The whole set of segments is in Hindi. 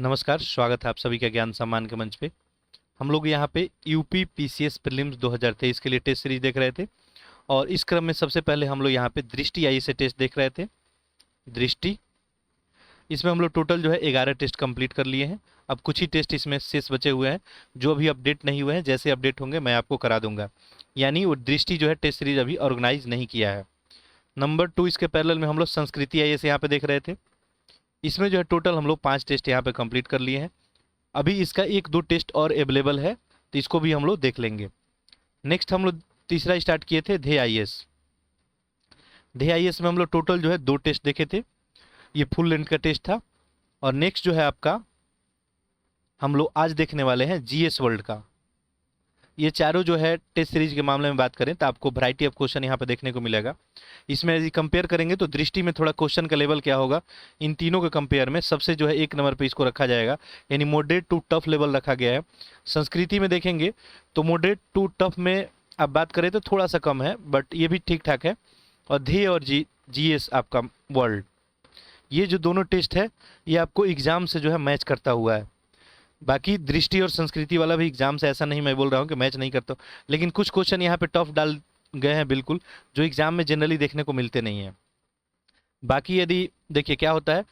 नमस्कार, स्वागत है आप सभी का ज्ञान सम्मान के मंच पे। हम लोग यहाँ पे यूपी पीसीएस प्रीलिम्स 2023 के लिए टेस्ट सीरीज देख रहे थे और इस क्रम में सबसे पहले हम लोग यहाँ पे दृष्टि आई से टेस्ट देख रहे थे। दृष्टि, इसमें हम लोग टोटल जो है 11 टेस्ट कंप्लीट कर लिए हैं। अब कुछ ही टेस्ट इसमें शेष बचे हुए हैं जो अभी अपडेट नहीं हुए हैं। जैसे अपडेट होंगे मैं आपको करा दूंगा। यानी वो दृष्टि जो है टेस्ट सीरीज अभी ऑर्गेनाइज नहीं किया है। नंबर 2, इसके पैरेलल में हम लोग संस्कृति आई से यहाँ पे देख रहे थे। इसमें जो है टोटल हम लोग 5 टेस्ट यहाँ पे कंप्लीट कर लिए हैं। अभी इसका 1-2 टेस्ट और अवेलेबल है तो इसको भी हम लोग देख लेंगे। नेक्स्ट हम लोग तीसरा स्टार्ट किए थे ध्येय आईएएस। ध्येय आईएएस में हम लोग टोटल जो है 2 टेस्ट देखे थे। ये फुल लेंथ का टेस्ट था। और नेक्स्ट जो है आपका हम लोग आज देखने वाले हैं जीएस वर्ल्ड का। ये चारों जो है टेस्ट सीरीज के मामले में बात करें तो आपको वैरायटी ऑफ क्वेश्चन यहाँ पे देखने को मिलेगा। इसमें यदि कंपेयर करेंगे तो दृष्टि में थोड़ा क्वेश्चन का लेवल क्या होगा, इन तीनों के कंपेयर में सबसे जो है 1 नंबर पे इसको रखा जाएगा, यानी मॉडरेट टू टफ लेवल रखा गया है। संस्कृति में देखेंगे तो मॉडरेट टू टफ में आप बात करें तो थोड़ा सा कम है, बट ये भी ठीक ठाक है। और ध्येय और जीएस आपका वर्ल्ड, ये जो दोनों टेस्ट है ये आपको एग्जाम से जो है मैच करता हुआ है। बाकी दृष्टि और संस्कृति वाला भी एग्जाम से, ऐसा नहीं मैं बोल रहा हूँ कि मैच नहीं करता हूँ, लेकिन कुछ क्वेश्चन यहाँ पे टफ डाल गए हैं बिल्कुल, जो एग्जाम में जनरली देखने को मिलते नहीं हैं। बाकी यदि देखिए क्या होता है,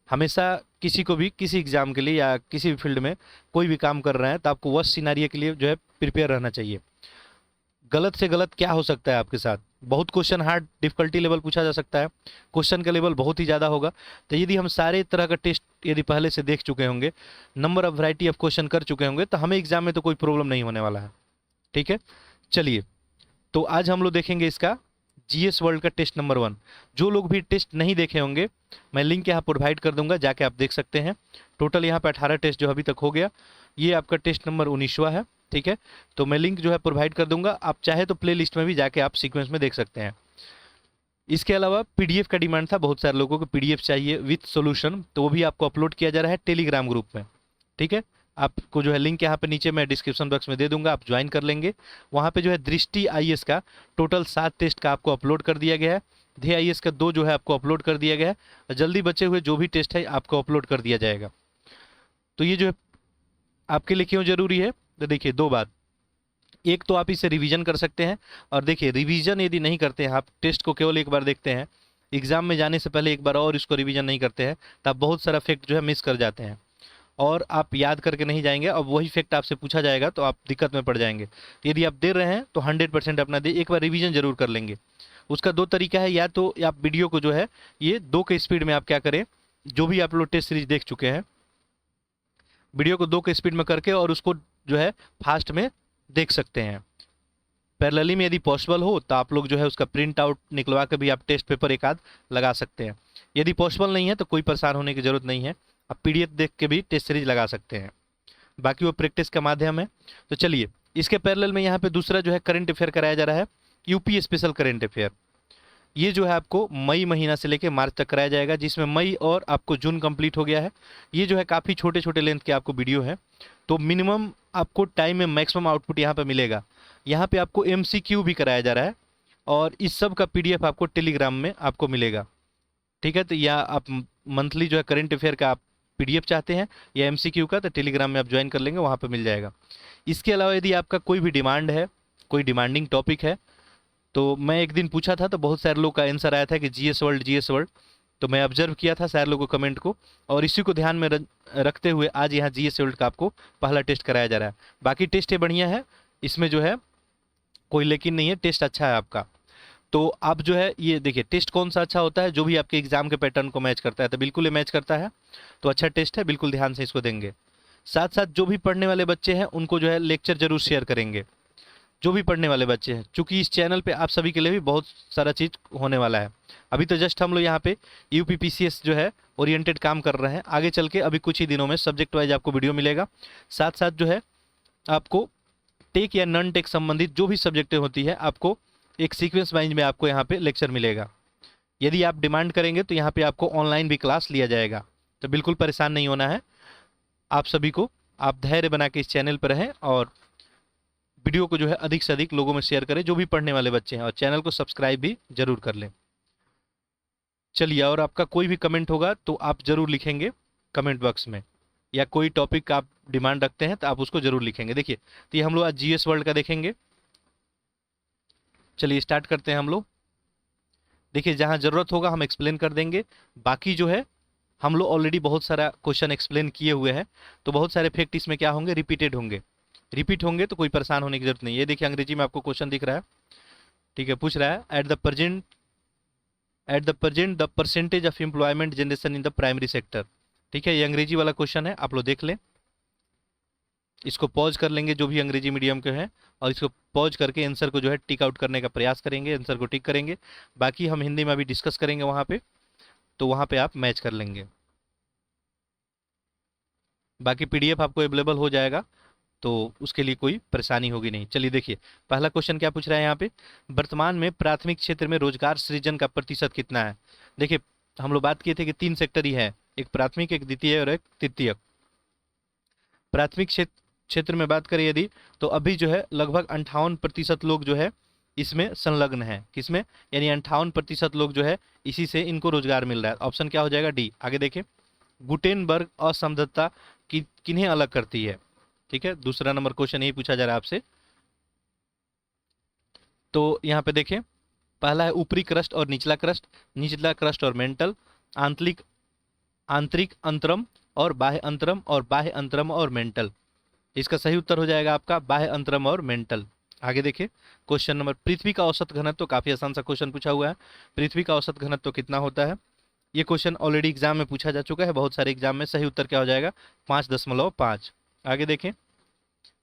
हमेशा किसी को भी किसी एग्जाम के लिए या किसी भी फील्ड में कोई भी काम कर रहे हैं तो आपको वर्स्ट सिनारियो के लिए जो है प्रिपेयर रहना चाहिए। गलत से गलत क्या हो सकता है आपके साथ, बहुत क्वेश्चन हार्ड डिफिकल्टी लेवल पूछा जा सकता है, क्वेश्चन का लेवल बहुत ही ज़्यादा होगा। तो यदि हम सारे तरह का टेस्ट यदि पहले से देख चुके होंगे, number of variety of question कर चुके होंगे, तो हमें एग्जाम में तो कोई प्रॉब्लम नहीं होने वाला है। ठीक है, चलिए तो आज हम लोग देखेंगे इसका जीएस वर्ल्ड का टेस्ट नंबर 1। जो लोग भी टेस्ट नहीं देखे होंगे मैं लिंक यहाँ प्रोवाइड कर दूंगा, जाके आप देख सकते हैं। टोटल यहाँ पे 18 टेस्ट जो अभी तक हो गया, ये आपका टेस्ट नंबर 19वां है। ठीक है, तो मैं लिंक जो है प्रोवाइड कर दूंगा, आप चाहे तो प्ले लिस्ट में भी जाके आप सीक्वेंस में देख सकते हैं। इसके अलावा पीडीएफ का डिमांड था, बहुत सारे लोगों को पीडीएफ चाहिए विथ सॉल्यूशन, तो वो भी आपको अपलोड किया जा रहा है टेलीग्राम ग्रुप में। ठीक है, आपको जो है लिंक यहाँ पे नीचे मैं डिस्क्रिप्शन बॉक्स में दे दूंगा, आप ज्वाइन कर लेंगे। वहाँ पे जो है दृष्टि आईएएस का टोटल 7 टेस्ट का आपको अपलोड कर दिया गया है। ध्येय आईएएस का 2 जो है आपको अपलोड कर दिया गया है। जल्दी बचे हुए जो भी टेस्ट है आपको अपलोड कर दिया जाएगा। तो ये जो है आपके लिए क्यों जरूरी है, तो देखिए 2 बात। एक तो आप इसे रिवीजन कर सकते हैं, और देखिए रिवीजन यदि नहीं करते हैं, आप टेस्ट को केवल एक बार देखते हैं, एग्जाम में जाने से पहले एक बार और इसको रिवीजन नहीं करते हैं, तो आप बहुत सारा फैक्ट जो है मिस कर जाते हैं और आप याद करके नहीं जाएंगे। अब वही फैक्ट आपसे पूछा जाएगा तो आप दिक्कत में पड़ जाएंगे। तो यदि आप दे रहे हैं तो 100% अपना दे, एक बार रिवीजन जरूर कर लेंगे। उसका 2 तरीका है, या तो आप वीडियो को जो है ये 2 के स्पीड में आप क्या करें, जो भी आप लोग टेस्ट सीरीज देख चुके हैं वीडियो को 2 के स्पीड में करके और उसको जो है फास्ट में देख सकते हैं। पैरेलली में यदि पॉसिबल हो तो आप लोग जो है उसका प्रिंट आउट निकलवा के भी आप टेस्ट पेपर एक आध लगा सकते हैं। यदि पॉसिबल नहीं है तो कोई परेशान होने की जरूरत नहीं है, आप पीडीएफ देख के भी टेस्ट सीरीज लगा सकते हैं, बाकी वो प्रैक्टिस का माध्यम है। तो चलिए, इसके पैरेलल में यहाँ पे दूसरा जो है करंट अफेयर कराया जा रहा है, यूपी स्पेशल करंट अफेयर। ये जो है आपको मई महीना से लेकर मार्च तक कराया जाएगा, जिसमें मई और आपको जून कंप्लीट हो गया है। ये जो है काफ़ी छोटे छोटे लेंथ के आपको वीडियो है, तो मिनिमम आपको टाइम में मैक्सिमम आउटपुट यहाँ पे मिलेगा। यहाँ पे आपको एमसीक्यू भी कराया जा रहा है और इस सब का पीडीएफ आपको टेलीग्राम में आपको मिलेगा। ठीक है, तो या आप मंथली जो है करंट अफेयर का आप पीडीएफ चाहते हैं या एमसीक्यू का, तो टेलीग्राम में आप ज्वाइन कर लेंगे, वहाँ पे मिल जाएगा। इसके अलावा यदि आपका कोई भी डिमांड है, कोई डिमांडिंग टॉपिक है, तो मैं एक दिन पूछा था तो बहुत सारे लोग का आंसर आया था कि जीएस वर्ल्ड जीएस वर्ल्ड, तो मैं ऑब्जर्व किया था सारे लोगों कमेंट को, और इसी को ध्यान में रखते हुए आज यहाँ जीएस वर्ल्ड का आपको पहला टेस्ट कराया जा रहा है। बाकी टेस्ट ये बढ़िया है, इसमें जो है कोई लेकिन नहीं है, टेस्ट अच्छा है आपका। तो आप जो है ये देखिए, टेस्ट कौन सा अच्छा होता है, जो भी आपके एग्जाम के पैटर्न को मैच करता है, तो बिल्कुल ये मैच करता है, तो अच्छा टेस्ट है, बिल्कुल ध्यान से इसको देंगे। साथ साथ जो भी पढ़ने वाले बच्चे हैं उनको जो है लेक्चर जरूर शेयर करेंगे, जो भी पढ़ने वाले बच्चे हैं, क्योंकि इस चैनल पे आप सभी के लिए भी बहुत सारा चीज़ होने वाला है। अभी तो जस्ट हम लोग यहाँ पे यूपीपीसीएस जो है ओरिएंटेड काम कर रहे हैं, आगे चल के अभी कुछ ही दिनों में सब्जेक्ट वाइज आपको वीडियो मिलेगा। साथ साथ जो है आपको टेक या नॉन टेक संबंधित जो भी सब्जेक्टें होती है, आपको एक सीक्वेंस वाइज में आपको यहाँ पे लेक्चर मिलेगा। यदि आप डिमांड करेंगे तो यहाँ पे आपको ऑनलाइन भी क्लास लिया जाएगा, तो बिल्कुल परेशान नहीं होना है आप सभी को। आप धैर्य बना के इस चैनल पर रहें और वीडियो को जो है अधिक से अधिक लोगों में शेयर करें, जो भी पढ़ने वाले बच्चे हैं, और चैनल को सब्सक्राइब भी जरूर कर लें। चलिए, और आपका कोई भी कमेंट होगा तो आप जरूर लिखेंगे कमेंट बॉक्स में। या कोई टॉपिक का आप डिमांड रखते हैं तो आप उसको जरूर लिखेंगे। देखिए, तो ये हम लोग आज जीएस वर्ल्ड का देखेंगे। चलिए स्टार्ट करते हैं हम लोग। देखिए, जहां जरूरत होगा हम एक्सप्लेन कर देंगे, बाकी जो है हम लोग ऑलरेडी बहुत सारा क्वेश्चन एक्सप्लेन किए हुए हैं, तो बहुत सारे फैक्ट इसमें क्या होंगे, रिपीटेड होंगे। रिपीट होंगे तो कोई परेशान होने की जरूरत नहीं है। ये देखिए अंग्रेजी में आपको क्वेश्चन दिख रहा है, ठीक है, पूछ रहा है at the present the percentage of employment generation in the primary sector. ठीक है, ये अंग्रेजी वाला क्वेश्चन है, आप लोग देख लें। इसको पॉज कर लेंगे जो भी अंग्रेजी मीडियम के हैं, और इसको पॉज करके आंसर को जो है टिक आउट करने का प्रयास करेंगे, आंसर को टिक करेंगे। बाकी हम हिंदी में अभी डिस्कस करेंगे वहाँ पे, तो वहाँ पे आप मैच कर लेंगे। बाकी पीडीएफ आपको अवेलेबल हो जाएगा, तो उसके लिए कोई परेशानी होगी नहीं। चलिए देखिए, पहला क्वेश्चन क्या पूछ रहा है यहाँ पे, वर्तमान में प्राथमिक क्षेत्र में रोजगार सृजन का प्रतिशत कितना है। देखिए, हम लोग बात किए थे कि 3 सेक्टर ही है, एक प्राथमिक, एक द्वितीय और एक तृतीयक। प्राथमिक क्षेत्र में बात करें यदि, तो अभी जो है लगभग 58% लोग जो है इसमें संलग्न है। किसमें, यानी 58% लोग जो है इसी से इनको रोजगार मिल रहा है। ऑप्शन क्या हो जाएगा, डी। आगे देखें, गुटेनबर्ग असमर्थता किन्हें अलग करती है। ठीक है, दूसरा नंबर क्वेश्चन यही पूछा जा रहा है आपसे। तो यहाँ पे देखें, पहला है ऊपरी क्रस्ट और निचला क्रस्ट, निचला क्रस्ट और मेंटल, आंतरिक आंतरिक अंतरम और बाह्य अंतरम, और बाह्य अंतरम और मेंटल। इसका सही उत्तर हो जाएगा आपका बाह्य अंतरम और मेंटल। आगे देखिए, क्वेश्चन नंबर, पृथ्वी का औसत घनत्व, तो काफी आसान सा क्वेश्चन पूछा हुआ है। पृथ्वी का औसत घनत्व तो कितना होता है, ये क्वेश्चन ऑलरेडी एग्जाम में पूछा जा चुका है बहुत सारे एग्जाम में। सही उत्तर क्या हो जाएगा, 5.5। आगे देखें,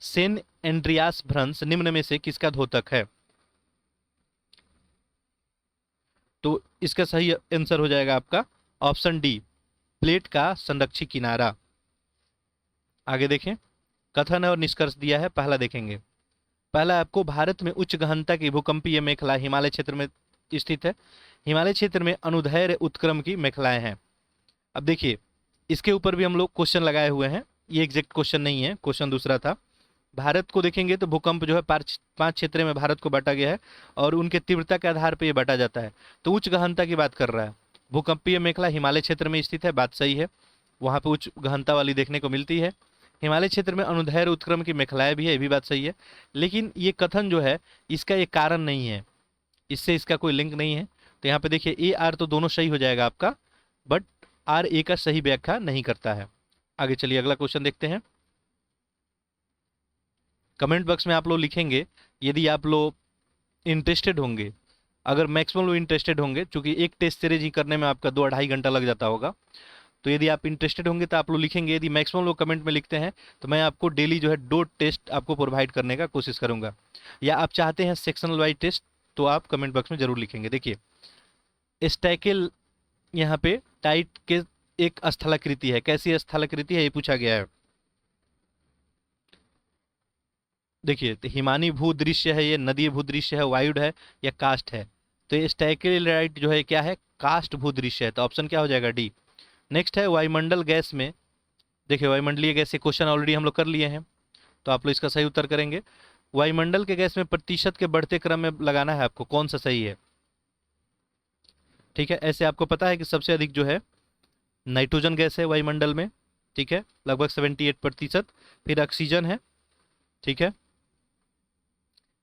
सेंट एंड्रियास भ्रंश निम्न में से किसका द्योतक है। तो इसका सही आंसर हो जाएगा आपका ऑप्शन डी, प्लेट का संरक्षी किनारा। आगे देखें, कथन और निष्कर्ष दिया है, पहला देखेंगे। पहला आपको, भारत में उच्च गहनता की भूकंपीय मेखला हिमालय क्षेत्र में स्थित है। हिमालय क्षेत्र में अनुदैर्ध्य उत्क्रम की मेखलाएं हैं। अब देखिए, इसके ऊपर भी हम लोग क्वेश्चन लगाए हुए हैं, ये एग्जैक्ट क्वेश्चन नहीं है, क्वेश्चन दूसरा था। भारत को देखेंगे तो भूकंप जो है 5 क्षेत्र में भारत को बांटा गया है, और उनके तीव्रता के आधार पर ये बांटा जाता है। तो उच्च गहनता की बात कर रहा है, भूकंपीय मेखला हिमालय क्षेत्र में स्थित है, बात सही है, वहाँ पे उच्च गहनता वाली देखने को मिलती है। हिमालय क्षेत्र में अनुदैर्ध्य उत्क्रम की मेखलाएं भी है, ये भी बात सही है। लेकिन ये कथन जो है इसका एक कारण नहीं है, इससे इसका कोई लिंक नहीं है। तो यहाँ पे देखिए, ए आर तो दोनों सही हो जाएगा आपका, बट आर ए का सही व्याख्या नहीं करता है। आगे चलिए अगला क्वेश्चन देखते हैं। कमेंट बॉक्स में आप लोग लिखेंगे यदि आप लोग इंटरेस्टेड होंगे, अगर मैक्सिमम लोग इंटरेस्टेड होंगे, चूंकि एक टेस्ट सीरीज ही करने में आपका 2-2.5 घंटा लग जाता होगा, तो यदि आप इंटरेस्टेड होंगे तो आप लोग लिखेंगे। यदि मैक्सिमम लोग कमेंट में लिखते हैं तो मैं आपको डेली जो है 2 टेस्ट आपको प्रोवाइड करने का कोशिश करूंगा। या आप चाहते हैं सेक्शनल वाइज टेस्ट, तो आप कमेंट बॉक्स में जरूर लिखेंगे। देखिए, स्टैकेल यहाँ पे टाइट के एक स्थलाकृति है, कैसी स्थलाकृति है ये पूछा गया है। देखिए, तो हिमानी भूदृश्य है, ये नदी भूदृश्य है, वायुड है, या कास्ट है। तो ये स्टैकेलाइट जो है क्या है, कास्ट भूदृश्य है, तो ऑप्शन क्या हो जाएगा, डी। नेक्स्ट है वायुमंडल गैस में, देखिए वायुमंडलीय गैस से क्वेश्चन ऑलरेडी हम लोग कर लिए हैं, तो आप लोग इसका सही उत्तर करेंगे। वायुमंडल के गैस में प्रतिशत के बढ़ते क्रम में लगाना है आपको, कौन सा सही है। ठीक है, ऐसे आपको पता है कि सबसे अधिक जो है नाइट्रोजन गैस है वायुमंडल में, ठीक है, लगभग 78%। फिर ऑक्सीजन है, ठीक है,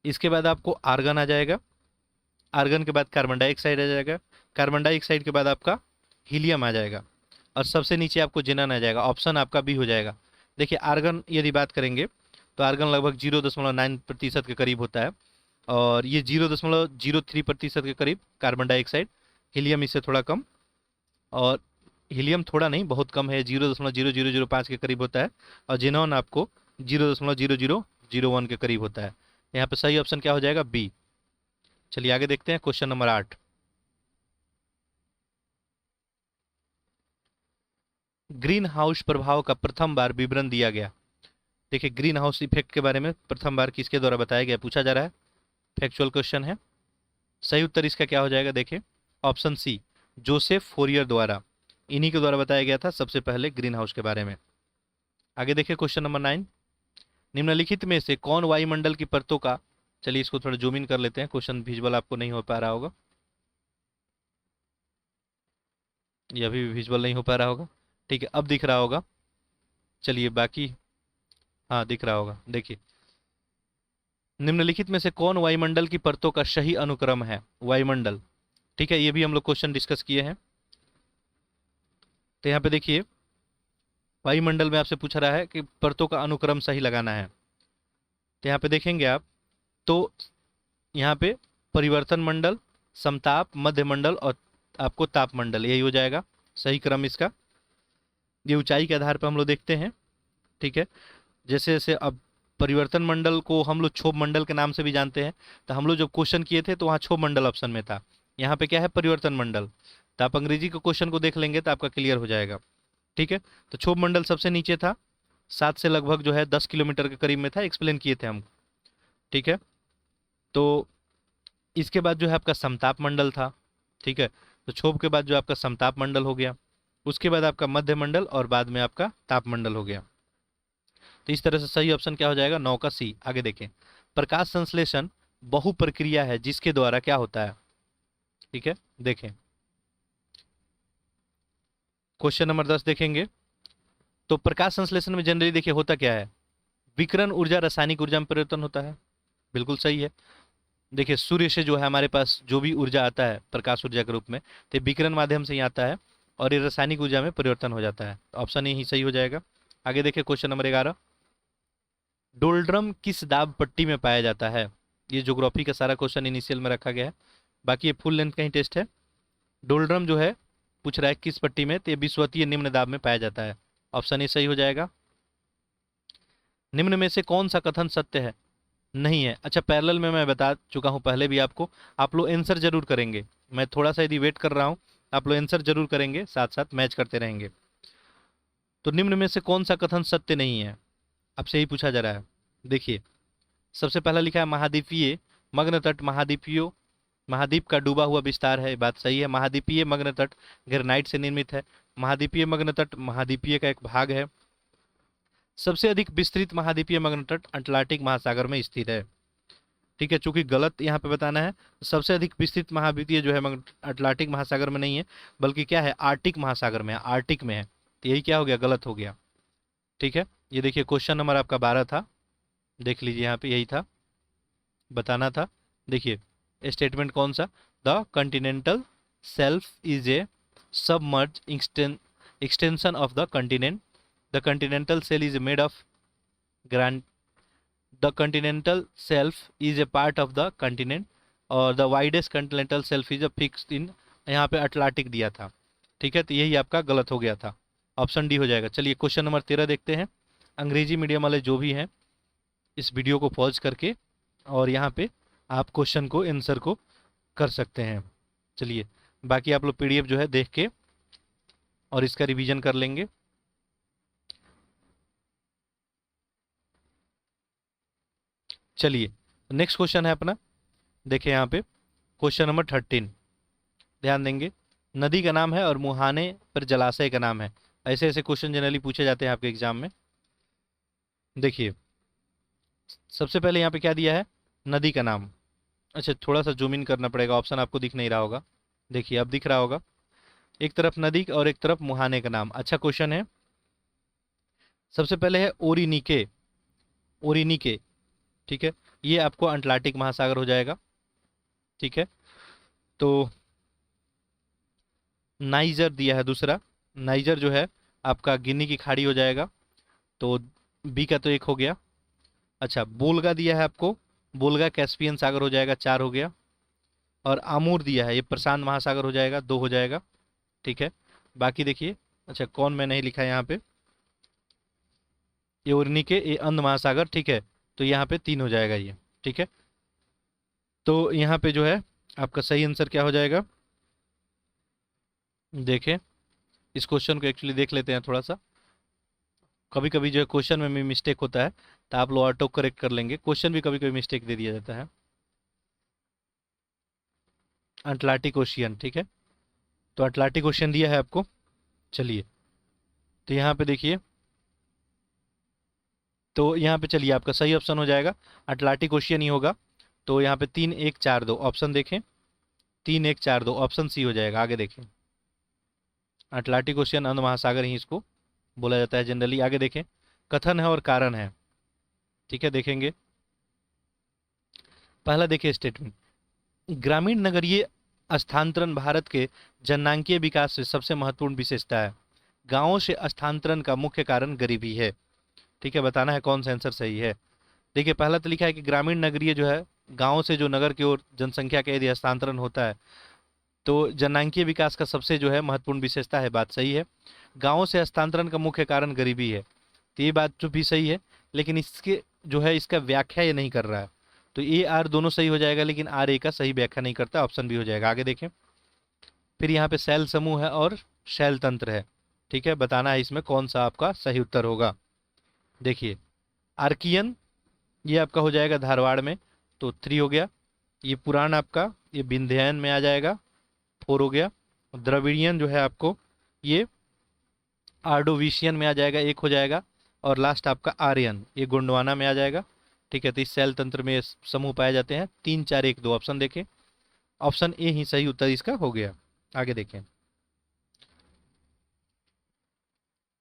इसके बाद आपको आर्गन आ जाएगा, आर्गन के बाद कार्बन डाइऑक्साइड आ जाएगा, कार्बन डाइऑक्साइड के बाद आपका हीलियम आ जाएगा, और सबसे नीचे आपको जेनन आ जाएगा। ऑप्शन आपका बी हो जाएगा। देखिए, आर्गन यदि बात करेंगे तो आर्गन लगभग 0.9% के करीब होता है, और ये 0.03% के करीब कार्बन डाइऑक्साइड, हीलियम इससे थोड़ा कम, और हीलियम थोड़ा नहीं बहुत कम है, 0.0005 के करीब होता है, और जेनॉन आपको 0.0001 के करीब होता है। यहाँ पे सही ऑप्शन क्या हो जाएगा, बी। चलिए आगे देखते हैं, क्वेश्चन नंबर 8। ग्रीन हाउस प्रभाव का प्रथम बार विवरण दिया गया। देखिए, ग्रीन हाउस इफेक्ट के बारे में प्रथम बार किसके द्वारा बताया गया पूछा जा रहा है, फैक्चुअल क्वेश्चन है। सही उत्तर इसका क्या हो जाएगा, देखिए ऑप्शन सी, जोसेफ फोरियर द्वारा, इन्हीं के द्वारा बताया गया था सबसे पहले ग्रीन हाउस के बारे में। आगे देखिए क्वेश्चन नंबर 9, निम्नलिखित में से कौन वायुमंडल की परतों का, चलिए इसको थोड़ा जूम इन कर लेते हैं, क्वेश्चन विजुअल आपको नहीं हो पा रहा होगा, ये अभी भी विजुअल नहीं हो पा रहा होगा, ठीक है, अब दिख रहा होगा। चलिए बाकी, हाँ दिख रहा होगा, देखिए निम्नलिखित में से कौन वायुमंडल की परतों का सही अनुक्रम है? वायुमंडल, ठीक है, ये भी हम लोग क्वेश्चन डिस्कस किए हैं। तो यहाँ पे देखिए वायुमंडल में आपसे पूछ रहा है कि परतों का अनुक्रम सही लगाना है। तो यहाँ पे देखेंगे आप, तो यहाँ पे परिवर्तन मंडल, समताप, मध्य मंडल और आपको ताप मंडल, यही हो जाएगा सही क्रम इसका। ये ऊंचाई के आधार पर हम लोग देखते हैं, ठीक है। जैसे जैसे अब परिवर्तन मंडल को हम लोग क्षोभ मंडल के नाम से भी जानते हैं। तो हम लोग जब क्वेश्चन किए थे तो वहाँ क्षोभ मंडल ऑप्शन में था, यहाँ पे क्या है, परिवर्तन मंडल। तो आप अंग्रेजी के क्वेश्चन को देख लेंगे तो आपका क्लियर हो जाएगा, ठीक है। तो क्षोभ मंडल सबसे नीचे था, 7 से लगभग जो है 10 किलोमीटर के करीब में था, एक्सप्लेन किए थे हम, ठीक है। तो इसके बाद जो है आपका समताप मंडल था, ठीक है। तो क्षोभ के बाद जो आपका समताप मंडल हो गया, उसके बाद आपका मध्य मंडल और बाद में आपका ताप मंडल हो गया। तो इस तरह से सही ऑप्शन क्या हो जाएगा, 9 का सी। आगे देखें, प्रकाश संश्लेषण बहु प्रक्रिया है जिसके द्वारा क्या होता है, ठीक है। देखें क्वेश्चन नंबर 10 देखेंगे, तो प्रकाश संश्लेषण में जनरली देखिए होता क्या है, विकिरण ऊर्जा रासायनिक ऊर्जा में परिवर्तन होता है, बिल्कुल सही है। देखिए सूर्य से जो है हमारे पास जो भी ऊर्जा आता है प्रकाश ऊर्जा के रूप में, तो विकिरण माध्यम से ही आता है और ये रासायनिक ऊर्जा में परिवर्तन हो जाता है। तो ऑप्शन यही सही हो जाएगा। आगे देखिए क्वेश्चन नंबर 11, डोल्ड्रम किस दाब पट्टी में पाया जाता है? ये ज्योग्राफी का सारा क्वेश्चन इनिशियल में रखा गया है, बाकी ये फुल लेंथ का ही टेस्ट है। डोल्ड्रम जो है पूछ रहा है किस पट्टी में, तो ये विषुवतीय निम्न दाब में पाया जाता है। ऑप्शन ए सही हो जाएगा। निम्न में से कौन सा कथन सत्य है? नहीं है। अच्छा पैरेलल में मैं बता चुका हूं पहले भी आपको, आप लोग आंसर जरूर करेंगे। मैं थोड़ा सा यदि वेट कर रहा हूं, आप लोग आंसर जरूर करेंगे, साथ साथ मैच करते रहेंगे। तो निम्न में से कौन सा कथन सत्य नहीं है, आपसे यही पूछा जा रहा है। देखिए सबसे पहला लिखा है महाद्वीपीय मग्न तट, महाद्वीपीय महाद्वीप का डूबा हुआ विस्तार है, बात सही है। महाद्वीपीय मग्न तट ग्रेनाइट से निर्मित है। महाद्वीपीय मग्न तट महाद्वीपीय का एक भाग है। सबसे अधिक विस्तृत महाद्वीपीय मग्न तट अटलांटिक महासागर में स्थित है, ठीक है। चूंकि गलत यहाँ पे बताना है, सबसे अधिक विस्तृत महाद्वीपीय जो है अटलांटिक महासागर में नहीं है, बल्कि क्या है, आर्टिक महासागर में है, आर्टिक में है। तो यही क्या हो गया, गलत हो गया, ठीक है। ये देखिए क्वेश्चन नंबर आपका 12 था, देख लीजिए यहाँ पे यही था, बताना था। देखिए स्टेटमेंट कौन सा, the continental shelf is a submerge extension of the continent, the continental shelf is made of ground, the continental shelf is a part of the continent, और the widest continental shelf is a fixed in, यहाँ पे अटलांटिक दिया था, ठीक है। तो यही आपका गलत हो गया था, ऑप्शन डी हो जाएगा। चलिए क्वेश्चन नंबर 13 देखते हैं। अंग्रेजी मीडियम वाले जो भी हैं इस वीडियो को पॉज करके और यहाँ पे आप क्वेश्चन को आंसर को कर सकते हैं। चलिए बाकी आप लोग पीडीएफ जो है देख के और इसका रिवीजन कर लेंगे। चलिए नेक्स्ट क्वेश्चन है अपना, देखिए यहाँ पे क्वेश्चन नंबर 13, ध्यान देंगे। नदी का नाम है और मुहाने पर जलाशय का नाम है, ऐसे ऐसे क्वेश्चन जनरली पूछे जाते हैं आपके एग्जाम में। देखिए सबसे पहले यहाँ पे क्या दिया है, नदी का नाम। अच्छा थोड़ा सा जूम इन करना पड़ेगा, ऑप्शन आपको दिख नहीं रहा होगा, देखिए अब दिख रहा होगा, एक तरफ नदी और एक तरफ मुहाने का नाम। अच्छा क्वेश्चन है, सबसे पहले है ओरिनिके, ओरिनिके, ठीक है, ये आपको अटलांटिक महासागर हो जाएगा, ठीक है। तो नाइजर दिया है दूसरा, नाइजर जो है आपका गिनी की खाड़ी हो जाएगा, तो बी का तो एक हो गया। अच्छा बोलगा दिया है आपको, बोलगा कैस्पियन सागर हो जाएगा, 4 हो गया। और आमूर दिया है, ये प्रशांत महासागर हो जाएगा, 2 हो जाएगा, ठीक है। बाकी देखिए, अच्छा कौन मैं नहीं लिखा यहाँ पे, ये उर्निके, ये अंध महासागर, ठीक है। तो यहाँ पे 3 हो जाएगा ये, ठीक है। तो यहाँ पे जो है आपका सही आंसर क्या हो जाएगा, देखें इस क्वेश्चन को एक्चुअली देख लेते हैं थोड़ा सा। कभी कभी जो है क्वेश्चन में भी मिस्टेक होता है, तो आप लोग ऑटो करेक्ट कर लेंगे, क्वेश्चन भी कभी कभी मिस्टेक दे दिया जाता है। अटलांटिक ओशियन, ठीक है, तो अटलांटिक ओशियन दिया है आपको। चलिए तो यहाँ पे देखिए, तो यहाँ पे चलिए आपका सही ऑप्शन हो जाएगा अटलांटिक ओशियन ही होगा। तो यहाँ पे 3 1 4 2 ऑप्शन देखें, 3 1 4 2 ऑप्शन सी हो जाएगा। आगे देखें, अटलांटिक ओशियन अंध महासागर ही इसको बोला जाता है जनरली। आगे देखें, कथन है और कारण है। ठीक है, देखेंगे। पहला देखिए स्टेटमेंट, ग्रामीण नगरीय स्थानांतरण भारत के जननांकीय विकास से सबसे महत्वपूर्ण विशेषता है। गांवों से स्थानांतरण का मुख्य कारण गरीबी है। ठीक है, बताना है कौन सा आंसर सही है। देखिए, पहला तो लिखा है कि ग्रामीण नगरीय जो है, गांव से जो नगर की ओर जनसंख्या का यदि हस्तांतरण होता है तो जननांकीय विकास का सबसे जो है महत्वपूर्ण विशेषता है, बात सही है। गांवों से हस्तांतरण का मुख्य कारण गरीबी है, तो ये बात जो भी सही है, लेकिन इसके जो है इसका व्याख्या ये नहीं कर रहा है। तो ए आर दोनों सही हो जाएगा, लेकिन आर ए का सही व्याख्या नहीं करता, ऑप्शन बी हो जाएगा। आगे देखें, फिर यहाँ पे शैल समूह है और शैल तंत्र है। ठीक है, बताना है इसमें कौन सा आपका सही उत्तर होगा। देखिए, आर्कियन ये आपका हो जाएगा धारवाड़ में, तो 3 हो गया। ये पुराण आपका ये विंध्यायन में आ जाएगा, 4 हो गया। द्रविड़ियन जो है आपको ये आर्डोविशियन में आ जाएगा, 1 हो जाएगा। और लास्ट आपका आर्यन ये गोंडवाना में आ जाएगा। ठीक है, तो इस शैल तंत्र में ये समूह पाए जाते हैं। 3 4 1 2 ऑप्शन देखें, ऑप्शन ए ही सही उत्तर इसका हो गया। आगे देखें,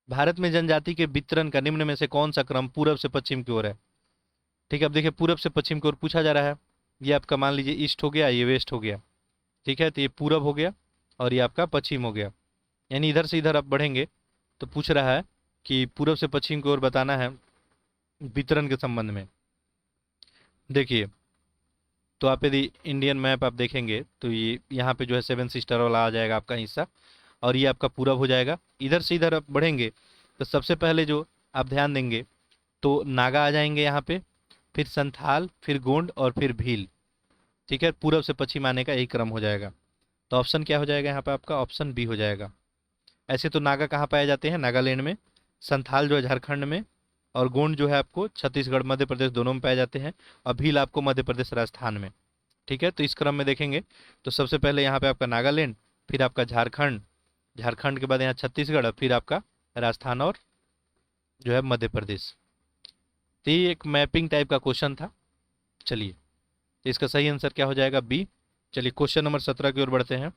भारत में जनजाति के वितरण का निम्न में से कौन सा क्रम पूरब से पश्चिम की ओर है। ठीक है, अब देखिए पूरब से पश्चिम की ओर पूछा जा रहा है। ये आपका मान लीजिए ईस्ट हो गया, ये वेस्ट हो गया। ठीक है, तो ये पूरब हो गया और ये आपका पश्चिम हो गया। यानी इधर से इधर आप बढ़ेंगे तो पूछ रहा है कि पूरब से पश्चिम की ओर बताना है वितरण के संबंध में। देखिए, तो आप यदि इंडियन मैप आप देखेंगे तो ये यहाँ पे जो है 7 सिस्टर वाला आ जाएगा आपका हिस्सा, और ये आपका पूरब हो जाएगा। इधर से इधर आप बढ़ेंगे तो सबसे पहले जो आप ध्यान देंगे तो नागा आ जाएंगे यहाँ पे, फिर संथाल, फिर गोंड और फिर भील। ठीक है, पूरब से पश्चिम आने का यही क्रम हो जाएगा। तो ऑप्शन क्या हो जाएगा यहाँ पे आपका, ऑप्शन बी हो जाएगा। ऐसे तो नागा कहाँ पाए जाते हैं, नागालैंड में। संथाल जो है झारखंड में। और गोंड जो है आपको छत्तीसगढ़ मध्य प्रदेश दोनों में पाए जाते हैं। और भील आपको मध्य प्रदेश राजस्थान में। ठीक है, तो इस क्रम में देखेंगे तो सबसे पहले यहाँ पे आपका नागालैंड, फिर आपका झारखंड, झारखंड के बाद यहाँ छत्तीसगढ़, और फिर आपका राजस्थान और जो है मध्य प्रदेश। तो ये एक मैपिंग टाइप का क्वेश्चन था। चलिए, तो इसका सही आंसर क्या हो जाएगा, बी। चलिए क्वेश्चन नंबर 17 की ओर बढ़ते हैं।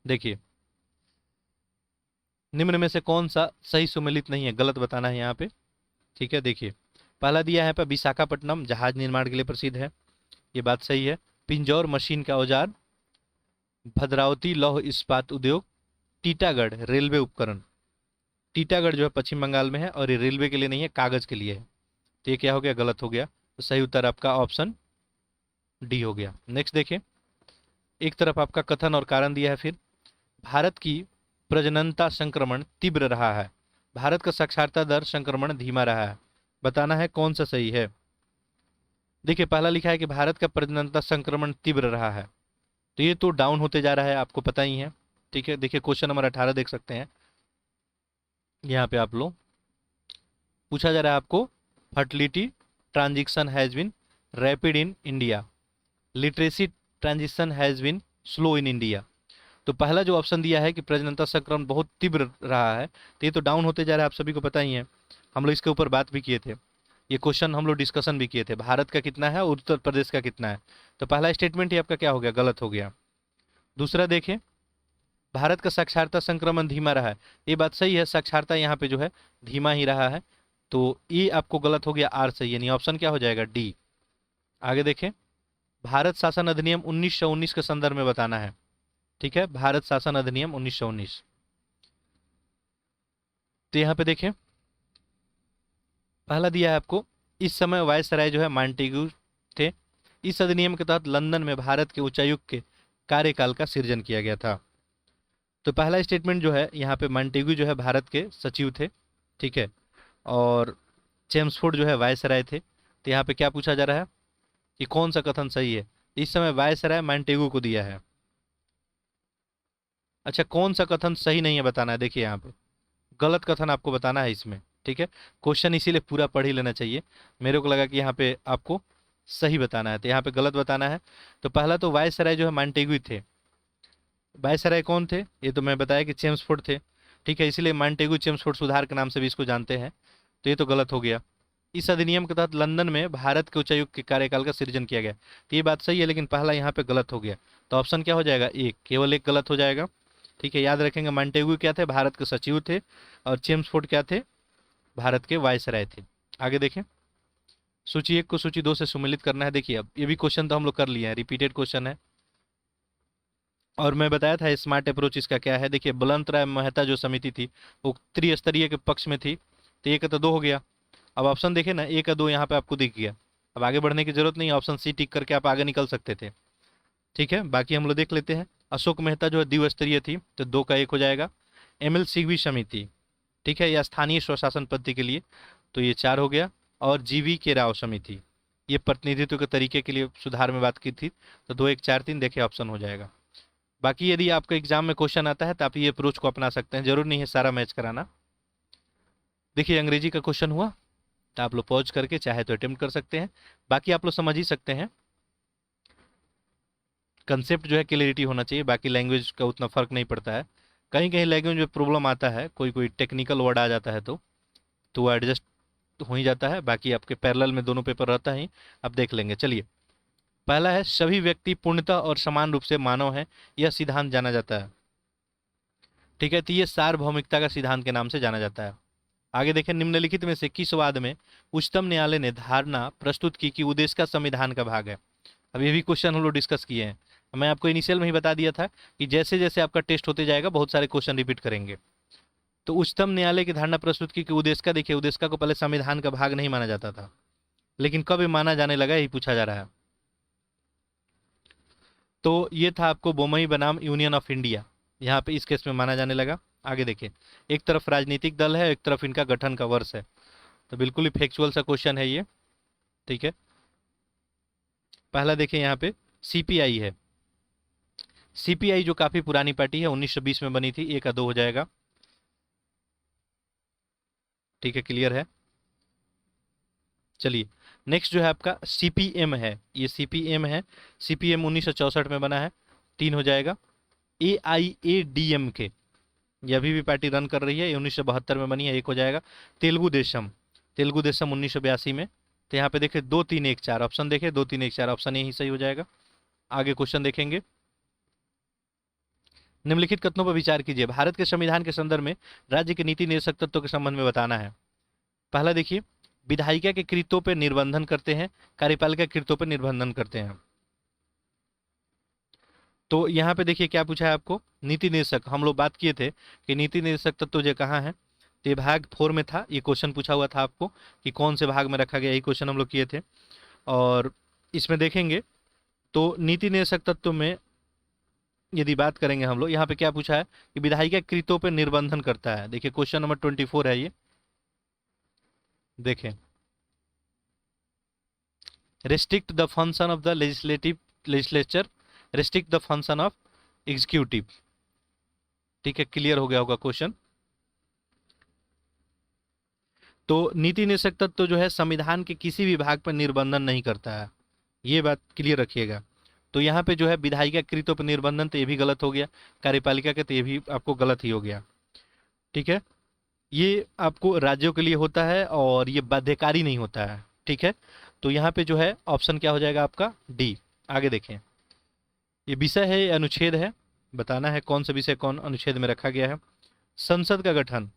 देखिए, निम्न में से कौन सा सही सुमेलित नहीं है, गलत बताना है यहाँ पे। ठीक है, देखिए पहला दिया है पे विशाखापट्टनम जहाज निर्माण के लिए प्रसिद्ध है, ये बात सही है। पिंजौर मशीन का औजार, भद्रावती लौह इस्पात उद्योग, टीटागढ़ रेलवे उपकरण। टीटागढ़ जो है पश्चिम बंगाल में है और ये रेलवे के लिए नहीं है, कागज के लिए है। तो ये क्या हो गया, गलत हो गया। तो सही उत्तर आपका ऑप्शन डी हो गया। नेक्स्ट देखिए, एक तरफ आपका कथन और कारण दिया है। फिर भारत की प्रजननता संक्रमण तीव्र रहा है, भारत का साक्षरता दर संक्रमण धीमा रहा है, बताना है कौन सा सही है। देखिए, पहला लिखा है कि भारत का प्रजननता संक्रमण तीव्र रहा है, तो ये तो डाउन होते जा रहा है, आपको पता ही है। ठीक है, देखिए क्वेश्चन नंबर 18 देख सकते हैं। यहाँ पे आप लोग पूछा जा रहा है आपको, fertility transition has been rapid in India, literacy transition has been slow in India. तो पहला जो ऑप्शन दिया है कि प्रजननता संक्रमण बहुत तीव्र रहा है, तो ये तो डाउन होते जा रहा है, आप सभी को पता ही है। हम लोग इसके ऊपर बात भी किए थे, ये क्वेश्चन हम लोग डिस्कशन भी किए थे, भारत का कितना है और उत्तर प्रदेश का कितना है। तो पहला स्टेटमेंट ही आपका क्या हो गया, गलत हो गया। दूसरा देखें, भारत का साक्षरता संक्रमण धीमा रहा है, ये बात सही है, साक्षरता यहाँ पे जो है धीमा ही रहा है। तो ये आपको गलत हो गया, आर सही है, यानी ऑप्शन क्या हो जाएगा, डी। आगे देखें, भारत शासन अधिनियम 1919 के संदर्भ में बताना है। ठीक है, भारत शासन अधिनियम 1919। तो यहाँ पे देखें, पहला दिया है आपको, इस समय वायसराय जो है मॉन्टेग्यू थे। इस अधिनियम के तहत लंदन में भारत के उच्चायुक्त के कार्यकाल का सृजन किया गया था। तो पहला स्टेटमेंट जो है यहाँ पे मॉन्टेग्यू जो है भारत के सचिव थे। ठीक है, और चेम्सफोर्ड जो है वायसराय थे। तो यहाँ पे क्या पूछा जा रहा है कि कौन सा कथन सही है। इस समय वायसराय मॉन्टेग्यू को दिया है। अच्छा, कौन सा कथन सही नहीं है बताना है। देखिए यहाँ पे गलत कथन आपको बताना है इसमें। ठीक है, क्वेश्चन इसीलिए पूरा पढ़ ही लेना चाहिए, मेरे को लगा कि यहाँ पे आपको सही बताना है, तो यहाँ पे गलत बताना है। तो पहला तो वायसराय जो है मॉन्टेग्यू थे। वायसराय कौन थे, ये तो मैं बताया कि चेम्सफोर्ड थे। ठीक है, इसीलिए मॉन्टेग्यू चेम्सफोर्ड सुधार के नाम से भी इसको जानते हैं। तो ये तो गलत हो गया। इस अधिनियम के तहत लंदन में भारत के उच्चायुक्त के कार्यकाल का सृजन किया गया, तो ये बात सही है, लेकिन पहला यहाँ पे गलत हो गया। तो ऑप्शन क्या हो जाएगा, एक, केवल एक गलत हो जाएगा। ठीक है, याद रखेंगे। मॉन्टेग्यू क्या थे, भारत के सचिव थे, और चेम्सफोर्ड क्या थे, भारत के वायसराय थे। आगे देखें, सूची 1 को सूची 2 से सुमेलित करना है। देखिए अब ये भी क्वेश्चन तो हम लोग कर लिए हैं, रिपीटेड क्वेश्चन है। और मैं बताया था स्मार्ट अप्रोच इसका क्या है। देखिए बुलंद राय मेहता जो समिति थी वो त्रिस्तरीय के पक्ष में थी, तो 1 तो 2 हो गया। अब ऑप्शन देखे ना, 1 का 2 यहाँ पे आपको दिख गया। अब आगे बढ़ने की जरूरत नहीं, ऑप्शन सी टिक करके आप आगे निकल सकते थे। ठीक है, बाकी हम लोग देख लेते हैं। अशोक मेहता जो है द्विस्तरीय थी, तो 2 का 1 हो जाएगा। एमएल सिघवी समिति, ठीक है, या स्थानीय स्वशासन पद्धति के लिए, तो ये 4 हो गया। और जीवी के राव समिति, ये प्रतिनिधित्व के तरीके के लिए सुधार में बात की थी, तो 2 1 4 3 देखे ऑप्शन हो जाएगा। बाकी यदि आपका एग्जाम में क्वेश्चन आता है तो आप ये अप्रोच को अपना सकते हैं, जरूर नहीं है सारा मैच कराना। देखिए अंग्रेजी का क्वेश्चन हुआ तो आप लोग पॉज करके चाहे तो अटेम्प्ट कर सकते हैं, बाकी आप लोग समझ ही सकते हैं। कंसेप्ट जो है क्लियरिटी होना चाहिए, बाकी लैंग्वेज का उतना फर्क नहीं पड़ता है। कहीं कहीं लैंग्वेज में प्रॉब्लम आता है, कोई कोई टेक्निकल वर्ड आ जाता है तो वो एडजस्ट हो ही जाता है। बाकी आपके पैरेलल में दोनों पेपर रहता है, आप देख लेंगे। चलिए, पहला है सभी व्यक्ति पूर्णतः और समान रूप से मानव है, यह सिद्धांत जाना जाता है। ठीक है, तो ये सार्वभौमिकता का सिद्धांत के नाम से जाना जाता है। आगे देखें, निम्नलिखित में से किस वाद में उच्चतम न्यायालय ने धारणा प्रस्तुत की कि उद्देश्य का संविधान का भाग है। अब ये भी क्वेश्चन हम लोग डिस्कस किए हैं। मैं आपको इनिशियल में ही बता दिया था कि जैसे जैसे आपका टेस्ट होते जाएगा बहुत सारे क्वेश्चन रिपीट करेंगे। तो उच्चतम न्यायालय की धारणा प्रस्तुत की कि उद्देश्य का, देखिए उद्देश्य का को पहले संविधान का भाग नहीं माना जाता था, लेकिन कब ये माना जाने लगा यही पूछा जा रहा है। तो ये था आपको बोमई बनाम यूनियन ऑफ इंडिया, यहाँ पे इस केस में माना जाने लगा। आगे देखिए, एक तरफ राजनीतिक दल है, एक तरफ इनका गठन का वर्ष है, तो बिल्कुल ही फैक्चुअल सा क्वेश्चन है ये। ठीक है, पहला देखिए यहाँ पे सीपीआई है। सीपीआई जो काफी पुरानी पार्टी है, 1920 में बनी थी, 1 का 2 हो जाएगा। ठीक है, क्लियर है। चलिए नेक्स्ट जो है आपका सीपीएम है, ये सीपीएम है। सीपीएम 1964 में बना है, 3 हो जाएगा। AIADMK, ये अभी भी पार्टी रन कर रही है, ये 1972 में बनी है, 1 हो जाएगा। तेलुगु देशम, तेलुगु देशम 1982 में, तो यहाँ पे देखे 2 3 1 4 ऑप्शन, देखे 2 3 1 4 ऑप्शन यही सही हो जाएगा। आगे क्वेश्चन देखेंगे, निम्नलिखित कथनों पर विचार कीजिए। भारत के संविधान के संदर्भ में राज्य के नीति निर्देशक तत्वों के संबंध में बताना है। पहला देखिए, विधायिका के कृत्यों पर निर्बंधन करते हैं, कार्यपालिका कृत्यों पर निर्बंधन करते हैं। तो यहाँ पे देखिए क्या पूछा है आपको, नीति निर्देशक। हम लोग बात किए थे कि नीति निर्देशक तत्व जो कहाँ है, तो ये भाग 4 में था। ये क्वेश्चन पूछा हुआ था आपको कि कौन से भाग में रखा गया, यही क्वेश्चन हम लोग किए थे। और इसमें देखेंगे तो नीति निर्देशक तत्व में यदि बात करेंगे हम लोग, यहाँ पे क्या पूछा है कि विधायिका कृत्यों पर निर्बंधन करता है। देखिए क्वेश्चन नंबर 24 है ये, देखें, restrict the function of the legislature, restrict the function of executive। ठीक है, क्लियर हो गया होगा क्वेश्चन। तो नीति निषेधक तत्व जो है संविधान के किसी भी भाग पर निर्बंधन नहीं करता है, ये बात क्लियर रखिएगा। तो यहाँ पे जो है विधायिका कृत्यों पर निर्बंधन, तो ये भी गलत हो गया। कार्यपालिका के, तो ये भी आपको गलत ही हो गया। ठीक है, ये आपको राज्यों के लिए होता है और ये बाध्यकारी नहीं होता है। ठीक है, तो यहाँ पे जो है ऑप्शन क्या हो जाएगा आपका, डी। आगे देखें, ये विषय है, ये अनुच्छेद है, बताना है कौन सा विषय कौन अनुच्छेद में रखा गया है। संसद का गठन,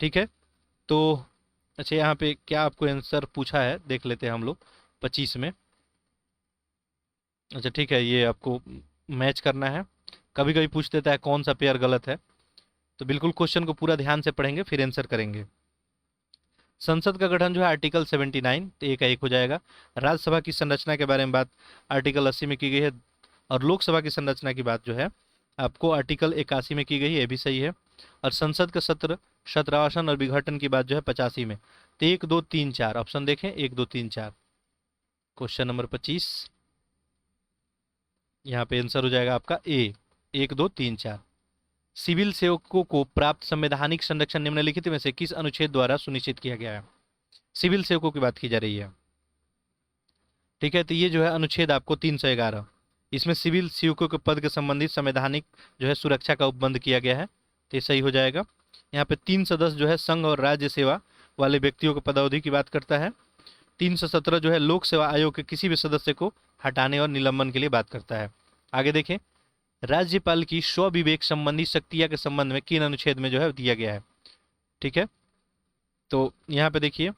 ठीक है। तो अच्छा, यहाँ पे क्या आपको आंसर पूछा है देख लेते हैं हम लोग 25 में। अच्छा ठीक है, ये आपको मैच करना है। कभी कभी पूछ देता है कौन सा पेयर गलत है, तो बिल्कुल क्वेश्चन को पूरा ध्यान से पढ़ेंगे फिर आंसर करेंगे। संसद का गठन जो है आर्टिकल 79, तो 1 का 1 हो जाएगा। राज्यसभा की संरचना के बारे में बात आर्टिकल 80 में की गई है, और लोकसभा की संरचना की बात जो है आपको आर्टिकल 81 में की गई है, ये भी सही है। और संसद का सत्र, शतरासन और विघटन की बात जो है 85 में। तो 1 2 3 4 ऑप्शन देखें, 1 2 3 4, क्वेश्चन नंबर 25, यहाँ पे आंसर हो जाएगा आपका ए, 1 2 3 4। सिविल सेवकों को प्राप्त संवैधानिक संरक्षण निम्नलिखित में से किस अनुच्छेद द्वारा सुनिश्चित किया गया है। सिविल सेवकों की बात की जा रही है। ठीक है, तो ये जो है अनुच्छेद आपको 311, इसमें सिविल सेवकों के पद के संबंधित संवैधानिक जो है सुरक्षा का उपबंध किया गया है, तो ये सही हो जाएगा। यहाँ पे 3 सदस्य जो है संघ और राज्य सेवा वाले व्यक्तियों के पदावधि की बात करता है। 317 जो है लोक सेवा आयोग के किसी भी सदस्य को हटाने और निलंबन के लिए बात करता है। आगे देखें, राज्यपाल की स्वविवेक संबंधी शक्तियां के संबंध में किन अनुच्छेद में जो है दिया गया है। ठीक है, तो यहाँ पे देखिए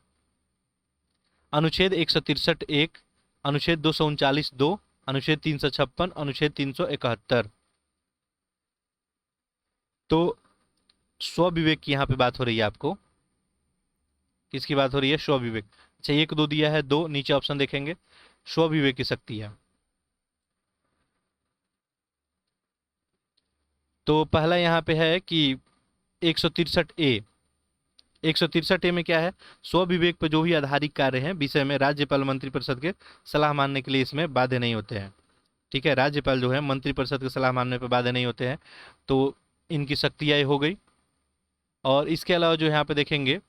अनुच्छेद 163(1), अनुच्छेद 239(2), अनुच्छेद 356, अनुच्छेद 371। तो स्वविवेक की यहाँ पे बात हो रही है, आपको किसकी बात हो रही है? स्वविवेक। अच्छा, एक दो दिया है, दो नीचे ऑप्शन देखेंगे, स्वविवेक की शक्ति है। तो पहला यहाँ पे है कि 163(a). 163(a) में क्या है? स्वविवेक पर जो भी आधारित कार्य हैं विषय में राज्यपाल मंत्रिपरिषद के सलाह मानने के लिए इसमें बाध्य नहीं होते हैं। ठीक है, राज्यपाल जो है मंत्रिपरिषद की सलाह मानने पर बाध्य नहीं होते हैं। तो इनकी शक्तियाँ हो गई। और इसके अलावा जो यहाँ पे देखेंगे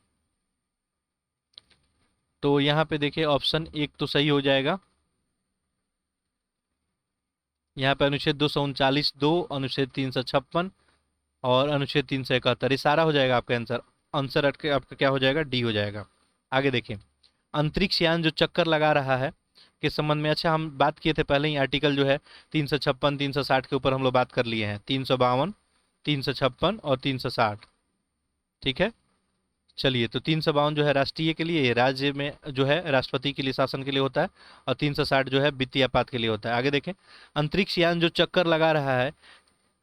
तो यहाँ पे देखिए ऑप्शन एक तो सही हो जाएगा। यहाँ पे अनुच्छेद 239(2), अनुच्छेद 356 और अनुच्छेद 371, ये सारा हो जाएगा आपका आंसर। आंसर आपका क्या हो जाएगा? डी हो जाएगा। आगे देखिए, अंतरिक्ष यान जो चक्कर लगा रहा है के संबंध में, अच्छा हम बात किए थे पहले ही, आर्टिकल जो है 356 360 के ऊपर हम लोग बात कर लिए हैं, 352 356 और 360। ठीक है, चलिए, तो 352 जो है राष्ट्रीय के लिए, राज्य में जो है राष्ट्रपति के लिए, शासन के लिए होता है, और 360 जो है वित्तीय आपात के लिए होता है। आगे देखें, अंतरिक्ष यान जो चक्कर लगा रहा है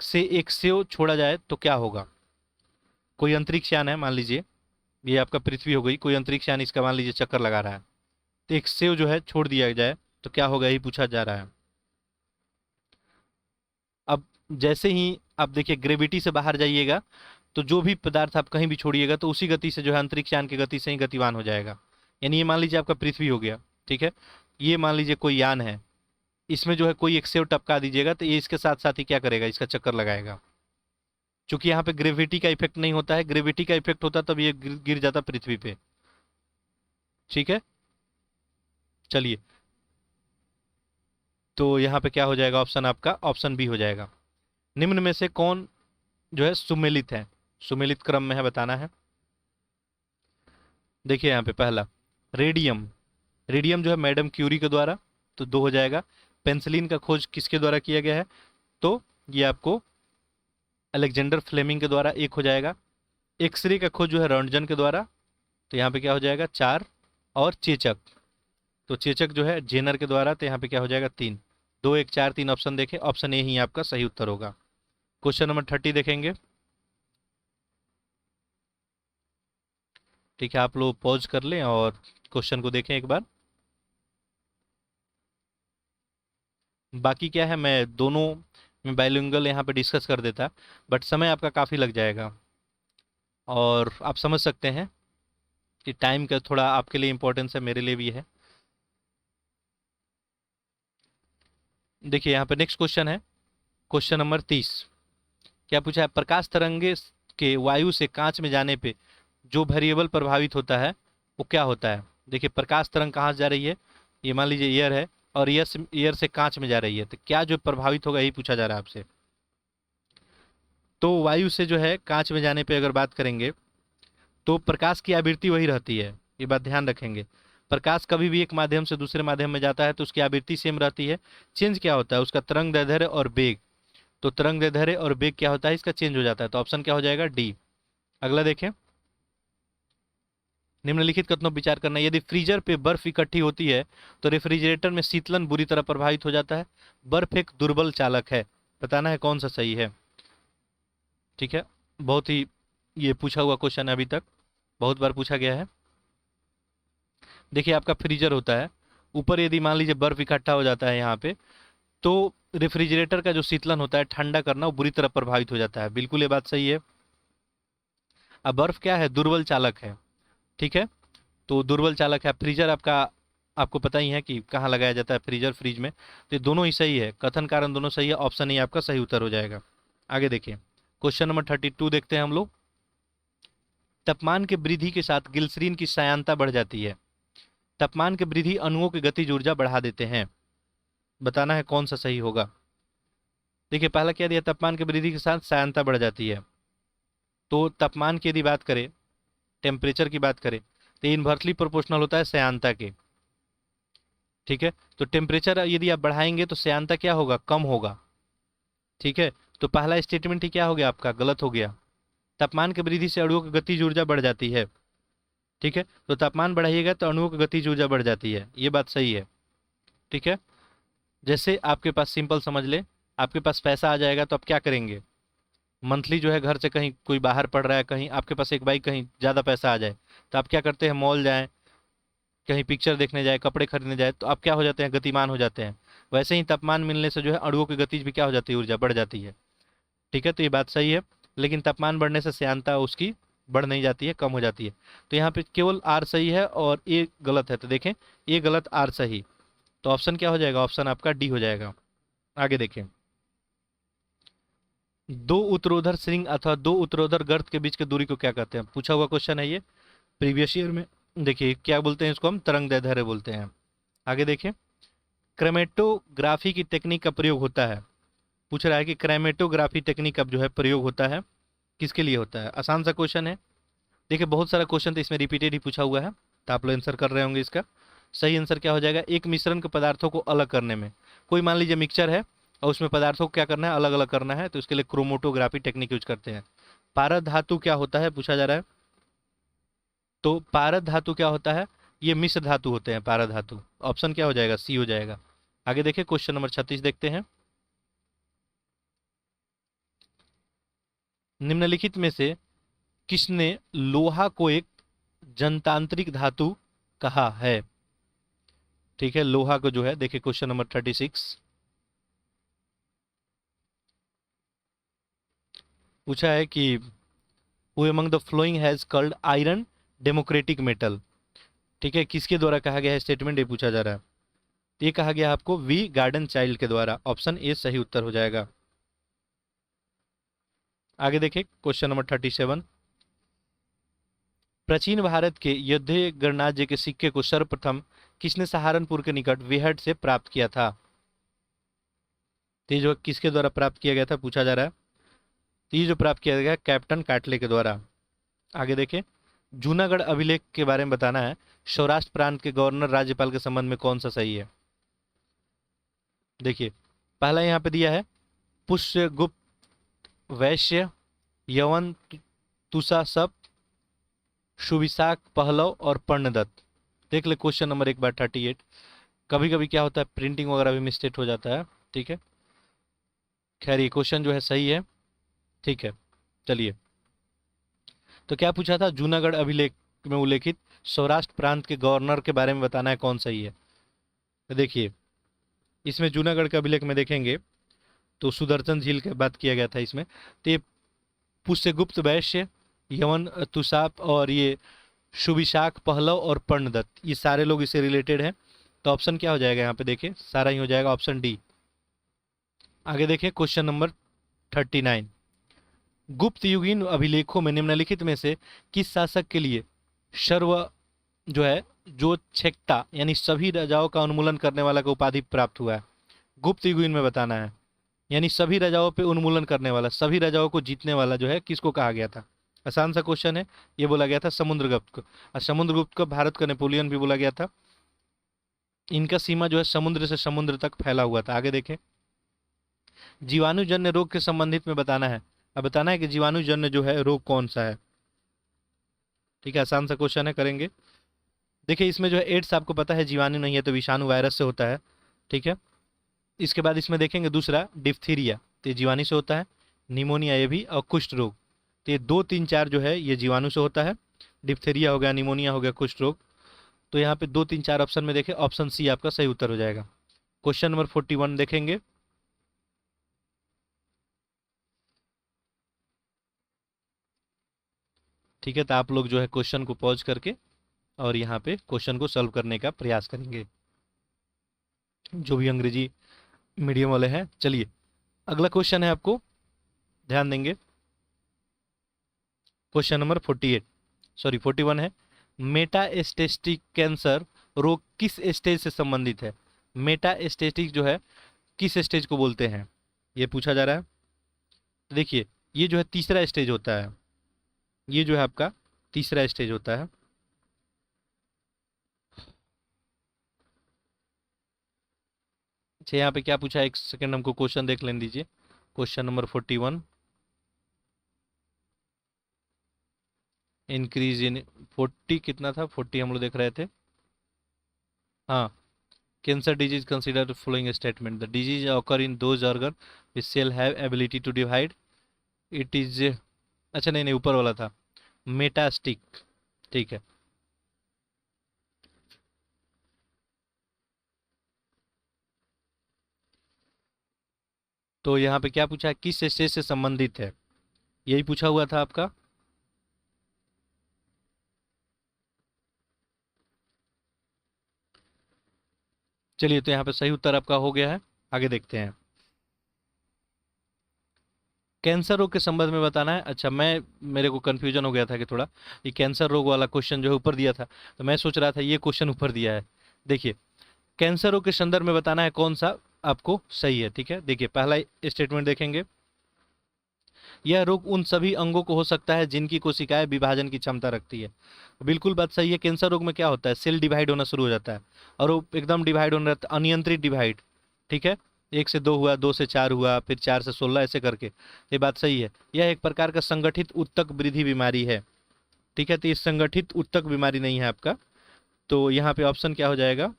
से एक सेव छोड़ा जाए तो क्या होगा? कोई अंतरिक्ष यान है, मान लीजिए ये आपका पृथ्वी हो गई, कोई अंतरिक्ष यान इसका मान लीजिए चक्कर लगा रहा है, तो एक सेव जो है छोड़ दिया जाए तो क्या होगा, यही पूछा जा रहा है। अब जैसे ही आप देखिए ग्रेविटी से बाहर जाइएगा तो जो भी पदार्थ आप कहीं भी छोड़िएगा तो उसी गति से जो है अंतरिक्ष यान की गति से ही गतिवान हो जाएगा। यानी ये मान लीजिए आपका पृथ्वी हो गया, ठीक है, ये मान लीजिए कोई यान है, इसमें जो है कोई एक सेव टपका दीजिएगा तो ये इसके साथ साथ ही क्या करेगा, इसका चक्कर लगाएगा। चूंकि यहाँ पे ग्रेविटी का इफेक्ट नहीं होता है, ग्रेविटी का इफेक्ट होता तब ये गिर जाता पृथ्वी पे। ठीक है, चलिए, तो यहाँ पे क्या हो जाएगा ऑप्शन आपका? ऑप्शन बी हो जाएगा। निम्न में से कौन जो है सुमेलित है? सुमेलित क्रम में है, बताना है। देखिए यहाँ पे पहला रेडियम, रेडियम जो है मैडम क्यूरी के द्वारा, तो 2 हो जाएगा। पेंसिलिन का खोज किसके द्वारा किया गया है? तो ये आपको अलेक्जेंडर फ्लेमिंग के द्वारा, 1 हो जाएगा। एक्सरे का खोज जो है रॉन्टजन के द्वारा, तो यहाँ पे क्या हो जाएगा? 4। और चेचक, तो चेचक जो है जेनर के द्वारा, तो यहाँ पे क्या हो जाएगा? 3। 2 1 4 3 ऑप्शन देखें, ऑप्शन ए ही आपका सही उत्तर होगा। क्वेश्चन नंबर 30 देखेंगे। ठीक है, आप लोग पॉज कर लें और क्वेश्चन को देखें एक बार। बाकी क्या है, मैं दोनों में बाइलिंगुअल यहाँ पे डिस्कस कर देता, बट समय आपका काफ़ी लग जाएगा और आप समझ सकते हैं कि टाइम का थोड़ा आपके लिए इम्पोर्टेंस है, मेरे लिए भी है। देखिए यहाँ पे नेक्स्ट क्वेश्चन है, क्वेश्चन नंबर 30। क्या पूछा है? प्रकाश तरंगे के वायु से कांच में जाने पे जो वेरिएबल प्रभावित होता है वो क्या होता है? देखिए प्रकाश तरंग कहाँ से जा रही है, ये मान लीजिए एयर है, और एयर से कांच में जा रही है, तो क्या जो प्रभावित होगा यही पूछा जा रहा है आपसे। तो वायु से जो है कांच में जाने पे अगर बात करेंगे तो प्रकाश की आवृत्ति वही रहती है, ये बात ध्यान रखेंगे। प्रकाश कभी भी एक माध्यम से दूसरे माध्यम में जाता है तो उसकी आवृत्ति सेम रहती है। चेंज क्या होता है? उसका तरंग दैर्ध्य और वेग। तो तरंग दैर्ध्य और वेग क्या होता है? इसका चेंज हो जाता है। तो ऑप्शन क्या हो जाएगा? डी। अगला देखें, निम्नलिखित कथनों पर विचार करना। यदि फ्रीजर पे बर्फ इकट्ठी होती है तो रेफ्रिजरेटर में शीतलन बुरी तरह प्रभावित हो जाता है। बर्फ एक दुर्बल चालक है, बताना है कौन सा सही है। ठीक है, बहुत ही ये पूछा हुआ क्वेश्चन है, अभी तक बहुत बार पूछा गया है। देखिए आपका फ्रीजर होता है, ऊपर यदि मान लीजिए बर्फ इकट्ठा हो जाता है यहाँ पे, तो रेफ्रिजरेटर का जो शीतलन होता है, ठंडा करना, वो बुरी तरह प्रभावित हो जाता है। बिल्कुल ये बात सही है। अब बर्फ क्या है? दुर्बल चालक है। ठीक है, तो दुर्बल चालक है। फ्रीजर आपका, आपको पता ही है कि कहाँ लगाया जाता है फ्रीजर, फ्रिज में। तो ये दोनों ही सही है, कथन कारण दोनों सही है। ऑप्शन ही आपका सही उत्तर हो जाएगा। आगे देखिए, क्वेश्चन नंबर 32 देखते हैं हम लोग। तापमान के वृद्धि के साथ ग्लिसरीन की सायंता बढ़ जाती है। तापमान के वृद्धि अणुओं की गतिज ऊर्जा बढ़ा देते हैं, बताना है कौन सा सही होगा। देखिए पहला क्या दिया? तापमान की वृद्धि के साथ सायंता बढ़ जाती है। तो तापमान की यदि बात करें, टेम्परेचर की बात करें, तो इन्वर्सली प्रोपोर्शनल होता है सायंता के। ठीक है, तो टेम्परेचर यदि आप बढ़ाएंगे तो सायंता क्या होगा? कम होगा। ठीक है, तो पहला स्टेटमेंट ही क्या हो गया आपका, गलत हो गया। तापमान की वृद्धि से अणुओं की गतिज ऊर्जा बढ़ जाती है। ठीक है, तो तापमान बढ़ाइएगा तो अणुओं की गतिज ऊर्जा बढ़ जाती है, ये बात सही है। ठीक है, जैसे आपके पास सिंपल समझ ले, आपके पास पैसा आ जाएगा तो आप क्या करेंगे, मंथली जो है घर से कहीं कोई बाहर पड़ रहा है, कहीं आपके पास एक बाइक, कहीं ज़्यादा पैसा आ जाए तो आप क्या करते हैं, मॉल जाएं, कहीं पिक्चर देखने जाए, कपड़े खरीदने जाए, तो आप क्या हो जाते हैं, गतिमान हो जाते हैं। वैसे ही तापमान मिलने से जो है अणुओं की गतिज भी क्या हो जाती है, ऊर्जा बढ़ जाती है। ठीक है, तो ये बात सही है। लेकिन तापमान बढ़ने से श्यानता उसकी बढ़ नहीं जाती है, कम हो जाती है। तो यहाँ पे केवल आर सही है और ए गलत है, तो देखें ए गलत आर सही। तो ऑप्शन क्या हो जाएगा, ऑप्शन आपका डी हो जाएगा। आगे देखें, दो उत्तरोधर श्रृंग अथवा दो उत्तरोधर गर्त के बीच की दूरी को क्या कहते हैं, पूछा हुआ क्वेश्चन है ये प्रीवियस ईयर में। देखिए क्या बोलते हैं इसको, हम तरंग दैर्ध्य बोलते हैं। आगे देखिए, क्रेमेटोग्राफी की टेक्निक का प्रयोग होता है। पूछ रहा है कि क्रेमेटोग्राफी टेक्निक का जो है प्रयोग होता है, किसके लिए होता है। आसान सा क्वेश्चन है। देखिए बहुत सारा क्वेश्चन तो इसमें रिपीटेड ही पूछा हुआ है, तो आप लोग आंसर कर रहे होंगे। इसका सही आंसर क्या हो जाएगा, एक मिश्रण के पदार्थों को अलग करने में। कोई मान लीजिए मिक्सचर है और उसमें पदार्थों को क्या करना है, अलग अलग करना है, तो इसके लिए क्रोमोटोग्राफी टेक्निक यूज करते हैं। पारद धातु क्या होता है पूछा जा रहा है, तो पारद धातु क्या होता है, ये मिश्र धातु होते हैं पारद धातु। ऑप्शन क्या हो जाएगा, सी हो जाएगा। आगे देखिए क्वेश्चन नंबर 36 देखते हैं। निम्नलिखित में से किसने लोहा को एक जनतांत्रिक धातु कहा है। ठीक है, लोहा को जो है, देखिए क्वेश्चन नंबर 36 पूछा है कि who among the flowing has called iron democratic metal. ठीक है, किसके द्वारा कहा गया है स्टेटमेंट, ये पूछा जा रहा है। तो ये कहा गया आपको वी गार्डन चाइल्ड के द्वारा। ऑप्शन ए सही उत्तर हो जाएगा। आगे देखिए क्वेश्चन नंबर 37, प्राचीन भारत के युद्ध गणराज्य के सिक्के को सर्वप्रथम किसने सहारनपुर के निकट वेहट से प्राप्त किया था। तो ये जो किसके द्वारा प्राप्त किया गया था पूछा जा रहा है। तो ये जो प्राप्त किया गया कैप्टन काटले के द्वारा। आगे देखें, जूनागढ़ अभिलेख के बारे में बताना है, सौराष्ट्र प्रांत के गवर्नर राज्यपाल के संबंध में कौन सा सही है। देखिए पहला यहाँ पे दिया है पुष्यगुप्त, वैश्य, यवन, तुषासप, सुविशाख, पहलव और पर्णदत्त। देख ले क्वेश्चन नंबर एक बार 38। कभी कभी क्या होता है, प्रिंटिंग वगैरह भी मिस्टेक हो जाता है। ठीक है, खैर ये क्वेश्चन जो है सही है। ठीक है, चलिए, तो क्या पूछा था, जूनागढ़ अभिलेख में उल्लेखित सौराष्ट्र प्रांत के गवर्नर के बारे में बताना है कौन सही है। तो देखिए इसमें जूनागढ़ के अभिलेख में देखेंगे तो सुदर्शन झील की बात किया गया था इसमें। तो ये पुष्यगुप्त, वैश्य, यवन, तुषाप और ये सुविशाख, पहलव और पर्णदत्त, ये सारे लोग इससे रिलेटेड हैं। तो ऑप्शन क्या हो जाएगा यहाँ पे, देखिए सारा ही हो जाएगा ऑप्शन डी। आगे देखिए क्वेश्चन नंबर 39, गुप्त युगीन अभिलेखों में निम्नलिखित में से किस शासक के लिए सर्व जो है जो छेक्टा यानी सभी राजाओं का उन्मूलन करने वाला का उपाधि प्राप्त हुआ है। गुप्त युगीन में बताना है, यानी सभी राजाओं पे उन्मूलन करने वाला, सभी राजाओं को जीतने वाला जो है किसको कहा गया था। आसान सा क्वेश्चन है, ये बोला गया था समुद्रगुप्त को। और समुद्रगुप्त को भारत का नेपोलियन भी बोला गया था। इनका सीमा जो है समुद्र से समुद्र तक फैला हुआ था। आगे देखें, जीवाणुजन्य रोग के संबंधित में बताना है। अब बताना है कि जीवाणुजन्य जो है रोग कौन सा है। ठीक है, आसान सा क्वेश्चन है, करेंगे। देखिए इसमें जो है एड्स आपको पता है जीवाणु नहीं है, तो विषाणु वायरस से होता है। ठीक है, इसके बाद इसमें देखेंगे दूसरा डिप्थीरिया, तो ये जीवाणु से होता है। निमोनिया ये भी, और कुष्ठ रोग, तो ये 2 3 4 जो है ये जीवाणु से होता है। डिप्थीरिया हो गया, निमोनिया हो गया, कुष्ठ रोग। तो यहाँ पे 2 3 4 ऑप्शन में देखें, ऑप्शन सी आपका सही उत्तर हो जाएगा। क्वेश्चन नंबर 41 देखेंगे, ठीक है, तो आप लोग जो है क्वेश्चन को पॉज करके और यहाँ पे क्वेश्चन को सॉल्व करने का प्रयास करेंगे, जो भी अंग्रेजी मीडियम वाले हैं। चलिए अगला क्वेश्चन है, आपको ध्यान देंगे। क्वेश्चन नंबर 48, सॉरी 41 है, मेटास्टेटिक कैंसर रोग किस स्टेज से संबंधित है। मेटास्टेटिक जो है किस स्टेज को बोलते हैं, ये पूछा जा रहा है। तो देखिए ये जो है तीसरा स्टेज होता है, ये जो है आपका तीसरा स्टेज होता है। अच्छा यहाँ पे क्या पूछा है, एक सेकंड हमको क्वेश्चन देख लेने दीजिए। क्वेश्चन नंबर 41, इंक्रीज इन 40 कितना था, 40 हम लोग देख रहे थे। हाँ, cancer disease consider following statement, the disease occur in those organ which cell have ability to divide, it is, अच्छा नहीं नहीं, ऊपर वाला था मेटास्टिक, ठीक है। तो यहाँ पे क्या पूछा है, किस स्टेज से संबंधित है, यही पूछा हुआ था आपका। चलिए, तो यहाँ पे सही उत्तर आपका हो गया है। आगे देखते हैं, कैंसर रोग के संबंध में बताना है। अच्छा, मेरे को कंफ्यूजन हो गया था कि थोड़ा ये कैंसर रोग वाला क्वेश्चन जो है ऊपर दिया था, तो मैं सोच रहा था ये क्वेश्चन ऊपर दिया है। देखिए, कैंसर रोग के संदर्भ में बताना है कौन सा आपको सही है, ठीक है। देखिए, पहला स्टेटमेंट देखेंगे, यह रोग उन सभी अंगों को हो सकता है जिनकी कोशिकाएं विभाजन की क्षमता रखती है। बिल्कुल बात सही है। कैंसर रोग में क्या होता है, सेल डिवाइड होना शुरू हो जाता है, और वो एकदम डिवाइड होना रहता है, अनियंत्रित डिवाइड, ठीक है। 1 से 2 हुआ, 2 से 4 हुआ, फिर 4 से 16, ऐसे करके। ये बात सही है। यह एक प्रकार का संगठित उत्तक वृद्धि बीमारी है, ठीक है। तो ये संगठित उत्तक बीमारी नहीं है आपका, तो यहाँ पे ऑप्शन क्या हो जाएगा,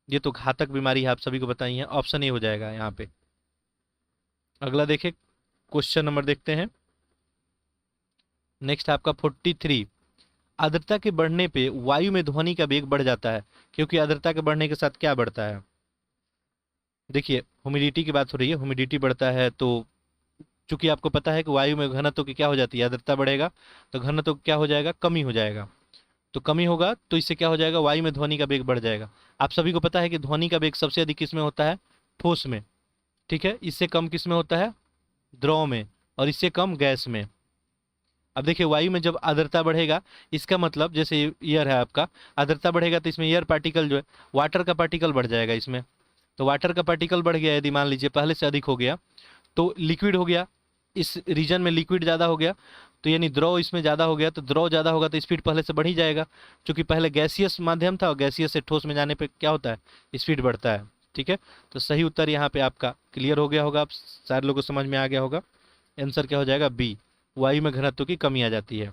ये तो घातक बीमारी है, आप सभी को बताई है, ऑप्शन ए हो जाएगा यहाँ पे। अगला देखें, क्वेश्चन नंबर देखते हैं। नेक्स्ट आपका 43, आर्द्रता के बढ़ने पे वायु में ध्वनि का वेग बढ़ जाता है, क्योंकि आर्द्रता के बढ़ने के साथ क्या बढ़ता है। देखिए, ह्यूमिडिटी की बात हो रही है, ह्यूमिडिटी बढ़ता है, तो चूंकि आपको पता है कि वायु में घनत्व की क्या हो जाती है, आर्द्रता बढ़ेगा तो घनत्व क्या हो जाएगा, कमी हो जाएगा। तो कमी होगा तो इससे क्या हो जाएगा, वायु में ध्वनि का वेग बढ़ जाएगा। आप सभी को पता है कि ध्वनि का वेग सबसे अधिक किस में होता है, ठोस में, ठीक है। इससे कम किस में होता है, द्रव में, और इससे कम गैस में। अब देखिए, वायु में जब आर्द्रता बढ़ेगा, इसका मतलब जैसे एयर है आपका, आर्द्रता बढ़ेगा तो इसमें एयर पार्टिकल जो है, वाटर का पार्टिकल बढ़ जाएगा इसमें। तो वाटर का पार्टिकल बढ़ गया, यदि मान लीजिए पहले से अधिक हो गया, तो लिक्विड हो गया, इस रीजन में लिक्विड ज़्यादा हो गया, तो यानी द्रव इसमें ज़्यादा हो गया, तो द्रव ज़्यादा होगा तो स्पीड पहले से बढ़ ही जाएगा, क्योंकि पहले गैसियस माध्यम था और गैसियस से ठोस में जाने पे क्या होता है, स्पीड बढ़ता है, ठीक है। तो सही उत्तर यहाँ पे आपका क्लियर हो गया होगा, आप सारे लोगों को समझ में आ गया होगा। आंसर क्या हो जाएगा, बी, वायु में घनत्व की कमी आ जाती है।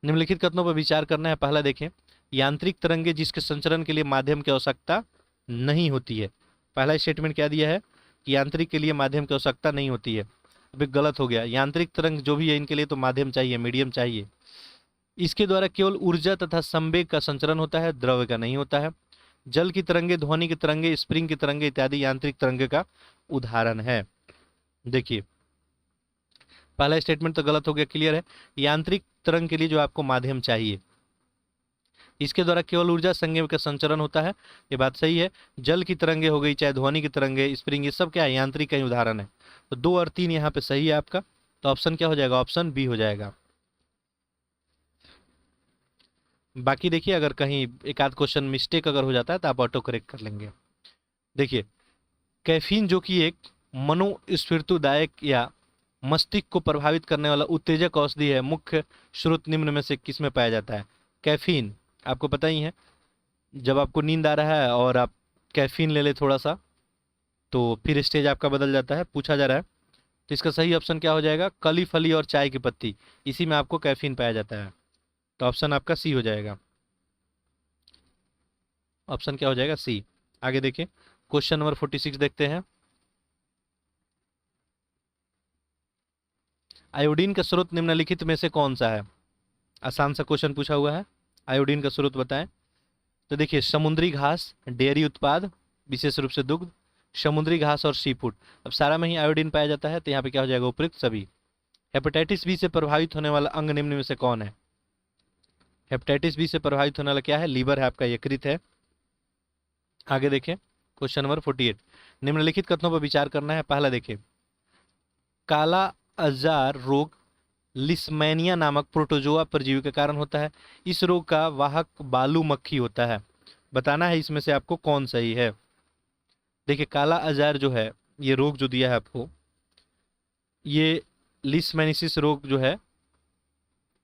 निम्नलिखित कथनों पर विचार करना है। पहला देखें, यांत्रिक तरंगे जिसके संचरण के लिए माध्यम की आवश्यकता नहीं होती है। पहला स्टेटमेंट क्या दिया है कि यांत्रिक के लिए माध्यम की आवश्यकता नहीं होती है। अभी गलत हो गया, यांत्रिक तरंग जो भी है इनके लिए तो माध्यम चाहिए, मीडियम चाहिए। इसके द्वारा केवल ऊर्जा तथा संवेग का संचरण होता है, द्रव्य का नहीं होता है। जल की तरंगे, ध्वनि की तरंगे, स्प्रिंग की तरंगे इत्यादि यांत्रिक तरंगे का उदाहरण है। देखिए, पहला स्टेटमेंट तो गलत हो गया, क्लियर है। यांत्रिक तरंग के लिए जो आपको माध्यम चाहिए, इसके द्वारा केवल ऊर्जा संवेग का संचरण होता है, ये बात सही है। जल की तरंगे हो गई, चाहे ध्वनि की तरंगे, स्प्रिंग, ये सब क्या है, यांत्रिक का ही उदाहरण है। तो 2 और 3 यहाँ पे सही है आपका, तो ऑप्शन क्या हो जाएगा, ऑप्शन बी हो जाएगा। बाकी देखिए, अगर कहीं एक आध क्वेश्चन मिस्टेक अगर हो जाता है तो आप ऑटो करेक्ट कर लेंगे। देखिए, कैफीन जो कि एक मनोस्फूर्तिदायक या मस्तिष्क को प्रभावित करने वाला उत्तेजक औषधि है, मुख्य स्रोत निम्न में से किस में पाया जाता है। कैफीन आपको पता ही है, जब आपको नींद आ रहा है और आप कैफीन ले ले थोड़ा सा, तो फिर स्टेज आपका बदल जाता है, पूछा जा रहा है। तो इसका सही ऑप्शन क्या हो जाएगा, कली फली और चाय की पत्ती, इसी में आपको कैफीन पाया जाता है। तो ऑप्शन आपका सी हो जाएगा। ऑप्शन क्या हो जाएगा, सी। आगे देखिए, क्वेश्चन नंबर 46 देखते हैं। आयोडीन का स्रोत निम्नलिखित में से कौन सा है। आसान सा क्वेश्चन पूछा हुआ है, आयोडीन का स्रोत बताएं। तो देखिए, समुद्री घास, डेयरी उत्पाद, विशेष रूप से दुग्ध, समुद्री घास और सी फूड। अब सारा में ही आयोडीन पाया जाता है, तो यहाँ पे क्या हो जाएगा, उपयुक्त सभी। हेपेटाइटिस बी से प्रभावित होने वाला अंग निम्न में से कौन है। हेपेटाइटिस बी से प्रभावित होने वाला क्या है, लीवर है आपका, यकृत है। आगे देखें, क्वेश्चन नंबर 48, निम्नलिखित कथनों पर विचार करना है। पहला देखिए, काला अजार रोग लिस्मैनिया नामक प्रोटोजोआ परजीवी के कारण होता है। इस रोग का वाहक बालू मक्खी होता है। बताना है इसमें से आपको कौन सही है। देखिए, काला अजार जो है, ये रोग जो दिया है आपको, ये लिस्मैनिसिस रोग जो है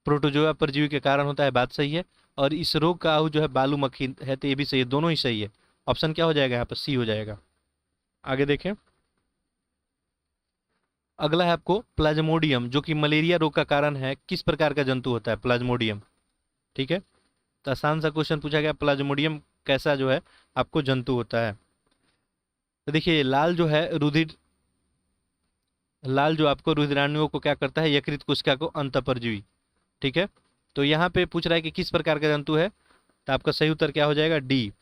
प्रोटोजोआ परजीवी के कारण होता है, बात सही है। और इस रोग का जो है बालू मक्खी है, तो ये भी सही है, दोनों ही सही है। ऑप्शन क्या हो जाएगा यहाँ पर, सी हो जाएगा। आगे देखें, अगला है आपको प्लाज्मोडियम, जो कि मलेरिया रोग का कारण है, किस प्रकार का जंतु होता है प्लाज्मोडियम। ठीक है, तो आसान सा क्वेश्चन पूछा गया, प्लाज्मोडियम कैसा जो है आपको जंतु होता है। तो देखिए लाल जो है रुधिर, लाल जो आपको रुधिराणुओं को क्या करता है, यकृत कोशिका को अंतःपरजीवी। ठीक है, तो यहाँ पे पूछ रहा है कि किस प्रकार का जंतु है, तो आपका सही उत्तर क्या हो जाएगा, डी।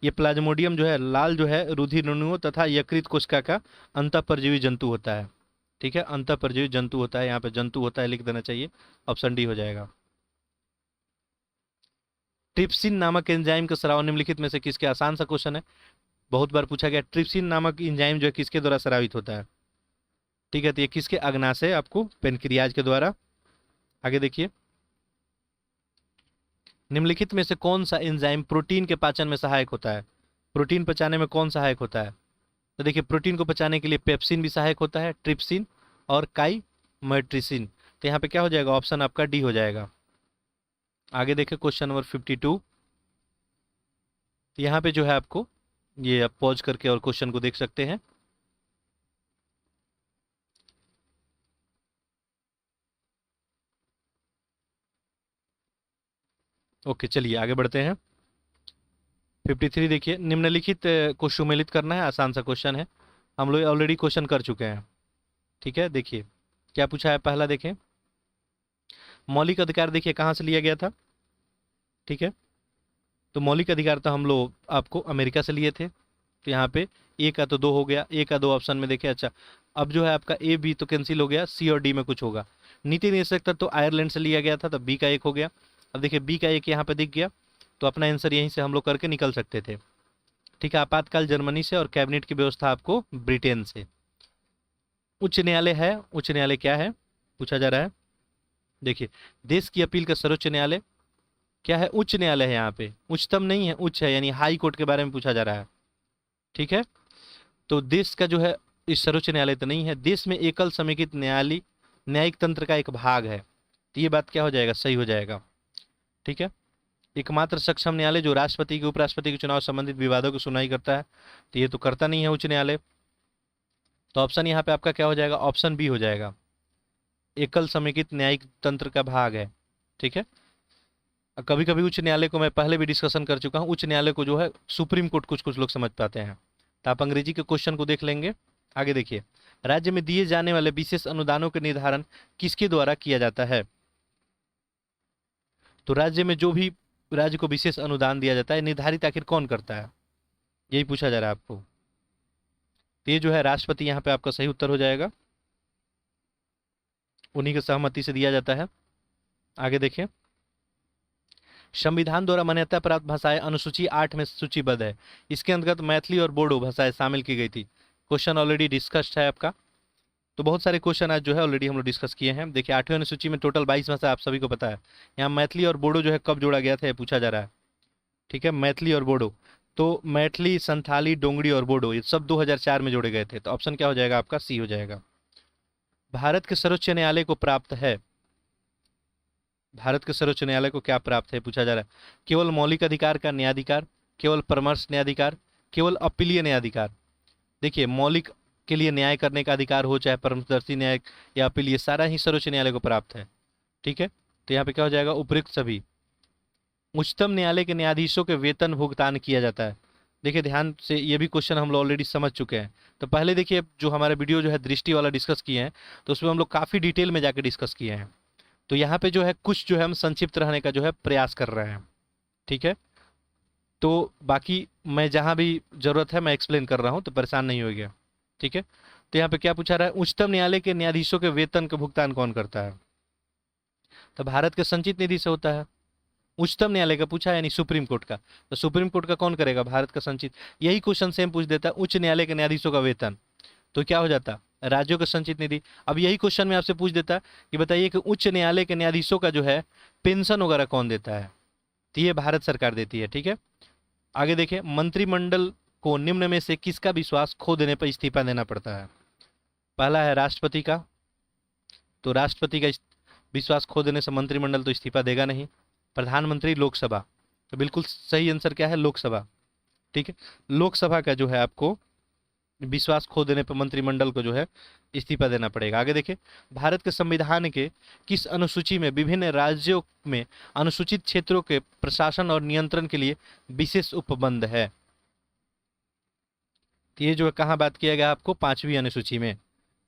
ये प्लाज्मोडियम जो है लाल जो है रुधिराणुओं तथा यकृत कोशिका का अंतःपरजीवी जंतु होता है। ठीक है, अंतःपरजीवी जंतु होता है, यहाँ पे जंतु होता है लिख देना चाहिए, ऑप्शन डी हो जाएगा। ट्रिप्सिन नामक एंजाइम का स्राव निम्नलिखित में से किसके, आसान सा क्वेश्चन है, बहुत बार पूछा गया। ट्रिप्सिन नामक एंजाइम जो है किसके द्वारा स्रावित होता है। ठीक है, तो ये किसके, अग्नाशय आपको पेनक्रियाज के द्वारा। आगे देखिए, निम्नलिखित में से कौन सा एंजाइम प्रोटीन के पाचन में सहायक होता है, प्रोटीन पचाने में कौन सहायक होता है। तो देखिए प्रोटीन को पचाने के लिए पेप्सिन भी सहायक होता है, ट्रिप्सिन और काइमेट्रिसिन। तो यहाँ पे क्या हो जाएगा, ऑप्शन आपका डी हो जाएगा। आगे देखिए क्वेश्चन नंबर 52। यहाँ पे जो है आपको, ये आप पॉज करके और क्वेश्चन को देख सकते हैं। ओके चलिए आगे बढ़ते हैं। 53 देखिए, निम्नलिखित को सुमेलित करना है, आसान सा क्वेश्चन है, हम लोग ऑलरेडी क्वेश्चन कर चुके हैं। ठीक है, देखिए क्या पूछा है, पहला देखें, मौलिक अधिकार देखिए कहाँ से लिया गया था। ठीक है, तो मौलिक अधिकार तो हम लोग आपको अमेरिका से लिए थे, तो यहाँ पे ए का तो दो हो गया, ए का दो ऑप्शन में देखे। अच्छा, अब जो है आपका ए बी तो कैंसिल हो गया, सी और डी में कुछ होगा। नीति निषेधक तो आयरलैंड से लिया गया था, तो बी का एक हो गया। अब देखिए बी का एक यहाँ पे दिख गया, तो अपना आंसर यहीं से हम लोग करके निकल सकते थे। ठीक है, आपातकाल जर्मनी से और कैबिनेट की व्यवस्था आपको ब्रिटेन से। उच्च न्यायालय है, उच्च न्यायालय क्या है पूछा जा रहा है। देखिए देश की अपील का सर्वोच्च न्यायालय क्या है, उच्च न्यायालय है, यहाँ पे उच्चतम नहीं है, उच्च है, यानी हाई कोर्ट के बारे में पूछा जा रहा है। ठीक है, तो देश का जो है इस सर्वोच्च न्यायालय तो नहीं है, देश में एकल समेकित न्यायालय न्यायिक तंत्र का एक भाग है, तो ये बात क्या हो जाएगा, सही हो जाएगा। ठीक है, एकमात्र सक्षम न्यायालय जो राष्ट्रपति के उपराष्ट्रपति के चुनाव संबंधित विवादों की सुनवाई करता है, तो ये तो करता नहीं है उच्च न्यायालय, तो ऑप्शन यहाँ पे आपका क्या हो जाएगा, ऑप्शन बी हो जाएगा, एकल समेकित न्यायिक तंत्र का भाग है। ठीक है, कभी कभी उच्च न्यायालय को मैं पहले भी डिस्कशन कर चुका हूँ, उच्च न्यायालय को जो है सुप्रीम कोर्ट कुछ कुछ लोग समझ पाते हैं, तो आप अंग्रेजी के क्वेश्चन को देख लेंगे। आगे देखिए, राज्य में दिए जाने वाले विशेष अनुदानों के निर्धारण किसके द्वारा किया जाता है। तो राज्य में जो भी राज्य को विशेष अनुदान दिया जाता है, निर्धारित आखिर कौन करता है, यही पूछा जा रहा है आपको। तो ये जो है राष्ट्रपति, यहाँ पे आपका सही उत्तर हो जाएगा, उन्हीं की सहमति से दिया जाता है। आगे देखिए, संविधान द्वारा मान्यता प्राप्त भाषाएं अनुसूची 8 में सूचीबद्ध है, इसके अंतर्गत मैथिली और बोडो भाषाएं शामिल की गई थी। क्वेश्चन ऑलरेडी डिस्कस्ड है आपका, तो बहुत सारे क्वेश्चन आज जो है ऑलरेडी हम लोग डिस्कस किए हैं। देखिए 8वीं अनुसूची में टोटल 22 भाषा आप सभी को पता है, यहाँ मैथिली और बोडो जो है कब जोड़ा गया था ये पूछा जा रहा है। ठीक है, मैथिली और बोडो, तो मैथिली, संथाली, डोंगरी और बोडो ये सब 2004 में जोड़े गए थे, तो ऑप्शन क्या हो जाएगा आपका, सी हो जाएगा। भारत के सर्वोच्च न्यायालय को प्राप्त है, भारत के सर्वोच्च न्यायालय को क्या प्राप्त है पूछा जा रहा है, केवल मौलिक अधिकार का न्यायाधिकार, केवल परामर्श न्यायाधिकार, केवल अपीलीय न्यायाधिकार। देखिए मौलिक के लिए न्याय करने का अधिकार हो, चाहे परामर्शदर्शी न्याय या अपील, ये सारा ही सर्वोच्च न्यायालय को प्राप्त है। ठीक है, तो यहाँ पे क्या हो जाएगा, उपयुक्त सभी। उच्चतम न्यायालय के न्यायाधीशों के वेतन भुगतान किया जाता है। देखिए ध्यान से, ये भी क्वेश्चन हम लोग ऑलरेडी समझ चुके हैं, तो पहले देखिए जो हमारा वीडियो जो है दृष्टि वाला डिस्कस किए हैं, तो उसमें हम लोग काफ़ी डिटेल में जाके डिस्कस किए हैं, तो यहाँ पे जो है कुछ जो है हम संक्षिप्त रहने का जो है प्रयास कर रहे हैं। ठीक है, तो बाकी मैं जहाँ भी जरूरत है मैं एक्सप्लेन कर रहा हूँ, तो परेशान नहीं होइए। ठीक है, तो यहाँ पे क्या पूछा रहा है, उच्चतम न्यायालय के न्यायाधीशों के वेतन का भुगतान कौन करता है, तो भारत के संचित निधि से होता है। उच्चतम न्यायालय का पूछा है, यानी सुप्रीम कोर्ट का, तो सुप्रीम कोर्ट का कौन करेगा, भारत का संचित। यही क्वेश्चन सेम पूछ देता है, उच्च न्यायालय के न्यायाधीशों का वेतन, तो क्या हो जाता, राज्यों का संचित निधि। अब यही क्वेश्चन में आपसे पूछ देता कि बताइए कि उच्च न्यायालय के न्यायाधीशों का जो है पेंशन वगैरह कौन देता है, तो ये भारत सरकार देती है। ठीक है, आगे देखिए, मंत्रिमंडल को निम्न में से किसका विश्वास खो देने पर इस्तीफा देना पड़ता है। पहला है राष्ट्रपति का, तो राष्ट्रपति का विश्वास खो देने से मंत्रिमंडल तो इस्तीफा देगा नहीं। प्रधानमंत्री, लोकसभा, तो बिल्कुल सही आंसर क्या है, लोकसभा। ठीक है, लोकसभा का जो है आपको विश्वास खो देने पर मंत्रिमंडल को जो है इस्तीफा देना पड़ेगा। आगे देखिए, भारत के संविधान के किस अनुसूची में विभिन्न राज्यों में अनुसूचित क्षेत्रों के प्रशासन और नियंत्रण के लिए विशेष उपबंध है? तो ये जो है कहाँ बात किया गया आपको? 5वीं अनुसूची में।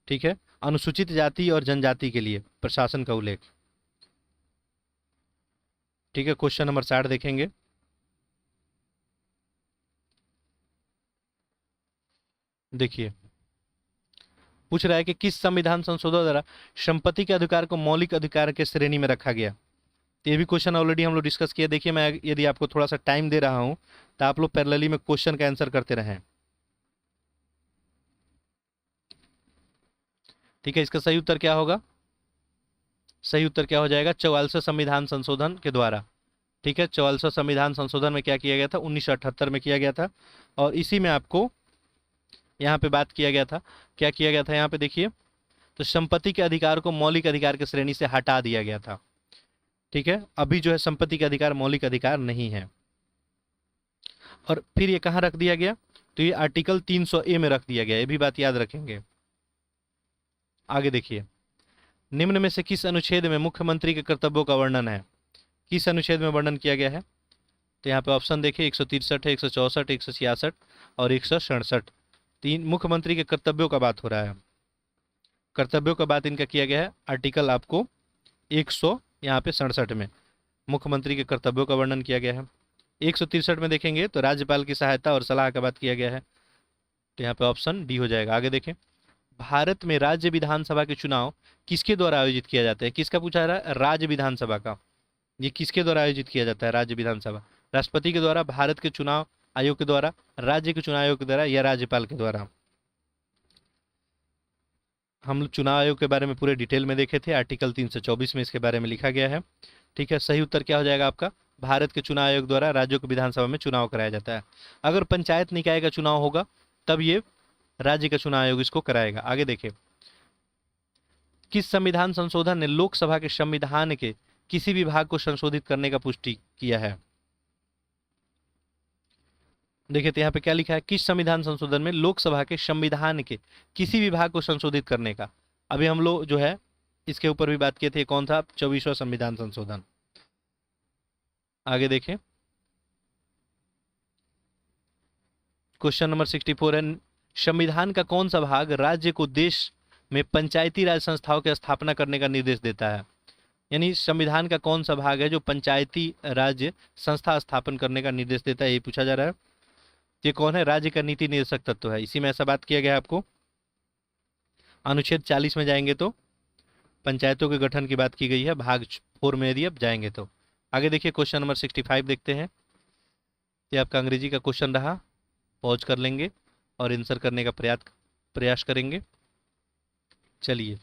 ठीक है, अनुसूचित जाति और जनजाति के लिए प्रशासन का उल्लेख। ठीक है, क्वेश्चन नंबर 60 देखेंगे। देखिए, पूछ रहा है कि किस संविधान संशोधन द्वारा संपत्ति के अधिकार को मौलिक अधिकार के श्रेणी में रखा गया? तो ये भी क्वेश्चन ऑलरेडी हम लोग डिस्कस किया। देखिए, मैं यदि आपको थोड़ा सा टाइम दे रहा हूं तो आप लोग पैरेलली में क्वेश्चन का आंसर करते रहें। ठीक है, इसका सही उत्तर क्या होगा? सही उत्तर क्या हो जाएगा? 44वें संविधान संशोधन के द्वारा। ठीक है, 44वें संविधान संशोधन में क्या किया गया था? 1978 में किया गया था। और इसी में आपको यहाँ पे बात किया गया था, क्या किया गया था यहाँ पे देखिए, तो संपत्ति के अधिकार को मौलिक अधिकार की श्रेणी से हटा दिया गया था। ठीक है, अभी जो है संपत्ति के अधिकार मौलिक अधिकार नहीं है। और फिर ये कहाँ रख दिया गया? तो ये आर्टिकल 300A में रख दिया गया, ये भी बात याद रखेंगे। आगे देखिए, निम्न में से किस अनुच्छेद में मुख्यमंत्री के कर्तव्यों का वर्णन है? किस अनुच्छेद में वर्णन किया गया है? तो यहाँ पे ऑप्शन देखिए, 163 है, 164, 166 और 167। तीन मुख्यमंत्री के कर्तव्यों का बात हो रहा है। कर्तव्यों का बात इनका किया गया है आर्टिकल आपको 100 यहाँ पे 67 में मुख्यमंत्री के कर्तव्यों का वर्णन किया गया है। 163 में देखेंगे तो राज्यपाल की सहायता और सलाह का बात किया गया है। तो यहाँ पे ऑप्शन डी हो जाएगा। आगे देखें, भारत में राज्य विधानसभा के चुनाव किसके द्वारा आयोजित किया जाता है? किसका पूछा रहा है? राज्य विधानसभा का। ये किसके द्वारा आयोजित किया जाता है राज्य विधानसभा? राष्ट्रपति के द्वारा, भारत के चुनाव आयोग के द्वारा, राज्य के चुनाव आयोग के द्वारा या राज्यपाल के द्वारा? हम लोग चुनाव आयोग के बारे में पूरे डिटेल में देखे थे, आर्टिकल 324 में इसके बारे में लिखा गया है। ठीक है, सही उत्तर क्या हो जाएगा आपका? भारत के चुनाव आयोग द्वारा राज्यों के विधानसभा में चुनाव कराया जाता है। अगर पंचायत निकाय का चुनाव होगा तब ये राज्य का चुनाव आयोग इसको कराएगा। आगे देखिए, किस संविधान संशोधन ने लोकसभा के संविधान के किसी भी भाग को संशोधित करने का पुष्टि किया है? देखिए, तो यहाँ पे क्या लिखा है? किस संविधान संशोधन में लोकसभा के संविधान के किसी भी भाग को संशोधित करने का। अभी हम लोग जो है इसके ऊपर भी बात किए थे, कौन था? 24वां संविधान संशोधन। आगे देखें, क्वेश्चन नंबर 64 है, संविधान का कौन सा भाग राज्य को देश में पंचायती राज संस्थाओं की स्थापना करने का निर्देश देता है? यानी संविधान का कौन सा भाग है जो पंचायती राज्य संस्था स्थापन करने का निर्देश देता है, ये पूछा जा रहा है। ये कौन है? राज्य का नीति निर्देशक तत्व है, इसी में ऐसा बात किया गया है आपको। अनुच्छेद 40 में जाएंगे तो पंचायतों के गठन की बात की गई है, भाग 4 में यदि अब जाएंगे तो। आगे देखिए, क्वेश्चन नंबर 65 देखते हैं। ये आपका अंग्रेजी का क्वेश्चन रहा, पॉज कर लेंगे और आंसर करने का प्रयास करेंगे। चलिए,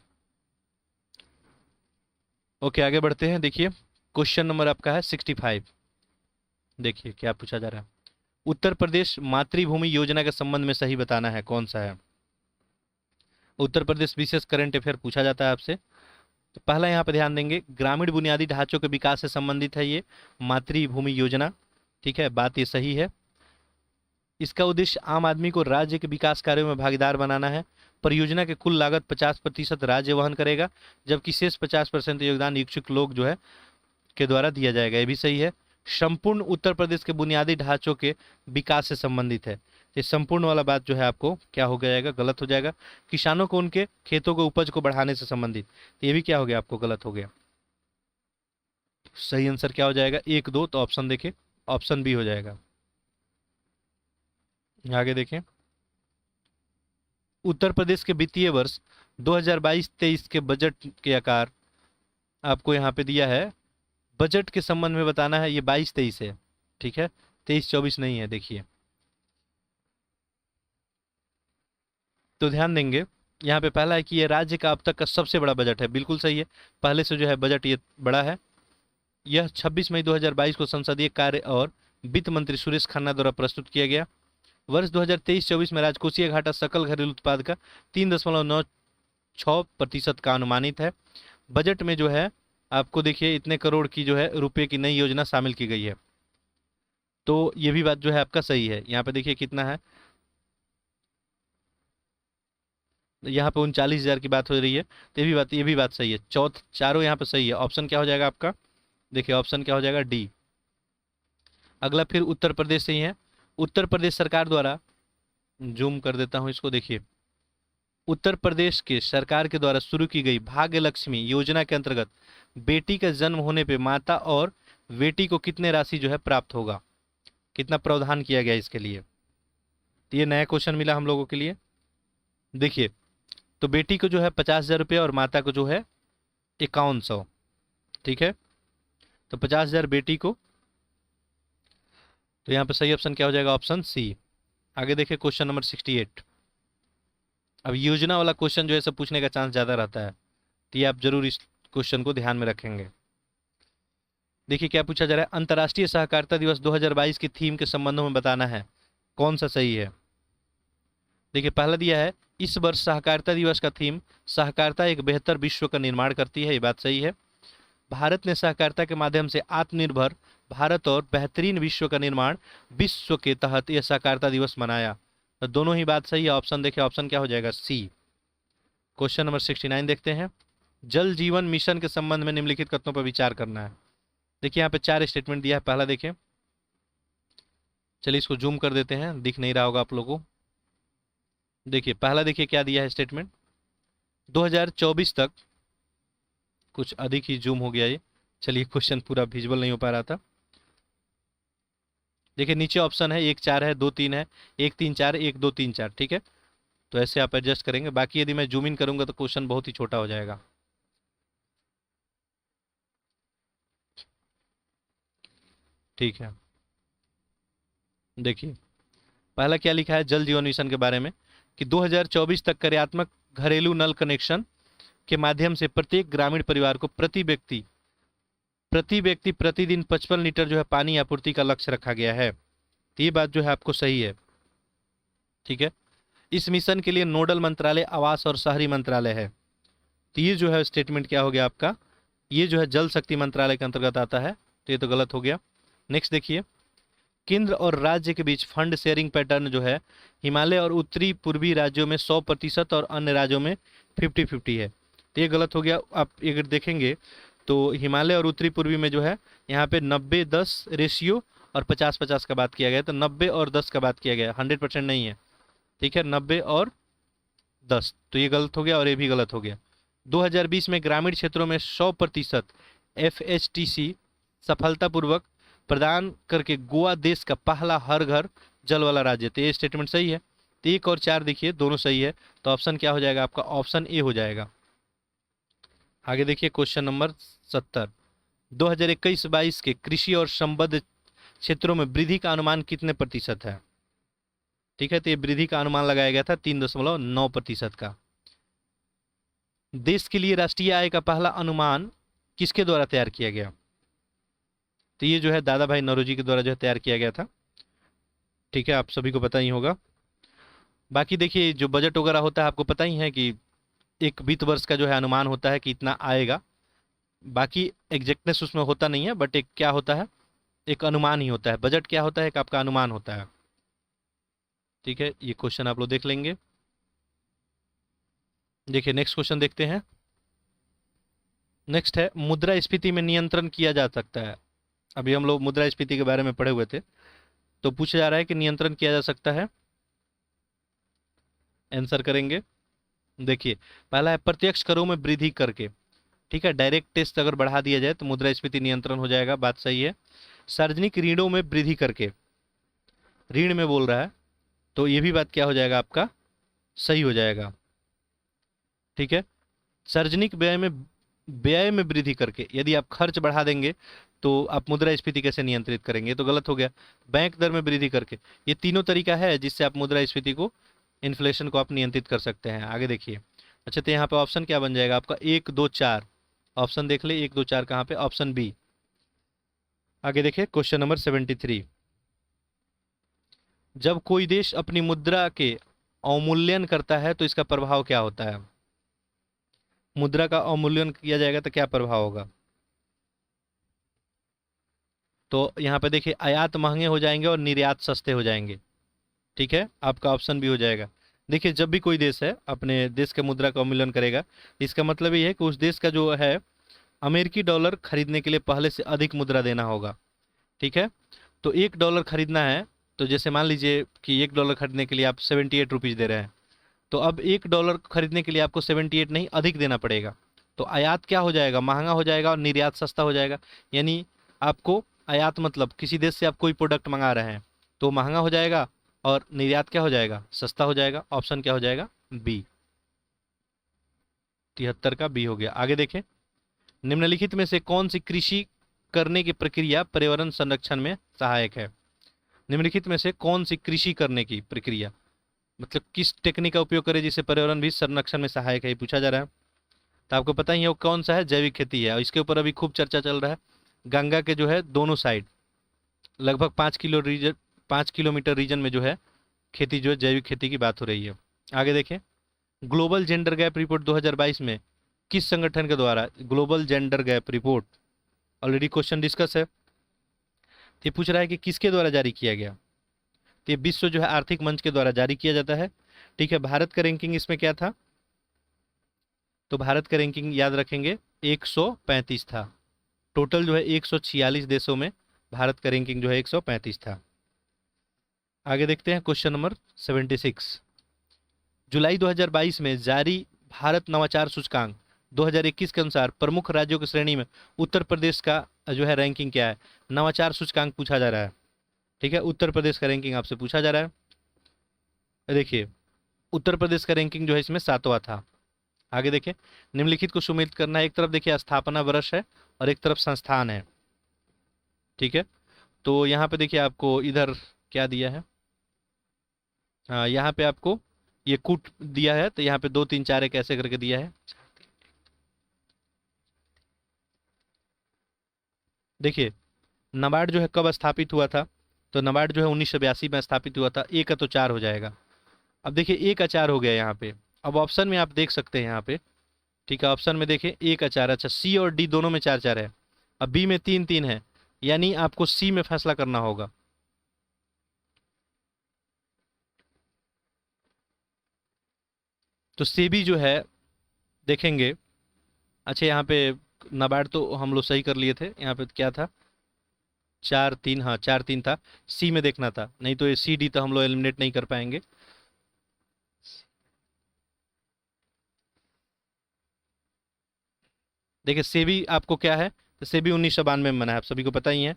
ओके, आगे बढ़ते हैं। देखिए, क्वेश्चन नंबर आपका है 65। देखिए क्या पूछा जा रहा है, उत्तर प्रदेश मातृभूमि योजना के संबंध में सही बताना है, कौन सा है? उत्तर प्रदेश विशेष करंट अफेयर पूछा जाता है आपसे। तो पहला यहाँ पे ध्यान देंगे, ग्रामीण बुनियादी ढांचों के विकास से संबंधित है ये मातृभूमि योजना। ठीक है, बात ये सही है। इसका उद्देश्य आम आदमी को राज्य के विकास कार्यों में भागीदार बनाना है। परियोजना की कुल लागत 50% राज्य वहन करेगा, जबकि शेष 50% योगदान इच्छुक लोग जो है के द्वारा दिया जाएगा, ये भी सही है। संपूर्ण उत्तर प्रदेश के बुनियादी ढांचों के विकास से संबंधित है। ये संपूर्ण वाला बात जो है आपको क्या हो जाएगा? गलत हो जाएगा। किसानों को उनके खेतों को उपज को बढ़ाने से संबंधित, ये भी क्या हो गया आपको? गलत हो गया। सही आंसर क्या हो जाएगा? 1, 2, तो ऑप्शन देखें, ऑप्शन बी हो जाएगा। आगे देखें, उत्तर प्रदेश के वित्तीय वर्ष 2022-23 के बजट के आकार आपको यहाँ पे दिया है। बजट के संबंध में बताना है, ये 22-23 है। ठीक है, 23-24 नहीं है। देखिए, तो ध्यान देंगे, यहाँ पे पहला है कि ये राज्य का अब तक का सबसे बड़ा बजट है, बिल्कुल सही है। पहले से जो है बजट ये बड़ा है। यह 26 मई 2022 को संसदीय कार्य और वित्त मंत्री सुरेश खन्ना द्वारा प्रस्तुत किया गया। वर्ष 2023-24 में राजकोषीय घाटा सकल घरेलू उत्पाद का 3.96% का अनुमानित है। बजट में जो है आपको देखिए इतने करोड़ की जो है रुपए की नई योजना शामिल की गई है, तो ये भी बात जो है आपका सही है। यहाँ पे देखिए कितना है, यहाँ पे 39,000 की बात हो रही है, तो ये भी बात सही है। चारों यहाँ पे सही है। ऑप्शन क्या हो जाएगा आपका? देखिए ऑप्शन क्या हो जाएगा? डी। अगला फिर उत्तर प्रदेश से ही है। उत्तर प्रदेश सरकार द्वारा, जूम कर देता हूँ इसको, देखिए उत्तर प्रदेश के सरकार के द्वारा शुरू की गई भाग्य लक्ष्मी योजना के अंतर्गत बेटी का जन्म होने पे माता और बेटी को कितने राशि जो है प्राप्त होगा, कितना प्रावधान किया गया इसके लिए। तो ये नया क्वेश्चन मिला हम लोगों के लिए। देखिए, तो बेटी को जो है 50,000 रुपये और माता को जो है 5100। ठीक है, तो 50,000 बेटी को, तो यहाँ पे सही ऑप्शन क्या हो जाएगा? Option C. आगे देखिए क्वेश्चन नंबर 68। अब योजना वाला क्वेश्चन जो है सब पूछने का चांस ज़्यादा रहता है, तो ये आप जरूर इस क्वेश्चन को ध्यान में रखेंगे। देखिए क्या पूछा जा रहा है, अंतर्राष्ट्रीय सहकारिता दिवस 2022 की थीम के संबंध में बताना है, कौन सा सही है। देखिए पहला दिया है, इस वर्ष सहकारिता दिवस का थीम सहकारिता एक बेहतर विश्व का निर्माण करती है, ये बात सही है। भारत ने सहकारिता के माध्यम से आत्मनिर्भर भारत और बेहतरीन विश्व का निर्माण विश्व के तहत यह सहकारिता दिवस मनाया, तो दोनों ही बात सही है। ऑप्शन देखिए, ऑप्शन क्या हो जाएगा? सी। क्वेश्चन नंबर 69 देखते हैं। जल जीवन मिशन के संबंध में निम्नलिखित कथनों पर विचार करना है। देखिए यहाँ पे 4 स्टेटमेंट दिया है। पहला देखिए, चलिए इसको जूम कर देते हैं, दिख नहीं रहा होगा आप लोगों को। देखिए पहला देखिए क्या दिया है स्टेटमेंट, 2024 तक, कुछ अधिक ही जूम हो गया ये, चलिए क्वेश्चन पूरा विजुअल नहीं हो पा रहा था। देखिए नीचे ऑप्शन है 1 4 है, 2 3 है, 1 3 4, 1 2 3 4। ठीक है, तो ऐसे आप एडजस्ट करेंगे। बाकी यदि मैं जूम इन करूंगा तो क्वेश्चन बहुत ही छोटा हो जाएगा। ठीक है, देखिए पहला क्या लिखा है जल जीवन मिशन के बारे में, कि 2024 तक कार्यात्मक घरेलू नल कनेक्शन के माध्यम से प्रत्येक ग्रामीण परिवार को प्रति व्यक्ति प्रतिदिन 55 लीटर जो है पानी आपूर्ति का लक्ष्य रखा गया है। तो ये बात जो है आपको सही है। ठीक है, इस मिशन के लिए नोडल मंत्रालय आवास और शहरी मंत्रालय है। तो ये जो है स्टेटमेंट क्या हो गया आपका, ये जो है जल शक्ति मंत्रालय के अंतर्गत आता है, तो ये तो गलत हो गया। नेक्स्ट देखिए, केंद्र और राज्य के बीच फंड शेयरिंग पैटर्न जो है हिमालय और उत्तरी पूर्वी राज्यों में 100% और अन्य राज्यों में 50-50 है, तो ये गलत हो गया। आप अगर देखेंगे तो हिमालय और उत्तरी पूर्वी में जो है यहाँ पे 90-10 रेशियो और 50-50 का बात किया गया, तो 90 और 10 का बात किया गया, 100% नहीं है। ठीक है, 90 और 10, तो ये गलत हो गया और ये भी गलत हो गया। 2020 में ग्रामीण क्षेत्रों में 100% FHTC सफलतापूर्वक प्रदान करके गोवा देश का पहला हर घर जल वाला राज्य, तो ये स्टेटमेंट सही है। तो 1 और 4 देखिए दोनों सही है, तो ऑप्शन क्या हो जाएगा आपका? ऑप्शन ए हो जाएगा। आगे देखिए क्वेश्चन नंबर 70। 2021-22 के कृषि और संबद्ध क्षेत्रों में वृद्धि का अनुमान कितने प्रतिशत है? ठीक है, तो ये वृद्धि का अनुमान लगाया गया था 3.9% का। देश के लिए राष्ट्रीय आय का पहला अनुमान किसके द्वारा तैयार किया गया? तो ये जो है दादा भाई नौरोजी के द्वारा जो है तैयार किया गया था। ठीक है, आप सभी को पता ही होगा। बाकी देखिए जो बजट वगैरह होता है आपको पता ही है कि एक वित्त वर्ष का जो है अनुमान होता है कि इतना आएगा, बाकी एग्जैक्टनेस उसमें होता नहीं है, बट एक क्या होता है, एक अनुमान ही होता है। बजट क्या होता है? एक आपका अनुमान होता है। ठीक है, ये क्वेश्चन आप लोग देख लेंगे। देखिए नेक्स्ट क्वेश्चन देखते हैं। नेक्स्ट है, मुद्रास्फीति में नियंत्रण किया जा सकता है। अभी हम लोग मुद्रास्फीति के बारे में पढ़े हुए थे, तो पूछा जा रहा है कि नियंत्रण किया जा सकता है, आंसर करेंगे। देखिए पहला है प्रत्यक्ष करों में वृद्धि करके। ठीक है, डायरेक्ट टेस्ट अगर बढ़ा दिया जाए तो मुद्रास्फीति नियंत्रण हो जाएगा, बात सही है। सार्वजनिक ऋणों में वृद्धि करके, ऋण में बोल रहा है, तो ये भी बात क्या हो जाएगा आपका? सही हो जाएगा। ठीक है, सार्वजनिक व्यय में वृद्धि करके, यदि आप खर्च बढ़ा देंगे तो आप मुद्रास्फीति कैसे नियंत्रित करेंगे? तो गलत हो गया। बैंक दर में वृद्धि करके, ये तीनों तरीका है जिससे आप मुद्रास्फीति को, इन्फ्लेशन को आप नियंत्रित कर सकते हैं। आगे देखिए, अच्छा तो यहाँ पे ऑप्शन क्या बन जाएगा आपका? 1 2 4। ऑप्शन देख ले, 1 2 4 कहाँ पे? Option B. आगे देखिए क्वेश्चन नंबर 73। जब कोई देश अपनी मुद्रा के अवमूल्यन करता है तो इसका प्रभाव क्या होता है? मुद्रा का अवमूल्यन किया जाएगा तो क्या प्रभाव होगा? तो यहाँ पे देखिए आयात महंगे हो जाएंगे और निर्यात सस्ते हो जाएंगे। ठीक है, आपका ऑप्शन भी हो जाएगा। देखिए जब भी कोई देश है अपने देश के मुद्रा का अवमूल्यन करेगा, इसका मतलब ये है कि उस देश का जो है अमेरिकी डॉलर खरीदने के लिए पहले से अधिक मुद्रा देना होगा। ठीक है, तो $1 खरीदना है, तो जैसे मान लीजिए कि $1 खरीदने के लिए आप 78 रुपीज़ दे रहे हैं, तो अब $1 खरीदने के लिए आपको 78 नहीं अधिक देना पड़ेगा। तो आयात क्या हो जाएगा, महंगा हो जाएगा, और निर्यात सस्ता हो जाएगा। यानी आपको आयात मतलब किसी देश से आप कोई प्रोडक्ट मंगा रहे हैं तो महंगा हो जाएगा, और निर्यात क्या हो जाएगा, सस्ता हो जाएगा। ऑप्शन क्या हो जाएगा, बी। 73 का बी हो गया। आगे देखें, निम्नलिखित में से कौन सी कृषि करने की प्रक्रिया पर्यावरण संरक्षण में सहायक है। निम्नलिखित में से कौन सी कृषि करने की प्रक्रिया, मतलब किस टेक्निक का उपयोग करें जिससे पर्यावरण भी संरक्षण में सहायक है, ये पूछा जा रहा है। तो आपको पता ही है वो कौन सा है, जैविक खेती है। और इसके ऊपर अभी खूब चर्चा चल रहा है। गंगा के जो है दोनों साइड लगभग 5 किलोमीटर रीजन में जो है खेती, जो है जैविक खेती की बात हो रही है। आगे देखें, ग्लोबल जेंडर गैप रिपोर्ट 2022 में किस संगठन के द्वारा, global gender gap report already question discuss है। तो ये पूछ रहा है कि किसके द्वारा जारी किया गया। तो ये विश्व जो है आर्थिक मंच के द्वारा जारी किया जाता है। ठीक है, भारत का रैंकिंग इसमें क्या था, तो भारत का रैंकिंग याद रखेंगे 135 था। टोटल जो है 146 देशों में भारत का रैंकिंग जो है 135 था। आगे देखते हैं क्वेश्चन नंबर 76। जुलाई 2022 में जारी भारत नवाचार सूचकांक 2021 के अनुसार प्रमुख राज्यों की श्रेणी में उत्तर प्रदेश का जो है रैंकिंग क्या है। नवाचार सूचकांक पूछा जा रहा है। ठीक है, उत्तर प्रदेश का रैंकिंग आपसे पूछा जा रहा है। देखिए उत्तर प्रदेश का रैंकिंग जो है इसमें 7वां था। आगे देखें, निम्नलिखित को सुमेलित करना है। एक तरफ देखिए स्थापना वर्ष है और एक तरफ संस्थान है। ठीक है, तो यहाँ पे देखिए आपको इधर क्या दिया है, हाँ यहाँ पे आपको ये कूट दिया है, तो यहाँ पे 2 3 4 एक ऐसे करके दिया है। देखिए नाबार्ड जो है कब स्थापित हुआ था, तो नाबार्ड जो है 1982 में स्थापित हुआ था। ए का तो 4 हो जाएगा। अब देखिए ए का 4 हो गया यहाँ पे। अब ऑप्शन में आप देख सकते हैं यहाँ पे, ठीक है, ऑप्शन में देखें ए का 4, अच्छा सी और डी दोनों में 4 4 है। अब बी में 3 3 है, यानी आपको सी में फैसला करना होगा। तो सेबी जो है देखेंगे, अच्छा यहाँ पे नाबार्ड तो हम लोग सही कर लिए थे, यहाँ पे क्या था 4 3, हाँ 4 3 था। सी में देखना था, नहीं तो ये सी डी तो हम लोग एलिमिनेट नहीं कर पाएंगे। देखिए सेबी आपको क्या है, तो सेबी 1992 में बना है, आप सभी को पता ही है।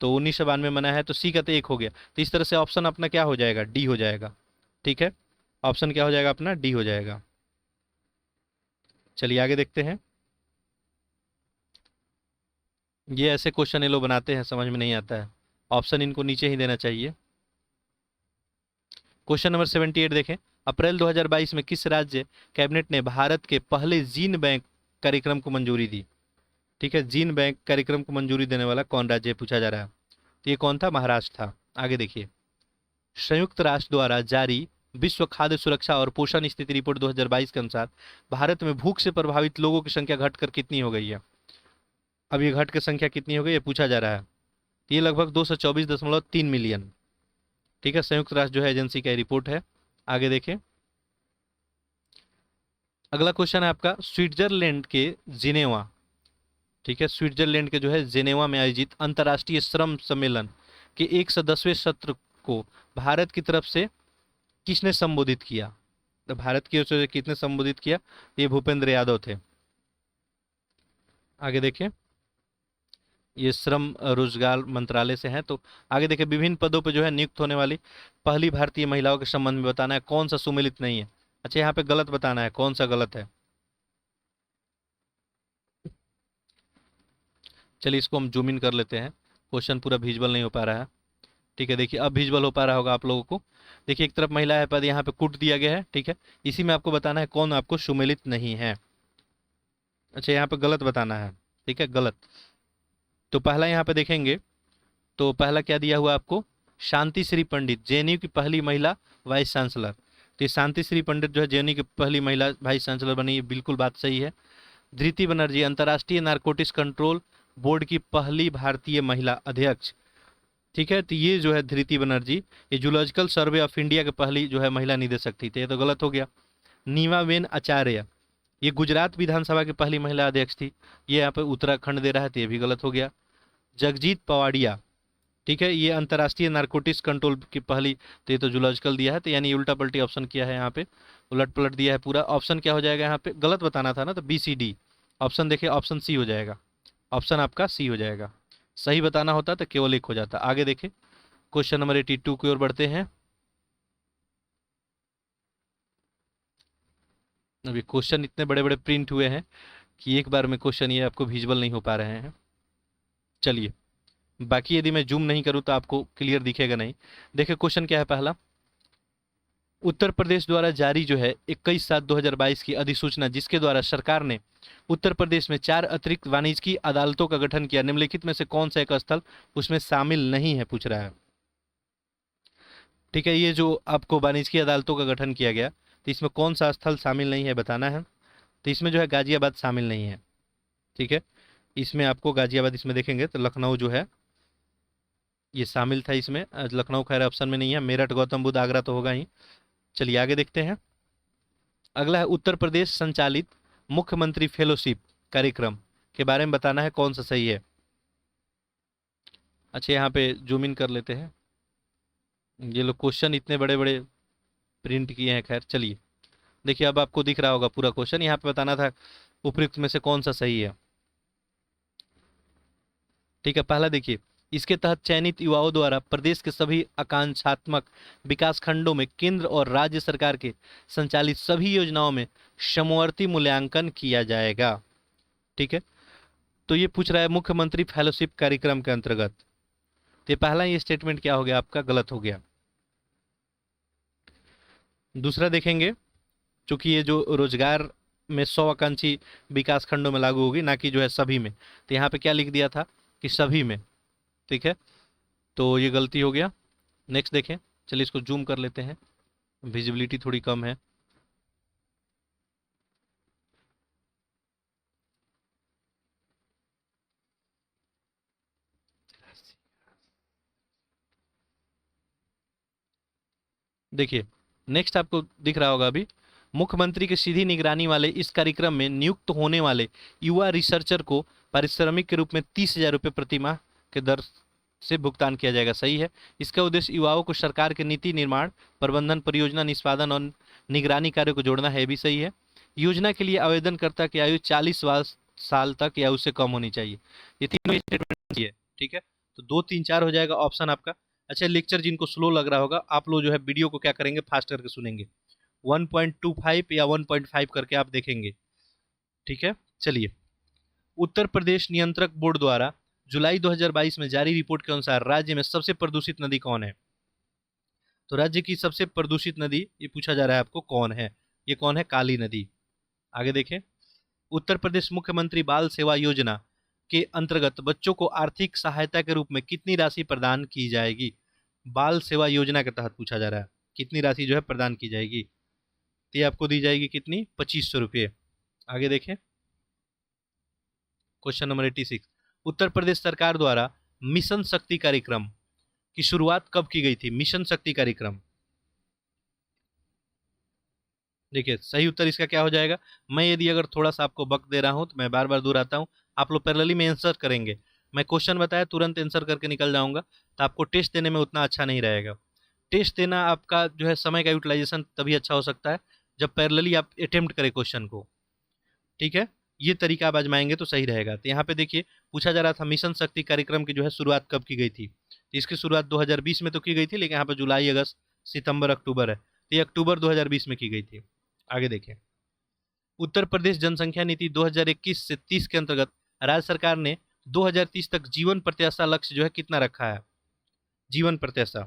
तो 1992 में बना है, तो सी का तो 1 हो गया। तो इस तरह से ऑप्शन अपना क्या हो जाएगा, डी हो जाएगा। ठीक है, ऑप्शन क्या हो जाएगा अपना, डी हो जाएगा। चलिए आगे देखते हैं। ये ऐसे क्वेश्चन ये लोग बनाते हैं, समझ में नहीं आता है। ऑप्शन इनको नीचे ही देना चाहिए। क्वेश्चन नंबर 78 देखें, अप्रैल 2022 में किस राज्य कैबिनेट ने भारत के पहले जीन बैंक कार्यक्रम को मंजूरी दी। ठीक है, जीन बैंक कार्यक्रम को मंजूरी देने वाला कौन राज्य है, पूछा जा रहा है। तो ये कौन था, महाराष्ट्र था। आगे देखिए, संयुक्त राष्ट्र द्वारा जारी विश्व खाद्य सुरक्षा और पोषण स्थिति रिपोर्ट 2022 के अनुसार भारत में भूख से प्रभावित लोगों की संख्या घटकर कितनी हो गई है। अब ये घट की संख्या कितनी हो गई ये पूछा जा रहा है। ये लगभग 224.3 मिलियन। ठीक है, संयुक्त राष्ट्र जो है एजेंसी का रिपोर्ट है। आगे देखें, अगला क्वेश्चन है आपका, स्विट्जरलैंड के जिनेवा, ठीक है, स्विट्जरलैंड के जो है जिनेवा में आयोजित अंतर्राष्ट्रीय श्रम सम्मेलन के 110वें सत्र को भारत की तरफ से किसने संबोधित किया। तो भारत की ओर से किसने संबोधित किया, ये भूपेंद्र यादव थे। आगे देखें, ये श्रम रोजगार मंत्रालय से हैं। तो आगे देखें, विभिन्न पदों पर जो है नियुक्त होने वाली पहली भारतीय महिलाओं के संबंध में बताना है, कौन सा सुमेलित नहीं है। अच्छा यहाँ पे गलत बताना है, कौन सा गलत है। चलिए इसको हम जूम इन कर लेते हैं, क्वेश्चन पूरा विजुअल नहीं हो पा रहा है। ठीक है, देखिए अब विजुअल हो पा रहा होगा आप लोगों को। देखिए एक तरफ महिला है पद, यहाँ पे कुट दिया गया है। ठीक है, इसी में आपको बताना है कौन आपको सुमेलित नहीं है। अच्छा यहाँ पे गलत बताना है, ठीक है गलत। तो पहला यहाँ पे देखेंगे, तो पहला क्या दिया हुआ आपको, शांति श्री पंडित, जेएनयू की पहली महिला वाइस चांसलर। तो ये शांति श्री पंडित जो है जेएनयू की पहली महिला वाइस चांसलर बनी, ये बिल्कुल बात सही है। धृति बनर्जी, अंतर्राष्ट्रीय नारकोटिक्स कंट्रोल बोर्ड की पहली भारतीय महिला अध्यक्ष। ठीक है, तो ये जो है धृति बनर्जी, ये जूलॉजिकल सर्वे ऑफ इंडिया के पहली जो है महिला निदेशक थी, तो ये तो गलत हो गया। नीमाबेन आचार्य, ये गुजरात विधानसभा की पहली महिला अध्यक्ष थी, ये यहाँ पे उत्तराखंड दे रहा है, तो ये भी गलत हो गया। जगजीत पवाडिया, ठीक है, ये अंतर्राष्ट्रीय नारकोटिक्स कंट्रोल की पहली, तो ये तो जूलॉजिकल दिया है, तो यानी उल्टा पलटी ऑप्शन किया है यहाँ पे, उलट पलट दिया है पूरा। ऑप्शन क्या हो जाएगा यहाँ पे, गलत बताना था ना, तो बी सी डी। ऑप्शन देखिए, ऑप्शन सी हो जाएगा, ऑप्शन आपका सी हो जाएगा। सही बताना होता तो केवल एक हो जाता। आगे देखें, क्वेश्चन नंबर 82 की ओर बढ़ते हैं। अभी क्वेश्चन इतने बड़े बड़े प्रिंट हुए हैं कि एक बार में क्वेश्चन ये आपको विजुअल नहीं हो पा रहे हैं। चलिए, बाकी यदि मैं जूम नहीं करूं तो आपको क्लियर दिखेगा नहीं। देखिए क्वेश्चन क्या है पहला, उत्तर प्रदेश द्वारा जारी जो है 21/7/2022 की अधिसूचना, जिसके द्वारा सरकार ने उत्तर प्रदेश में 4 अतिरिक्त वाणिज्यिक अदालतों का गठन किया, निम्नलिखित में से कौन सा एक स्थल उसमें शामिल नहीं है, पूछ रहा है। ठीक है, ये जो आपको वाणिज्यिक अदालतों का गठन किया गया, तो इसमें कौन सा स्थल शामिल नहीं है बताना है। तो इसमें जो है गाजियाबाद शामिल नहीं है। ठीक है, इसमें आपको गाजियाबाद, इसमें देखेंगे तो लखनऊ जो है ये शामिल था इसमें, लखनऊ खैर ऑप्शन में नहीं है। मेरठ, गौतम बुद्ध, आगरा तो होगा ही। चलिए आगे देखते हैं। अगला है उत्तर प्रदेश संचालित मुख्यमंत्री फेलोशिप कार्यक्रम के बारे में बताना है कौन सा सही है। अच्छा, यहाँ पे जूम इन कर लेते हैं, ये लोग क्वेश्चन इतने बड़े बड़े प्रिंट किए हैं। खैर चलिए, देखिए अब आपको दिख रहा होगा पूरा क्वेश्चन, यहाँ पे बताना था उपयुक्त में से कौन सा सही है। ठीक है, पहला देखिए, इसके तहत चयनित युवाओं द्वारा प्रदेश के सभी आकांक्षात्मक विकास खंडों में केंद्र और राज्य सरकार के संचालित सभी योजनाओं में समवर्ती मूल्यांकन किया जाएगा। ठीक है, तो ये पूछ रहा है मुख्यमंत्री फेलोशिप कार्यक्रम के अंतर्गत, तो पहला ये स्टेटमेंट क्या हो गया आपका, गलत हो गया। दूसरा देखेंगे, चूंकि ये जो रोजगार में 100 आकांक्षी विकास खंडों में लागू होगी, ना कि जो है सभी में, तो यहाँ पे क्या लिख दिया था कि सभी में। ठीक है, तो ये गलती हो गया। नेक्स्ट देखें, चलिए इसको जूम कर लेते हैं, विजिबिलिटी थोड़ी कम है। देखिए, नेक्स्ट आपको दिख रहा होगा अभी, मुख्यमंत्री की सीधी निगरानी वाले इस कार्यक्रम में नियुक्त होने वाले युवा रिसर्चर को पारिश्रमिक के रूप में 30,000 रुपये प्रति माह के दर से भुगतान किया जाएगा, सही है। इसका उद्देश्य युवाओं को सरकार के नीति निर्माण, प्रबंधन, परियोजना निष्पादन और निगरानी कार्य को जोड़ना है, भी सही है। योजना के लिए आवेदनकर्ता की आयु 40 साल तक या उससे कम होनी चाहिए। ये तीनों स्टेटमेंट है। ठीक है, तो 2, 3, 4 हो जाएगा ऑप्शन आपका। अच्छा, लेक्चर जिनको स्लो लग रहा होगा, आप लोग जो है वीडियो को क्या करेंगे, फास्ट करके सुनेंगे, 1.25 या 1.5 करके आप देखेंगे। ठीक है, चलिए, उत्तर प्रदेश नियंत्रक बोर्ड द्वारा जुलाई 2022 में जारी रिपोर्ट के अनुसार राज्य में सबसे प्रदूषित नदी कौन है। तो राज्य की सबसे प्रदूषित नदी ये पूछा जा रहा है आपको कौन है, ये कौन है, काली नदी। आगे देखें, उत्तर प्रदेश मुख्यमंत्री बाल सेवा योजना के अंतर्गत बच्चों को आर्थिक सहायता के रूप में कितनी राशि प्रदान की जाएगी। बाल सेवा योजना के तहत पूछा जा रहा है, कितनी राशि जो है प्रदान की जाएगी, तो ये आपको दी जाएगी कितनी, 2500 रुपये। आगे देखें, क्वेश्चन नंबर 86, उत्तर प्रदेश सरकार द्वारा मिशन शक्ति कार्यक्रम की शुरुआत कब की गई थी। मिशन शक्ति कार्यक्रम, देखिए सही उत्तर इसका क्या हो जाएगा। मैं यदि अगर थोड़ा सा आपको वक्त दे रहा हूं तो मैं बार बार दोहराता हूं, आप लोग पैरेलली में आंसर करेंगे। मैं क्वेश्चन बताया तुरंत आंसर करके निकल जाऊंगा तो आपको टेस्ट देने में उतना अच्छा नहीं रहेगा। टेस्ट देना आपका जो है समय का यूटिलाइजेशन तभी अच्छा हो सकता है जब पैरेलली आप अटेम्प्ट करें क्वेश्चन को। ठीक है, ये तरीका आप आजमाएंगे तो सही रहेगा। तो यहाँ पे देखिए, पूछा जा रहा था मिशन शक्ति कार्यक्रम की जो है शुरुआत कब की गई थी, तो इसकी शुरुआत 2020 में तो की गई थी, लेकिन यहाँ पे जुलाई, अगस्त, सितंबर, अक्टूबर है, तो ये अक्टूबर 2020 में की गई थी। आगे देखें, उत्तर प्रदेश जनसंख्या नीति 2021 से 30 के अंतर्गत राज्य सरकार ने 2030 तक जीवन प्रत्याशा लक्ष्य जो है कितना रखा है, जीवन प्रत्याशा,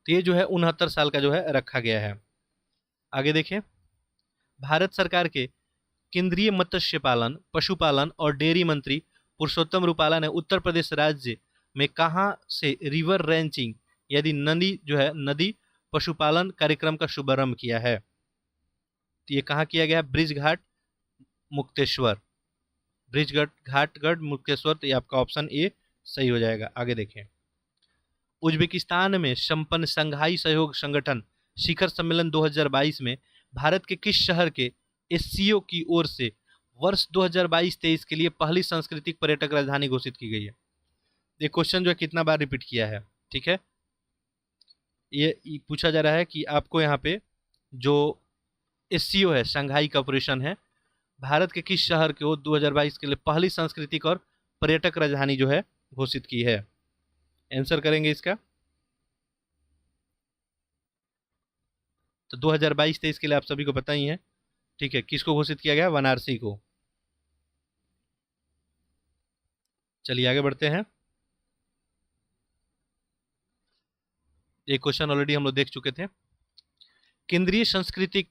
तो ये जो है 69 साल का जो है रखा गया है। आगे देखें, भारत सरकार के केंद्रीय मत्स्य पालन, पशुपालन और डेयरी मंत्री पुरुषोत्तम रूपाला ने उत्तर प्रदेश राज्य में कहां से रिवर रैंचिंग यदि नदी जो है नदी पशुपालन कार्यक्रम का शुभारंभ किया है। तो ये कहाँ किया गया, ब्रिज घाट मुक्तेश्वर, ब्रिज घाटगढ़ मुक्तेश्वर, तो ये आपका ऑप्शन ए सही हो जाएगा। आगे देखें, उज्बेकिस्तान में संपन्न शंघाई सहयोग संगठन शिखर सम्मेलन 2022 में भारत के किस शहर के एससीओ की ओर से वर्ष 2022-23 के लिए पहली सांस्कृतिक पर्यटक राजधानी घोषित की गई है? ये क्वेश्चन जो है कितना बार रिपीट किया है, ठीक है। ये पूछा जा रहा है कि आपको यहाँ पे जो एससीओ है, शंघाई कॉरपोरेशन है, भारत के किस शहर को 2022 के लिए पहली सांस्कृतिक और पर्यटक राजधानी जो है घोषित की है? आंसर करेंगे इसका। तो 2022-23 के लिए आप सभी को पता ही है, ठीक है। किसको घोषित किया गया? वाराणसी को। चलिए आगे बढ़ते हैं। एक क्वेश्चन ऑलरेडी हम लोग देख चुके थे। केंद्रीय सांस्कृतिक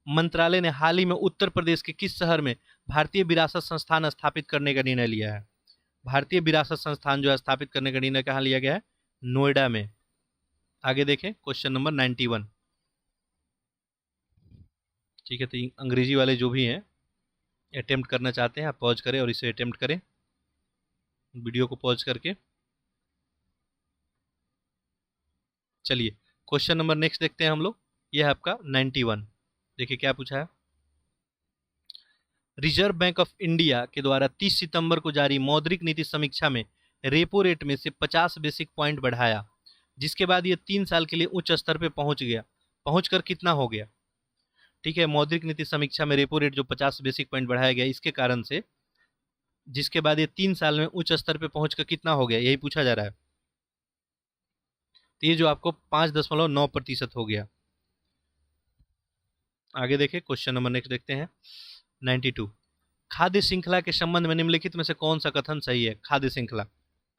मंत्रालय ने हाल ही में उत्तर प्रदेश के किस शहर में भारतीय विरासत संस्थान स्थापित करने का निर्णय लिया है? भारतीय विरासत संस्थान जो है स्थापित करने का निर्णय कहाँ लिया गया है? नोएडा में। आगे देखें क्वेश्चन नंबर 91, ठीक है। तो अंग्रेजी वाले जो भी हैं अटेम्प्ट करना चाहते हैं, आप पॉज करें और इसे अटेम्प्ट करें, वीडियो को पॉज करके। चलिए क्वेश्चन नंबर नेक्स्ट देखते हैं हम लोग। यह है आपका 91। देखिए क्या पूछा है। रिजर्व बैंक ऑफ इंडिया के द्वारा 30 सितंबर को जारी मौद्रिक नीति समीक्षा में रेपो रेट में से 50 बेसिक पॉइंट बढ़ाया, जिसके बाद ये 3 साल के लिए उच्च स्तर पे पहुंचकर कितना हो गया? ठीक है, मौद्रिक नीति समीक्षा में रेपो रेट जो 50 बेसिक पॉइंट बढ़ाया गया, इसके कारण से जिसके बाद ये 3 साल में उच्च स्तर पे पहुंचकर कितना हो गया, यही पूछा जा रहा है। तो ये जो आपको 5.9% हो गया। आगे देखिए क्वेश्चन नंबर नेक्स्ट देखते हैं 92। खाद्य श्रृंखला के संबंध में निम्नलिखित में से कौन सा कथन सही है? खाद्य श्रृंखला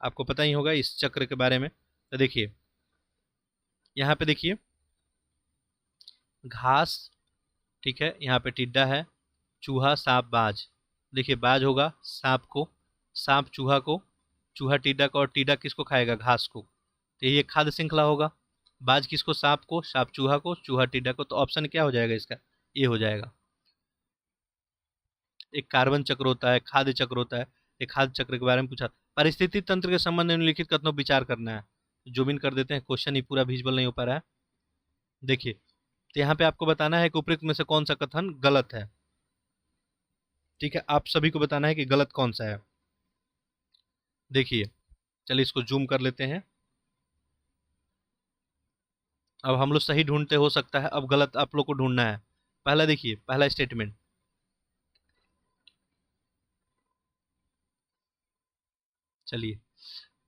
आपको पता ही होगा इस चक्र के बारे में। तो देखिए यहाँ पे देखिए घास, ठीक है, यहाँ पे टिड्डा है, चूहा, सांप, बाज। देखिए बाज होगा सांप को, सांप चूहा को, चूहा टिड्डा को, और टिड्डा किसको खाएगा? घास को। तो ये खाद्य श्रृंखला होगा। बाज किसको? सांप को, सांप चूहा को, चूहा टिड्डा को। तो ऑप्शन क्या हो जाएगा इसका? ये हो जाएगा। एक कार्बन चक्र होता है, खाद्य चक्र होता है। एक खाद्य चक्र के बारे में पूछा। परिस्थिति तंत्र के संबंध में निम्नलिखित कथनों पर विचार करना है। जूम इन कर देते हैं, क्वेश्चन ही पूरा विजुअल नहीं हो पा रहा है। देखिए तो यहाँ पे आपको बताना है कि उपयुक्त में से कौन सा कथन गलत है, ठीक है। आप सभी को बताना है कि गलत कौन सा है। देखिए चलिए इसको जूम कर लेते हैं। अब हम लोग सही ढूंढते, हो सकता है अब गलत आप लोग को ढूंढना है। पहला देखिए, पहला स्टेटमेंट, चलिए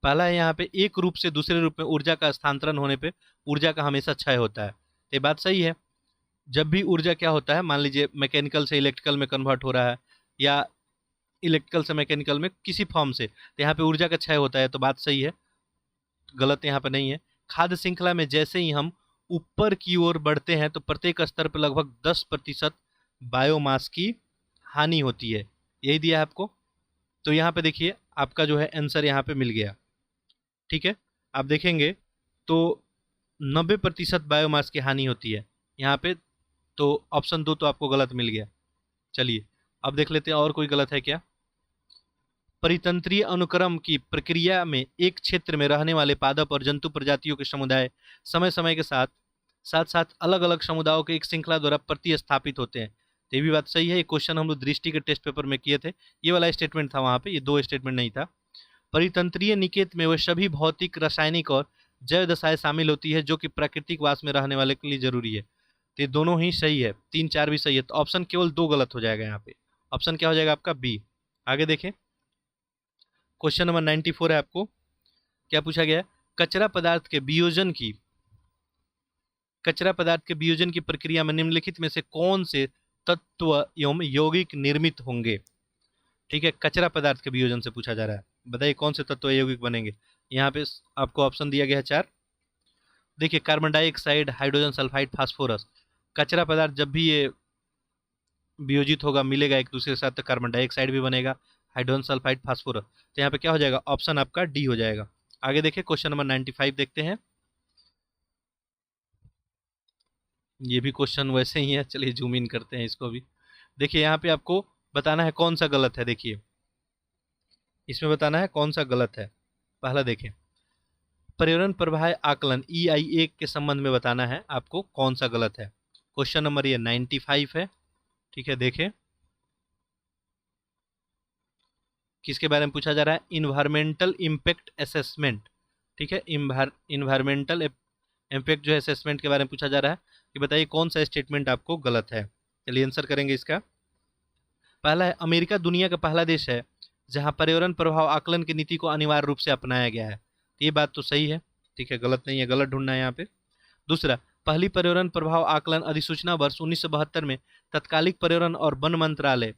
पहला है यहाँ पे, एक रूप से दूसरे रूप में ऊर्जा का स्थानांतरण होने पे ऊर्जा का हमेशा क्षय होता है। ये बात सही है। जब भी ऊर्जा क्या होता है, मान लीजिए मैकेनिकल से इलेक्ट्रिकल में कन्वर्ट हो रहा है, या इलेक्ट्रिकल से मैकेनिकल में किसी फॉर्म से, तो यहाँ पे ऊर्जा का क्षय होता है। तो बात सही है, गलत यहाँ पे नहीं है। खाद्य श्रृंखला में जैसे ही हम ऊपर की ओर बढ़ते हैं तो प्रत्येक स्तर पर लगभग 10% बायोमास की हानि होती है, यही दिया है आपको। तो यहाँ पे देखिए आपका जो है आंसर यहाँ पे मिल गया, ठीक है। आप देखेंगे तो 90% बायोमास की हानि होती है यहाँ पे। तो ऑप्शन 2 तो आपको गलत मिल गया। चलिए अब देख लेते हैं और कोई गलत है क्या। परितंत्रीय अनुक्रम की प्रक्रिया में एक क्षेत्र में रहने वाले पादप और जंतु प्रजातियों के समुदाय समय समय के साथ साथ अलग अलग समुदायों के एक श्रृंखला द्वारा प्रतिस्थापित होते हैं। तो ये भी बात सही है। ये क्वेश्चन हम लोग दृष्टि के टेस्ट पेपर में किए थे, ये वाला स्टेटमेंट था वहाँ पे, ये 2 स्टेटमेंट नहीं था। परितंत्रीय निकेत में वह सभी भौतिक, रासायनिक और जैव दशाएं शामिल होती है जो कि प्राकृतिक वास में रहने वाले के लिए जरूरी है। तो ये दोनों ही सही है, 3, 4 भी सही है। तो ऑप्शन केवल 2 गलत हो जाएगा यहाँ पे। ऑप्शन क्या हो जाएगा आपका? बी। आगे देखें क्वेश्चन नंबर 94 है। आपको क्या पूछा गया है? कचरा पदार्थ के वियोजन की प्रक्रिया में निम्नलिखित में से कौन से तत्व एवं यौगिक निर्मित होंगे? ठीक है, कचरा पदार्थ के वियोजन से पूछा जा रहा है। बताइए कौन से तत्व यौगिक बनेंगे। यहाँ पे आपको ऑप्शन दिया गया है 4। देखिए carbon dioxide, hydrogen sulphide, phosphorus. कचरा पदार्थ जब भी ये वियोजित होगा, मिलेगा एक दूसरे के साथ, तो कार्बन डाइऑक्साइड भी बनेगा, हाइड्रोजन सल्फाइड, फास्फोरस। तो यहाँ पे क्या हो जाएगा? ऑप्शन आपका डी हो जाएगा। आगे देखिए क्वेश्चन नंबर 95 देखते हैं। ये भी क्वेश्चन वैसे ही है, चलिए जूम इन करते हैं इसको भी। देखिए यहाँ पे आपको बताना है कौन सा गलत है। देखिए इसमें बताना है कौन सा गलत है। पहला देखें, पर्यावरण प्रभाव आकलन EIA के संबंध में बताना है आपको कौन सा गलत है। क्वेश्चन नंबर ये 95 है। ठीक है, देखें किसके बारे में पूछा जा रहा है, इन्वायरमेंटल इम्पैक्ट असेसमेंट। ठीक है, इन्वायरमेंटल इम्पैक्ट जो है असेसमेंट के बारे में पूछा जा रहा है कि बताइए कौन सा स्टेटमेंट आपको गलत है। चलिए आंसर करेंगे इसका। पहला है, अमेरिका दुनिया का पहला देश है जहां पर्यावरण प्रभाव आकलन की नीति को अनिवार्य रूप से अपनाया गया है। तो ये बात तो सही है। ठीक है, गलत नहीं है, गलत ढूंढना है यहाँ पे। दूसरा, पहली पर्यावरण प्रभाव आकलन अधिसूचना वर्ष 1972 में तत्कालिक पर्यावरण और वन मंत्रालय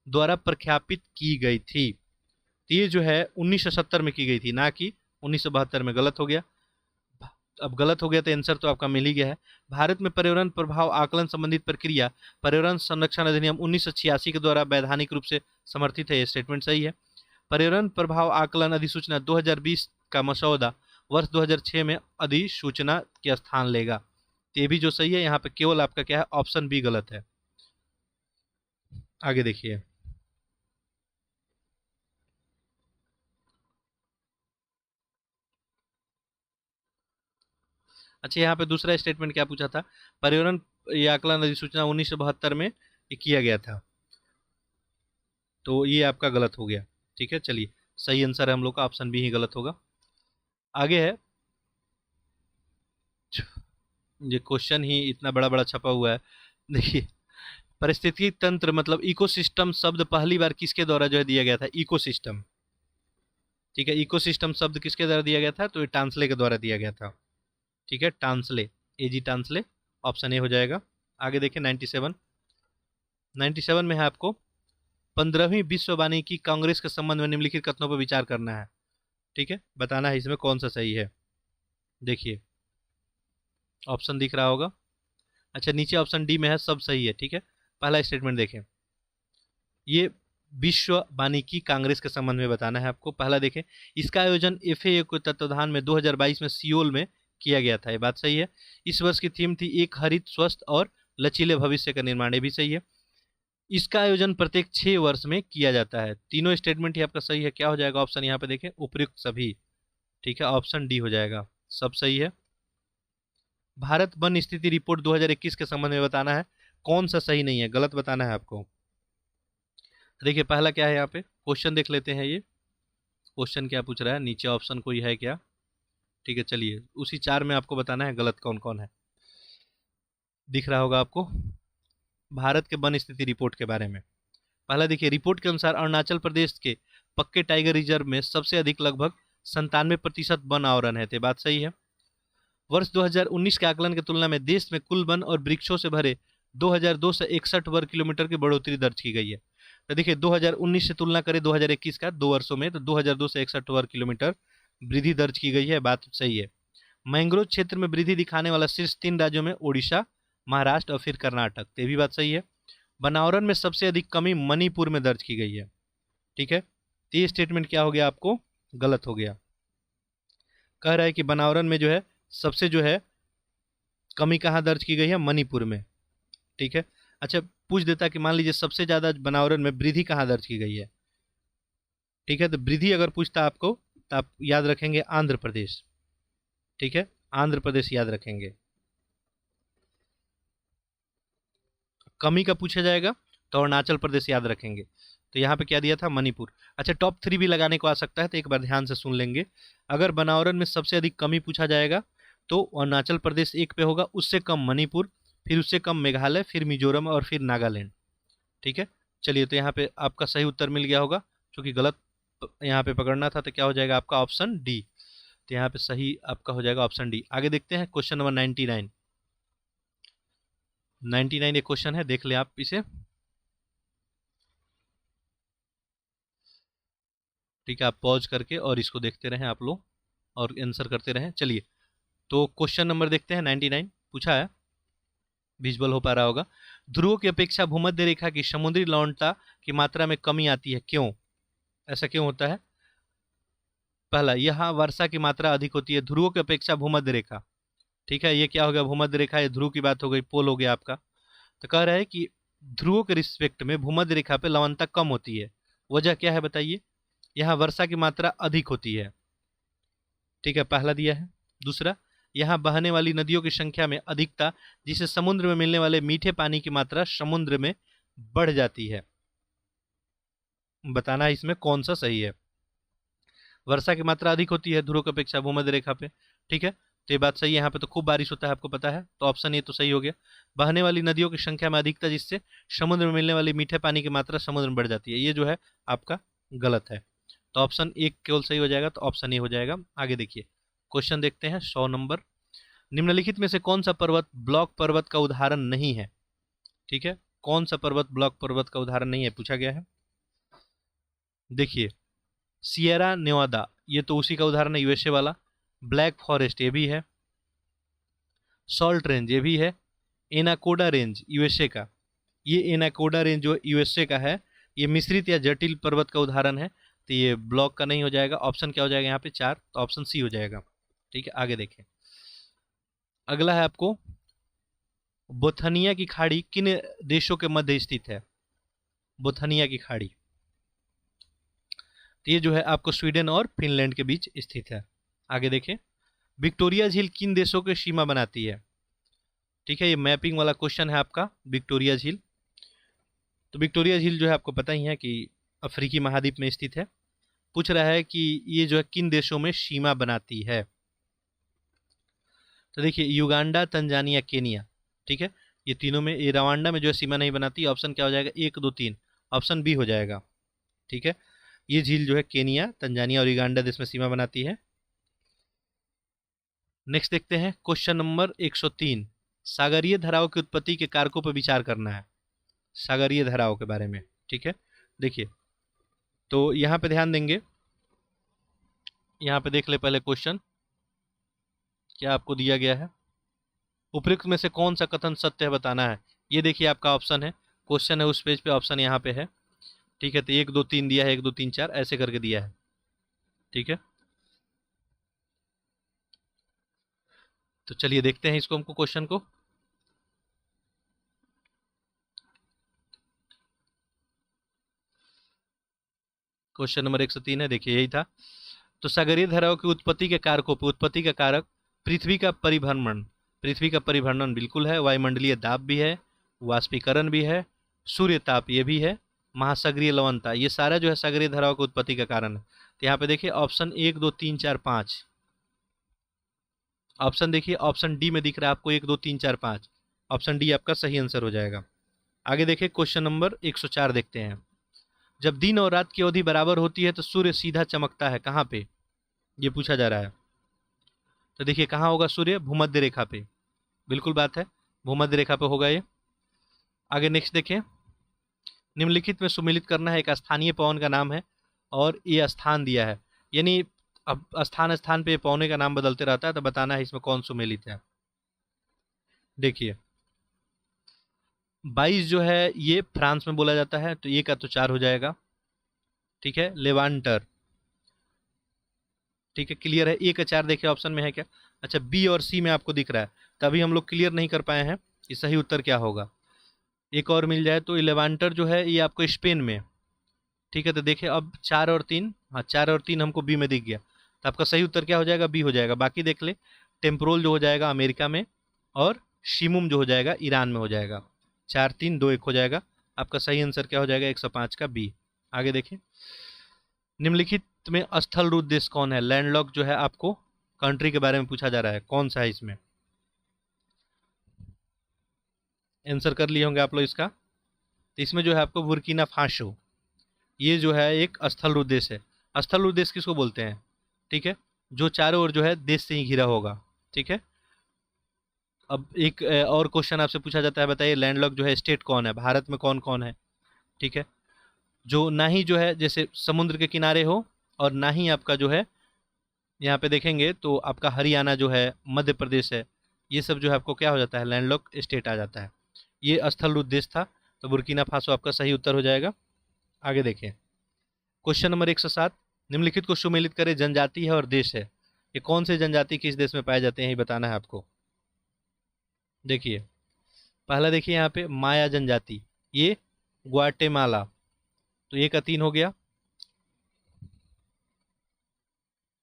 द्वारा प्रख्यापित की गई थी। तो ये जो है 1970 में की गई थी, ना कि 1972 में। गलत हो गया। अब गलत हो गया तो आंसर तो आपका मिल ही गया है। भारत में पर्यावरण प्रभाव आकलन संबंधित प्रक्रिया पर्यावरण संरक्षण अधिनियम 1986 के द्वारा वैधानिक रूप से समर्थित है। ये स्टेटमेंट सही है। पर्यावरण प्रभाव आकलन अधिसूचना 2020 का मसौदा वर्ष 2006 में अधिसूचना के स्थान लेगा। ये भी जो सही है, यहाँ पे केवल आपका क्या है, ऑप्शन बी गलत है। आगे देखिए, अच्छा यहाँ पे दूसरा स्टेटमेंट क्या पूछा था, पर्यावरण ये आकलन अधिसूचना 1972 में ये किया गया था, तो ये आपका गलत हो गया। ठीक है, चलिए सही आंसर है हम लोग का ऑप्शन बी ही गलत होगा। आगे है, ये क्वेश्चन ही इतना बड़ा बड़ा छपा हुआ है। देखिए, परिस्थिति तंत्र मतलब इकोसिस्टम शब्द पहली बार किसके द्वारा जो है दिया गया था, इकोसिस्टम। ठीक है, इकोसिस्टम शब्द किसके द्वारा दिया गया था, तो ये टांसले के द्वारा दिया गया था। ठीक है, Tansley, AG Tansley, option A हो जाएगा। आगे देखिए 97 में है आपको 15वीं विश्व वानिकी कांग्रेस के संबंध में निम्नलिखित कथनों पर विचार करना है। ठीक है, बताना है इसमें कौन सा सही है। देखिए ऑप्शन दिख रहा होगा। अच्छा, नीचे ऑप्शन डी में है सब सही है। ठीक है, पहला स्टेटमेंट देखें, ये विश्व वानिकी कांग्रेस के संबंध में बताना है आपको। पहला देखें, इसका आयोजन FAO के तत्वाधान में 2022 में सियोल में किया गया था। ये बात सही है। इस वर्ष की थीम थी एक हरित, स्वस्थ और लचीले भविष्य का निर्माण। ये भी सही है। इसका आयोजन प्रत्येक 6 वर्ष में किया जाता है। तीनों स्टेटमेंट ही आपका सही है। क्या हो जाएगा ऑप्शन, यहाँ पे देखें, उपयुक्त सभी। ठीक है, ऑप्शन डी हो जाएगा, सब सही है। भारत वन स्थिति रिपोर्ट 2021 के संबंध में बताना है कौन सा सही नहीं है, गलत बताना है आपको। देखिए पहला क्या है, यहाँ पे क्वेश्चन देख लेते हैं। ये क्वेश्चन क्या पूछ रहा है, नीचे ऑप्शन कोई है क्या। ठीक है, चलिए उसी 4 में आपको बताना है गलत कौन कौन है। दिख रहा होगा आपको, भारत के वन स्थिति रिपोर्ट के बारे में। पहला देखिए, रिपोर्ट के अनुसार अरुणाचल प्रदेश के पक्के टाइगर रिजर्व में सबसे अधिक लगभग 97% वन आवरण है। तो बात सही है। वर्ष 2019 के आकलन की तुलना में देश में कुल वन और वृक्षों से भरे 2261 वर्ग किलोमीटर की बढ़ोतरी दर्ज की गई है। तो देखिए 2019 से तुलना करें 2021 का, 2 वर्षों में, तो 2261 वर्ग किलोमीटर वृद्धि दर्ज की गई है। बात सही है। मैंग्रोव क्षेत्र में वृद्धि दिखाने वाला शीर्ष 3 राज्यों में ओडिशा, महाराष्ट्र और फिर कर्नाटक। ये भी बात सही है। बनावरण में सबसे अधिक कमी मणिपुर में दर्ज की गई है। ठीक है, तो ये स्टेटमेंट क्या हो गया आपको, गलत हो गया। कह रहा है कि बनावरण में जो है सबसे जो है कमी कहाँ दर्ज की गई है, मणिपुर में। ठीक है, अच्छा पूछ देता कि मान लीजिए सबसे ज्यादा बनावरण में वृद्धि कहाँ दर्ज की गई है। ठीक है, तो वृद्धि अगर पूछता आपको तो आप याद रखेंगे आंध्र प्रदेश। ठीक है, आंध्र प्रदेश याद रखेंगे। कमी का पूछा जाएगा तो अरुणाचल प्रदेश याद रखेंगे। तो यहाँ पे क्या दिया था, मणिपुर। अच्छा, टॉप 3 भी लगाने को आ सकता है, तो एक बार ध्यान से सुन लेंगे। अगर बनावरण में सबसे अधिक कमी पूछा जाएगा तो अरुणाचल प्रदेश 1 पे होगा, उससे कम मणिपुर, फिर उससे कम मेघालय, फिर मिजोरम और फिर नागालैंड। ठीक है, चलिए तो यहाँ पे आपका सही उत्तर मिल गया होगा, क्योंकि गलत यहाँ पे पकड़ना था। तो क्या हो जाएगा आपका, ऑप्शन डी। तो यहाँ पे सही आपका हो जाएगा ऑप्शन डी। आगे देखते हैं क्वेश्चन नंबर 99 एक क्वेश्चन है, देख ले आप इसे। ठीक है, आप पॉज करके और इसको देखते रहें आप लोग और आंसर करते रहें। चलिए तो क्वेश्चन नंबर देखते हैं 99 पूछा है, विजुअल हो पा रहा होगा। ध्रुवों की अपेक्षा भूमध्य रेखा की समुद्री लवणता की मात्रा में कमी आती है, क्यों, ऐसा क्यों होता है। पहला, यहाँ वर्षा की मात्रा अधिक होती है ध्रुवों की अपेक्षा भूमध्य रेखा। ठीक है, ये क्या हो गया, भूमध्य रेखा, ये ध्रुव की बात हो गई, पोल हो गया आपका। तो कह रहा है कि ध्रुवों के रिस्पेक्ट में भूमध्य रेखा पे लवणता कम होती है, वजह क्या है बताइए। यहाँ वर्षा की मात्रा अधिक होती है। ठीक है, पहला दिया है। दूसरा, यहाँ बहने वाली नदियों की संख्या में अधिकता जिससे समुद्र में मिलने वाले मीठे पानी की मात्रा समुद्र में बढ़ जाती है। बताना है इसमें कौन सा सही है। वर्षा की मात्रा अधिक होती है ध्रुव की अपेक्षा भूमध्य रेखा पे, ठीक है, तो ये बात सही है। यहाँ पे तो खूब बारिश होता है, आपको पता है, तो ऑप्शन ए तो सही हो गया। बहने वाली नदियों की संख्या में अधिकता जिससे समुद्र में मिलने वाली मीठे पानी की मात्रा समुद्र में बढ़ जाती है, ये जो है आपका गलत है। तो ऑप्शन एक केवल सही हो जाएगा, तो ऑप्शन ए हो जाएगा। आगे देखिए, क्वेश्चन देखते हैं 100 नंबर। निम्नलिखित में से कौन सा पर्वत ब्लॉक पर्वत का उदाहरण नहीं है? ठीक है, कौन सा पर्वत ब्लॉक पर्वत का उदाहरण नहीं है पूछा गया है। देखिए, सियरा नेवादा ये तो उसी का उदाहरण है, यूएसए वाला। ब्लैक फॉरेस्ट ये भी है, सॉल्ट रेंज ये भी है, एनाकोडा रेंज यूएसए का, ये एनाकोडा रेंज जो यूएसए का है, ये मिश्रित या जटिल पर्वत का उदाहरण है, तो ये ब्लॉक का नहीं हो जाएगा। ऑप्शन क्या हो जाएगा यहाँ पे 4, तो ऑप्शन सी हो जाएगा। ठीक है, आगे देखें। अगला है आपको, बोथनिया की खाड़ी किन देशों के मध्य स्थित है? बोथनिया की खाड़ी, तो ये जो है आपको स्वीडन और फिनलैंड के बीच स्थित है। आगे देखें, विक्टोरिया झील किन देशों के सीमा बनाती है? ठीक है, ये मैपिंग वाला क्वेश्चन है आपका, विक्टोरिया झील। तो विक्टोरिया झील जो है आपको पता ही है कि अफ्रीकी महाद्वीप में स्थित है। पूछ रहा है कि ये जो है किन देशों में सीमा बनाती है। तो देखिए, युगांडा, तंजानिया, केनिया, ठीक है, ये तीनों में, ये रवांडा में जो है सीमा नहीं बनाती। ऑप्शन क्या हो जाएगा? 1, 2, 3, ऑप्शन बी हो जाएगा। ठीक है, ये झील जो है केनिया, तंजानिया और युगांडा देश में सीमा बनाती है। नेक्स्ट देखते हैं क्वेश्चन नंबर 103। सागरीय धाराओं की उत्पत्ति के कारकों पर विचार करना है, सागरीय धाराओं के बारे में। ठीक है, देखिए, तो यहाँ पे ध्यान देंगे, यहाँ पे देख ले पहले क्वेश्चन क्या आपको दिया गया है। उपयुक्त में से कौन सा कथन सत्य है बताना है। ये देखिए आपका ऑप्शन है, क्वेश्चन है उस पेज पे, ऑप्शन यहाँ पे है। ठीक है, तो 1, 2, 3 दिया है, 1, 2, 3, 4 ऐसे करके दिया है। ठीक है, तो चलिए देखते हैं इसको, हमको क्वेश्चन को। क्वेश्चन नंबर 103 है, देखिए यही था। तो सागरीय धाराओं की उत्पत्ति के कारकों पर, उत्पत्ति का कारक पृथ्वी का परिभ्रमण, पृथ्वी का परिभ्रमण बिल्कुल है, वायुमंडलीय दाब भी है, वाष्पीकरण भी है, सूर्य ताप ये भी है, महासागरीय लवणता, ये सारा जो है सागरीय धाराओं की उत्पत्ति का कारण है। तो यहाँ पे देखिए ऑप्शन 1, 2, 3, 4, 5, ऑप्शन देखिए, ऑप्शन डी में दिख रहा है आपको 1, 2, 3, 4, 5, ऑप्शन डी आपका सही आंसर हो जाएगा। आगे देखिए क्वेश्चन नंबर 104 देखते हैं। जब दिन और रात की अवधि बराबर होती है तो सूर्य सीधा चमकता है कहाँ पे? ये पूछा जा रहा है। तो देखिए कहाँ होगा सूर्य? भूमध्य रेखा पे, बिल्कुल बात है, भूमध्य रेखा पे होगा ये। आगे नेक्स्ट देखें, निम्नलिखित में सुमेलित करना है, एक स्थानीय पवन का नाम है और ये स्थान दिया है, यानी अब स्थान स्थान पे पौने का नाम बदलते रहता है, तो बताना है इसमें कौन सुमेलित है। देखिए 22 जो है ये फ्रांस में बोला जाता है, तो ये का तो 4 हो जाएगा। ठीक है, लेवांटर, ठीक है, क्लियर है। ए का 4 देखिए ऑप्शन में है क्या? अच्छा, बी और सी में आपको दिख रहा है, तभी हम लोग क्लियर नहीं कर पाए हैं कि सही उत्तर क्या होगा। एक और मिल जाए तो लेवांटर जो है ये आपको स्पेन में। ठीक है, तो देखिए अब 4 और 3, हाँ 4 और 3 हमको बी में दिख गया, तो आपका सही उत्तर क्या हो जाएगा? बी हो जाएगा। बाकी देख ले, टेम्पोरल जो हो जाएगा अमेरिका में, और शिमुम जो हो जाएगा ईरान में हो जाएगा। 4, 3, 2, 1 हो जाएगा। आपका सही आंसर क्या हो जाएगा? 105 का बी। आगे देखिए, निम्नलिखित में स्थल रूप देश कौन है? लैंडलॉक जो है आपको कंट्री के बारे में पूछा जा रहा है, कौन सा है इसमें? आंसर कर लिए होंगे आप लोग इसका। तो इसमें जो है आपको बुर्किना फासो, ये जो है एक स्थल रूप देश है। स्थल रूप देश किसको बोलते हैं? ठीक है, जो चारों ओर जो है देश से ही घिरा होगा। ठीक है, अब एक और क्वेश्चन आपसे पूछा जाता है, बताइए लैंडलॉक जो है स्टेट कौन है, भारत में कौन कौन है? ठीक है, जो ना ही जो है जैसे समुद्र के किनारे हो, और ना ही आपका जो है यहाँ पे देखेंगे तो आपका हरियाणा जो है, मध्य प्रदेश है, ये सब जो है आपको क्या हो जाता है? लैंडलॉक स्टेट आ जाता है। ये स्थल रूप देश था, तो बुर्किना फासो आपका सही उत्तर हो जाएगा। आगे देखें, क्वेश्चन नंबर 107। निम्नलिखित को सुमेलित करे, जनजाति है और देश है, ये कौन से जनजाति किस देश में पाए जाते हैं, ये बताना है आपको। देखिए पहला देखिए यहाँ पे माया जनजाति, ये ग्वाटेमाला, तो ये का 3 हो गया।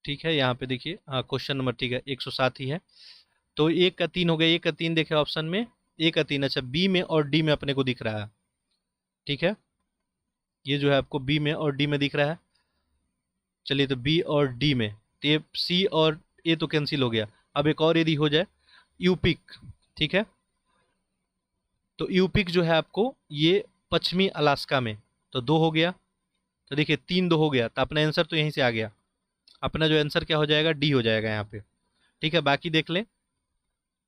ठीक है, यहाँ पे देखिए, हाँ क्वेश्चन नंबर ठीक है 107 ही है। तो 1 का 3 हो गया, 1 का 3 देखे ऑप्शन में, 1 का 3, अच्छा बी में और डी में अपने को दिख रहा है। ठीक है, ये जो है आपको बी में और डी में दिख रहा है। चलिए, तो बी और डी में, तो ये सी और ए तो कैंसिल हो गया। अब एक और यदि हो जाए, यूपिक। ठीक है, तो यूपिक जो है आपको ये पश्चिमी अलास्का में, तो 2 हो गया। तो देखिए 3-2 हो गया, तो अपना आंसर तो यहीं से आ गया। अपना जो आंसर क्या हो जाएगा, डी हो जाएगा यहाँ पे। ठीक है, बाकी देख लें।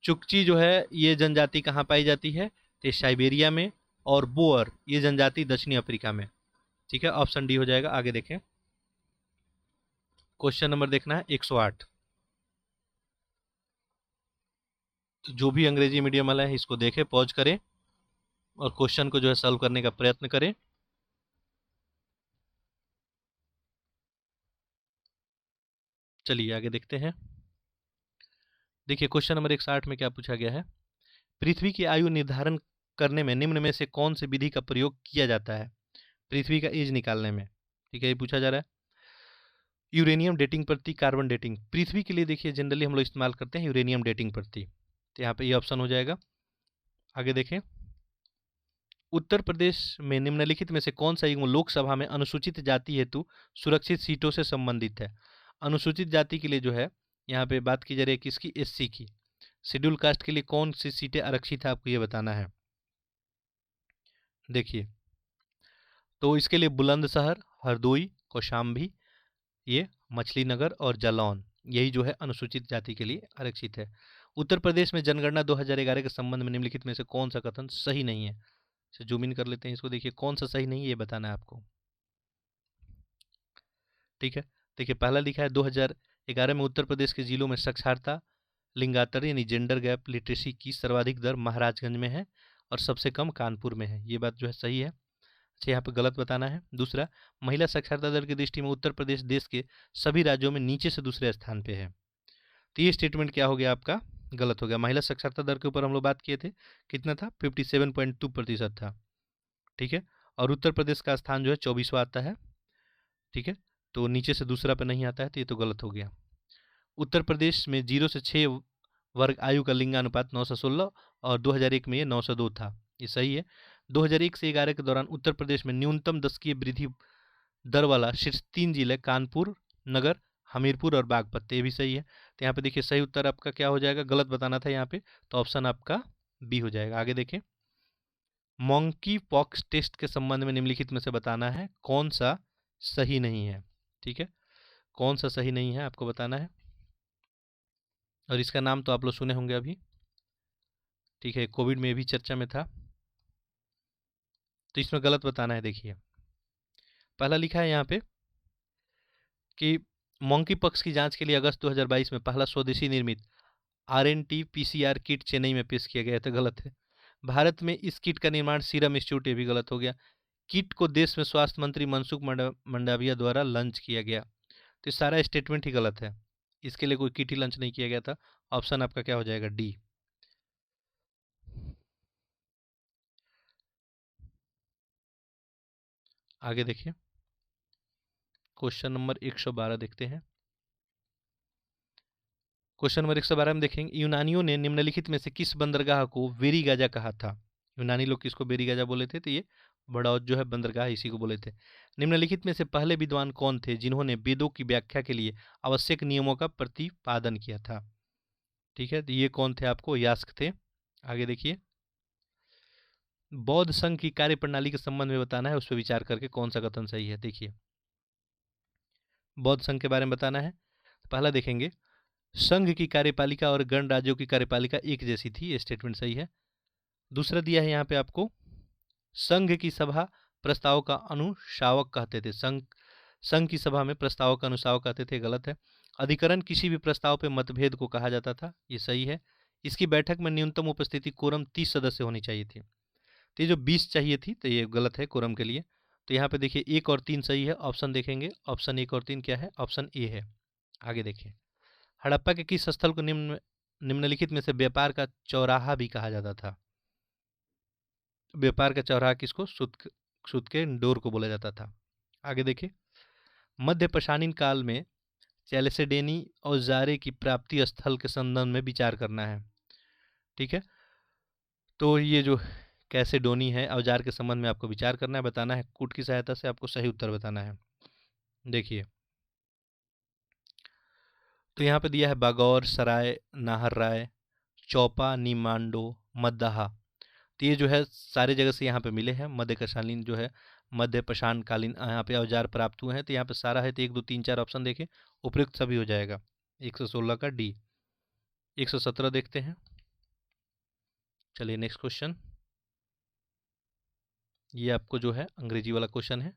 चुकची जो है ये जनजाति कहाँ पाई जाती है, तो साइबेरिया में। और बोअर ये जनजाति दक्षिणी अफ्रीका में। ठीक है, ऑप्शन डी हो जाएगा। आगे देखें, क्वेश्चन नंबर देखना है 108। तो जो भी अंग्रेजी मीडियम वाला है इसको देखें, पॉज करें और क्वेश्चन को जो है सॉल्व करने का प्रयत्न करें। चलिए आगे देखते हैं। देखिए क्वेश्चन नंबर 160 में क्या पूछा गया है। पृथ्वी की आयु निर्धारण करने में निम्न में से कौन सी विधि का प्रयोग किया जाता है पृथ्वी का एज निकालने में। ठीक है, ये पूछा जा रहा है। यूरेनियम डेटिंग पद्धति, कार्बन डेटिंग। पृथ्वी के लिए देखिए जनरली हम लोग इस्तेमाल करते हैं यूरेनियम डेटिंग पद्धति, तो यहाँ पे ये ऑप्शन हो जाएगा। आगे देखें, उत्तर प्रदेश में निम्नलिखित में से कौन सा युग्म लोकसभा में अनुसूचित जाति हेतु सुरक्षित सीटों से संबंधित है। अनुसूचित जाति के लिए जो है यहाँ पे बात की जा रही है किसकी, एससी की। शेड्यूल कास्ट के लिए कौन सी सीटें आरक्षित है, आपको ये बताना है। देखिए, तो इसके लिए बुलंदशहर, हरदोई, कौशाम्बी, ये मछली नगर और जालौन, यही जो है अनुसूचित जाति के लिए आरक्षित है। उत्तर प्रदेश में जनगणना 2011 के संबंध में निम्नलिखित में से कौन सा कथन सही नहीं है। से जूम इन कर लेते हैं इसको, देखिए कौन सा सही नहीं है ये बताना है आपको। ठीक है, देखिए पहला लिखा है 2011 में उत्तर प्रदेश के जिलों में साक्षरता लिंगांतर यानी जेंडर गैप लिटरेसी की सर्वाधिक दर महाराजगंज में है और सबसे कम कानपुर में है। ये बात जो है सही है। अच्छा, यहाँ पे गलत बताना है। दूसरा, महिला साक्षरता दर की दृष्टि में उत्तर प्रदेश देश के सभी राज्यों में नीचे से दूसरे स्थान पे है। तो ये स्टेटमेंट क्या हो गया आपका, गलत हो गया। महिला साक्षरता दर के ऊपर हम लोग बात किए थे, कितना था, 57.2% था। ठीक है, और उत्तर प्रदेश का स्थान जो है 24वां आता है। ठीक है, तो नीचे से दूसरा पे नहीं आता है, तो ये तो गलत हो गया। उत्तर प्रदेश में 0 से 6 वर्ग आयु का लिंगानुपात 916 और 2001 में ये 902 था, ये सही है। 2001 से 11 के दौरान उत्तर प्रदेश में न्यूनतम दशकीय वृद्धि दर वाला शीर्ष 3 जिले कानपुर नगर, हमीरपुर और बागपत, ये भी सही है। तो यहाँ पे देखिए सही उत्तर आपका क्या हो जाएगा, गलत बताना था यहाँ पे, तो ऑप्शन आपका बी हो जाएगा। आगे देखें, मॉन्की पॉक्स टेस्ट के संबंध में निम्नलिखित में से बताना है कौन सा सही नहीं है। ठीक है, कौन सा सही नहीं है आपको बताना है, और इसका नाम तो आप लोग सुने होंगे अभी। ठीक है, कोविड में भी चर्चा में था, तो इसमें गलत बताना है। देखिए पहला लिखा है यहाँ पे कि मॉन्की पॉक्स की जांच के लिए अगस्त 2022 में पहला स्वदेशी निर्मित आरएनटी पीसीआर किट चेन्नई में पेश किया गया, तो गलत है। भारत में इस किट का निर्माण सीरम इंस्टीट्यूट, ये भी गलत हो गया। किट को देश में स्वास्थ्य मंत्री मनसुख मंडाविया द्वारा लॉन्च किया गया, तो सारा स्टेटमेंट ही गलत है। इसके लिए कोई किट ही लॉन्च नहीं किया गया था। ऑप्शन आपका क्या हो जाएगा, डी। आगे देखिए, क्वेश्चन नंबर 112 देखते हैं। क्वेश्चन नंबर 112 में देखेंगे, यूनानियों ने निम्नलिखित में से किस बंदरगाह को वेरी गाजा कहा था। यूनानी लोग किसको बेरी गाजा बोले थे, तो ये बड़ौत जो है बंदरगाह इसी को बोले थे। निम्नलिखित में से पहले विद्वान कौन थे जिन्होंने वेदों की व्याख्या के लिए आवश्यक नियमों का प्रतिपादन किया था। ठीक है, तो ये कौन थे, आपको यास्क थे। आगे देखिए, बौद्ध संघ की कार्यप्रणाली के संबंध में बताना है, उस पर विचार करके कौन सा कथन सही है। देखिए बौद्ध संघ के बारे में बताना है। पहला देखेंगे, संघ की कार्यपालिका और गणराज्यों की कार्यपालिका एक जैसी थी, ये स्टेटमेंट सही है। दूसरा दिया है यहाँ पे आपको, संघ की सभा प्रस्ताव का अनुशावक कहते थे। संघ की सभा में प्रस्ताव का अनुशावक कहते थे, गलत है। अधिकरण किसी भी प्रस्ताव पे मतभेद को कहा जाता था, ये सही है। इसकी बैठक में न्यूनतम उपस्थिति कोरम 30 सदस्य होनी चाहिए थी, तो ये जो 20 चाहिए थी, तो ये गलत है कोरम के लिए। तो यहाँ पे देखिए 1 और 3 सही है। ऑप्शन देखेंगे, ऑप्शन 1 और 3 क्या है, ऑप्शन ए है। आगे देखिए, हड़प्पा के किस स्थल को निम्नलिखित में से व्यापार का चौराहा भी कहा जाता था। व्यापार का चौराहा किसको, सूत के डोर को बोला जाता था। आगे देखिए, मध्य पशानीन काल में चैलेसेडेनी औजारे की प्राप्ति स्थल के संबंध में विचार करना है। ठीक है, तो ये जो कैसेडोनी है औजार के संबंध में आपको विचार करना है, बताना है, कूट की सहायता से आपको सही उत्तर बताना है। देखिए तो यहाँ पे दिया है बागौर, सराय, नाहर राय, चौपा, नीमांडो, मद्दाहा। तो ये जो है सारे जगह से यहाँ पे मिले हैं। मध्यकालीन जो है मध्य पाषाण कालीन यहाँ पे औजार प्राप्त हुए हैं। तो यहाँ पे सारा है, तो 1 2 3 4 ऑप्शन देखें, उपयुक्त सभी हो जाएगा। 116 का डी। 117 देखते हैं। चलिए नेक्स्ट क्वेश्चन, ये आपको जो है अंग्रेजी वाला क्वेश्चन है,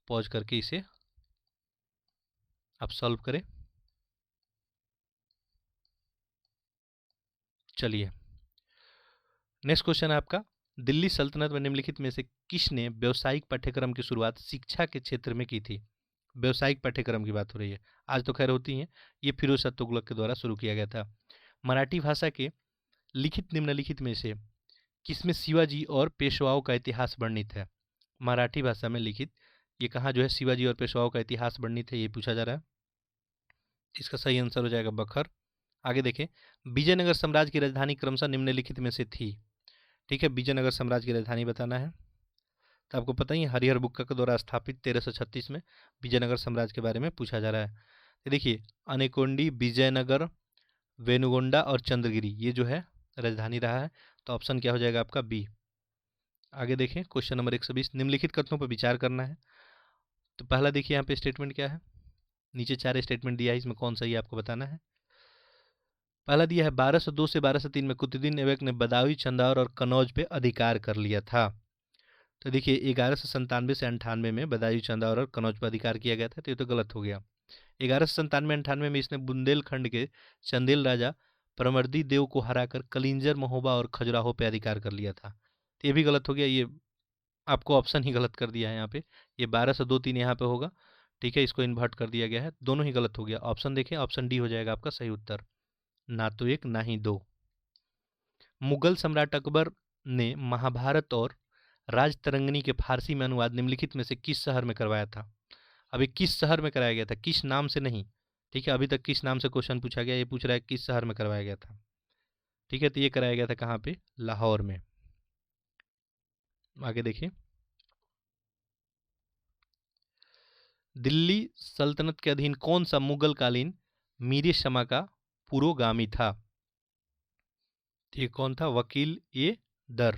पॉज करके इसे आप सॉल्व करें। चलिए नेक्स्ट क्वेश्चन है आपका, दिल्ली सल्तनत में निम्नलिखित में से किसने व्यावसायिक पाठ्यक्रम की शुरुआत शिक्षा के क्षेत्र में की थी? व्यावसायिक पाठ्यक्रम की बात हो रही है, आज तो खैर होती हैं। ये फिरोज शाह तुगलक के द्वारा शुरू किया गया था। मराठी भाषा के लिखित निम्नलिखित में से किसमें शिवाजी और पेशवाओं का इतिहास वर्णित है? मराठी भाषा में लिखित ये कहाँ जो है शिवाजी और पेशवाओं का इतिहास वर्णित है, ये पूछा जा रहा है। इसका सही आंसर हो जाएगा बखर। आगे देखें, विजयनगर साम्राज्य की राजधानी क्रमशः निम्नलिखित में से थी। ठीक है, विजयनगर साम्राज्य की राजधानी बताना है। तो आपको पता ही है हरिहर बुक्का के द्वारा स्थापित 1336 में विजयनगर साम्राज्य के बारे में पूछा जा रहा है। तो देखिए अनेकोंडी, विजयनगर, वेनुगोंडा और चंद्रगिरी ये जो है राजधानी रहा है। तो ऑप्शन क्या हो जाएगा आपका बी। आगे देखें क्वेश्चन नंबर 120, निम्नलिखित कथनों पर विचार करना है। तो पहला देखिए यहाँ पे स्टेटमेंट क्या है, नीचे 4 स्टेटमेंट दिया है, इसमें कौन सा ये आपको बताना है। पहला दिया है 1202 से 1203 में कुतुबुद्दीन ऐबक ने बदायूं, चंदौर और कन्नौज पे अधिकार कर लिया था। तो देखिए 1197 से 98 में बदायूं, चंदौर और कन्नौज पर अधिकार किया गया था, तो ये तो गलत हो गया। 1197-98 में इसने बुंदेलखंड के चंदेल राजा परमर्दी देव को हराकर कलिंजर, महोबा और खजुराहो पे अधिकार कर लिया था। तो ये भी गलत हो गया, ये आपको ऑप्शन ही गलत कर दिया है यहाँ पे। ये 1202-3 यहाँ पे होगा। ठीक है, इसको इन्वर्ट कर दिया गया है, दोनों ही गलत हो गया। ऑप्शन देखें, ऑप्शन डी हो जाएगा आपका सही उत्तर, ना तो एक ना ही दो। मुगल सम्राट अकबर ने महाभारत और राजतरंगिणी के फारसी में अनुवाद निम्नलिखित में से किस शहर में करवाया था? अभी किस शहर में कराया गया था, किस नाम से नहीं। ठीक है, अभी तक किस नाम से क्वेश्चन पूछा गया, ये पूछ रहा है किस शहर में करवाया गया था। ठीक है, तो ये कराया गया था कहाँ पे, लाहौर में। आगे देखिए, दिल्ली सल्तनत के अधीन कौन सा मुगल कालीन मीर शमा का पुरोगामी था? ये कौन था, वकील ए दर।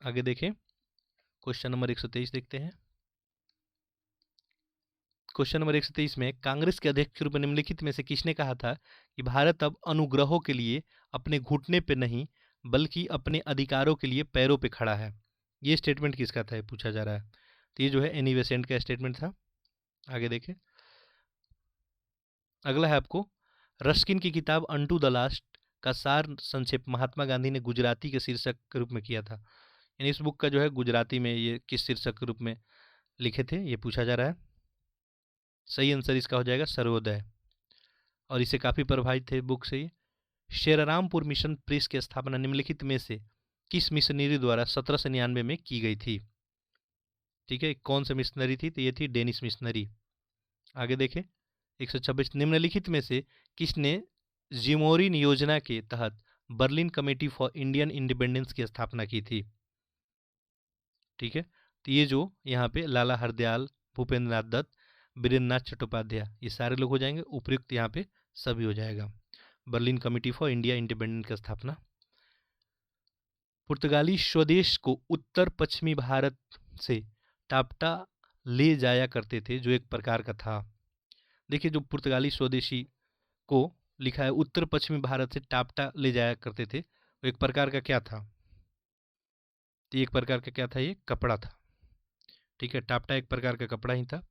आगे देखें क्वेश्चन नंबर 123 देखते हैं। क्वेश्चन नंबर 123 में कांग्रेस के अध्यक्ष के रूप में निम्नलिखित में से किसने कहा था कि भारत अब अनुग्रहों के लिए अपने घुटने पे नहीं बल्कि अपने अधिकारों के लिए पैरों पे खड़ा है? ये स्टेटमेंट किसका था, ये पूछा जा रहा है। तो ये जो है एनी बेसेंट का स्टेटमेंट था। आगे देखें, अगला है आपको, रस्किन की किताब अनटू द लास्ट का सार संक्षेप महात्मा गांधी ने गुजराती के शीर्षक के रूप में किया था। यानी इस बुक का जो है गुजराती में ये किस शीर्षक के रूप में लिखे थे, ये पूछा जा रहा है। सही आंसर इसका हो जाएगा सर्वोदय, और इसे काफ़ी प्रभावित थे बुक से ये। शेररामपुर मिशन प्रेस की स्थापना निम्नलिखित में से किस मिशनरी द्वारा 1799 में की गई थी? ठीक है, कौन सी मिशनरी थी, तो ये थी डेनिश मिशनरी। आगे देखें 126, निम्नलिखित में से किसने जिमोरिन योजना के तहत Berlin committee for Indian independence की स्थापना की थी? ठीक है, तो ये जो यहाँ पे लाला हरदयाल, भूपेंद्र नाथ दत्त, वीरेंद्र नाथ चट्टोपाध्याय, ये सारे लोग हो जाएंगे, उपयुक्त यहाँ पे सभी हो जाएगा। Berlin committee for India independence की स्थापना। पुर्तगाली स्वदेश को उत्तर पश्चिमी भारत से टापटा ले जाया करते थे, जो एक प्रकार का था। देखिए जो पुर्तगाली स्वदेशी को लिखा है उत्तर पश्चिमी भारत से टापटा ले जाया करते थे, वो एक प्रकार का क्या था? तो एक प्रकार का क्या था, ये कपड़ा था। ठीक है, टापटा एक प्रकार का कपड़ा ही था।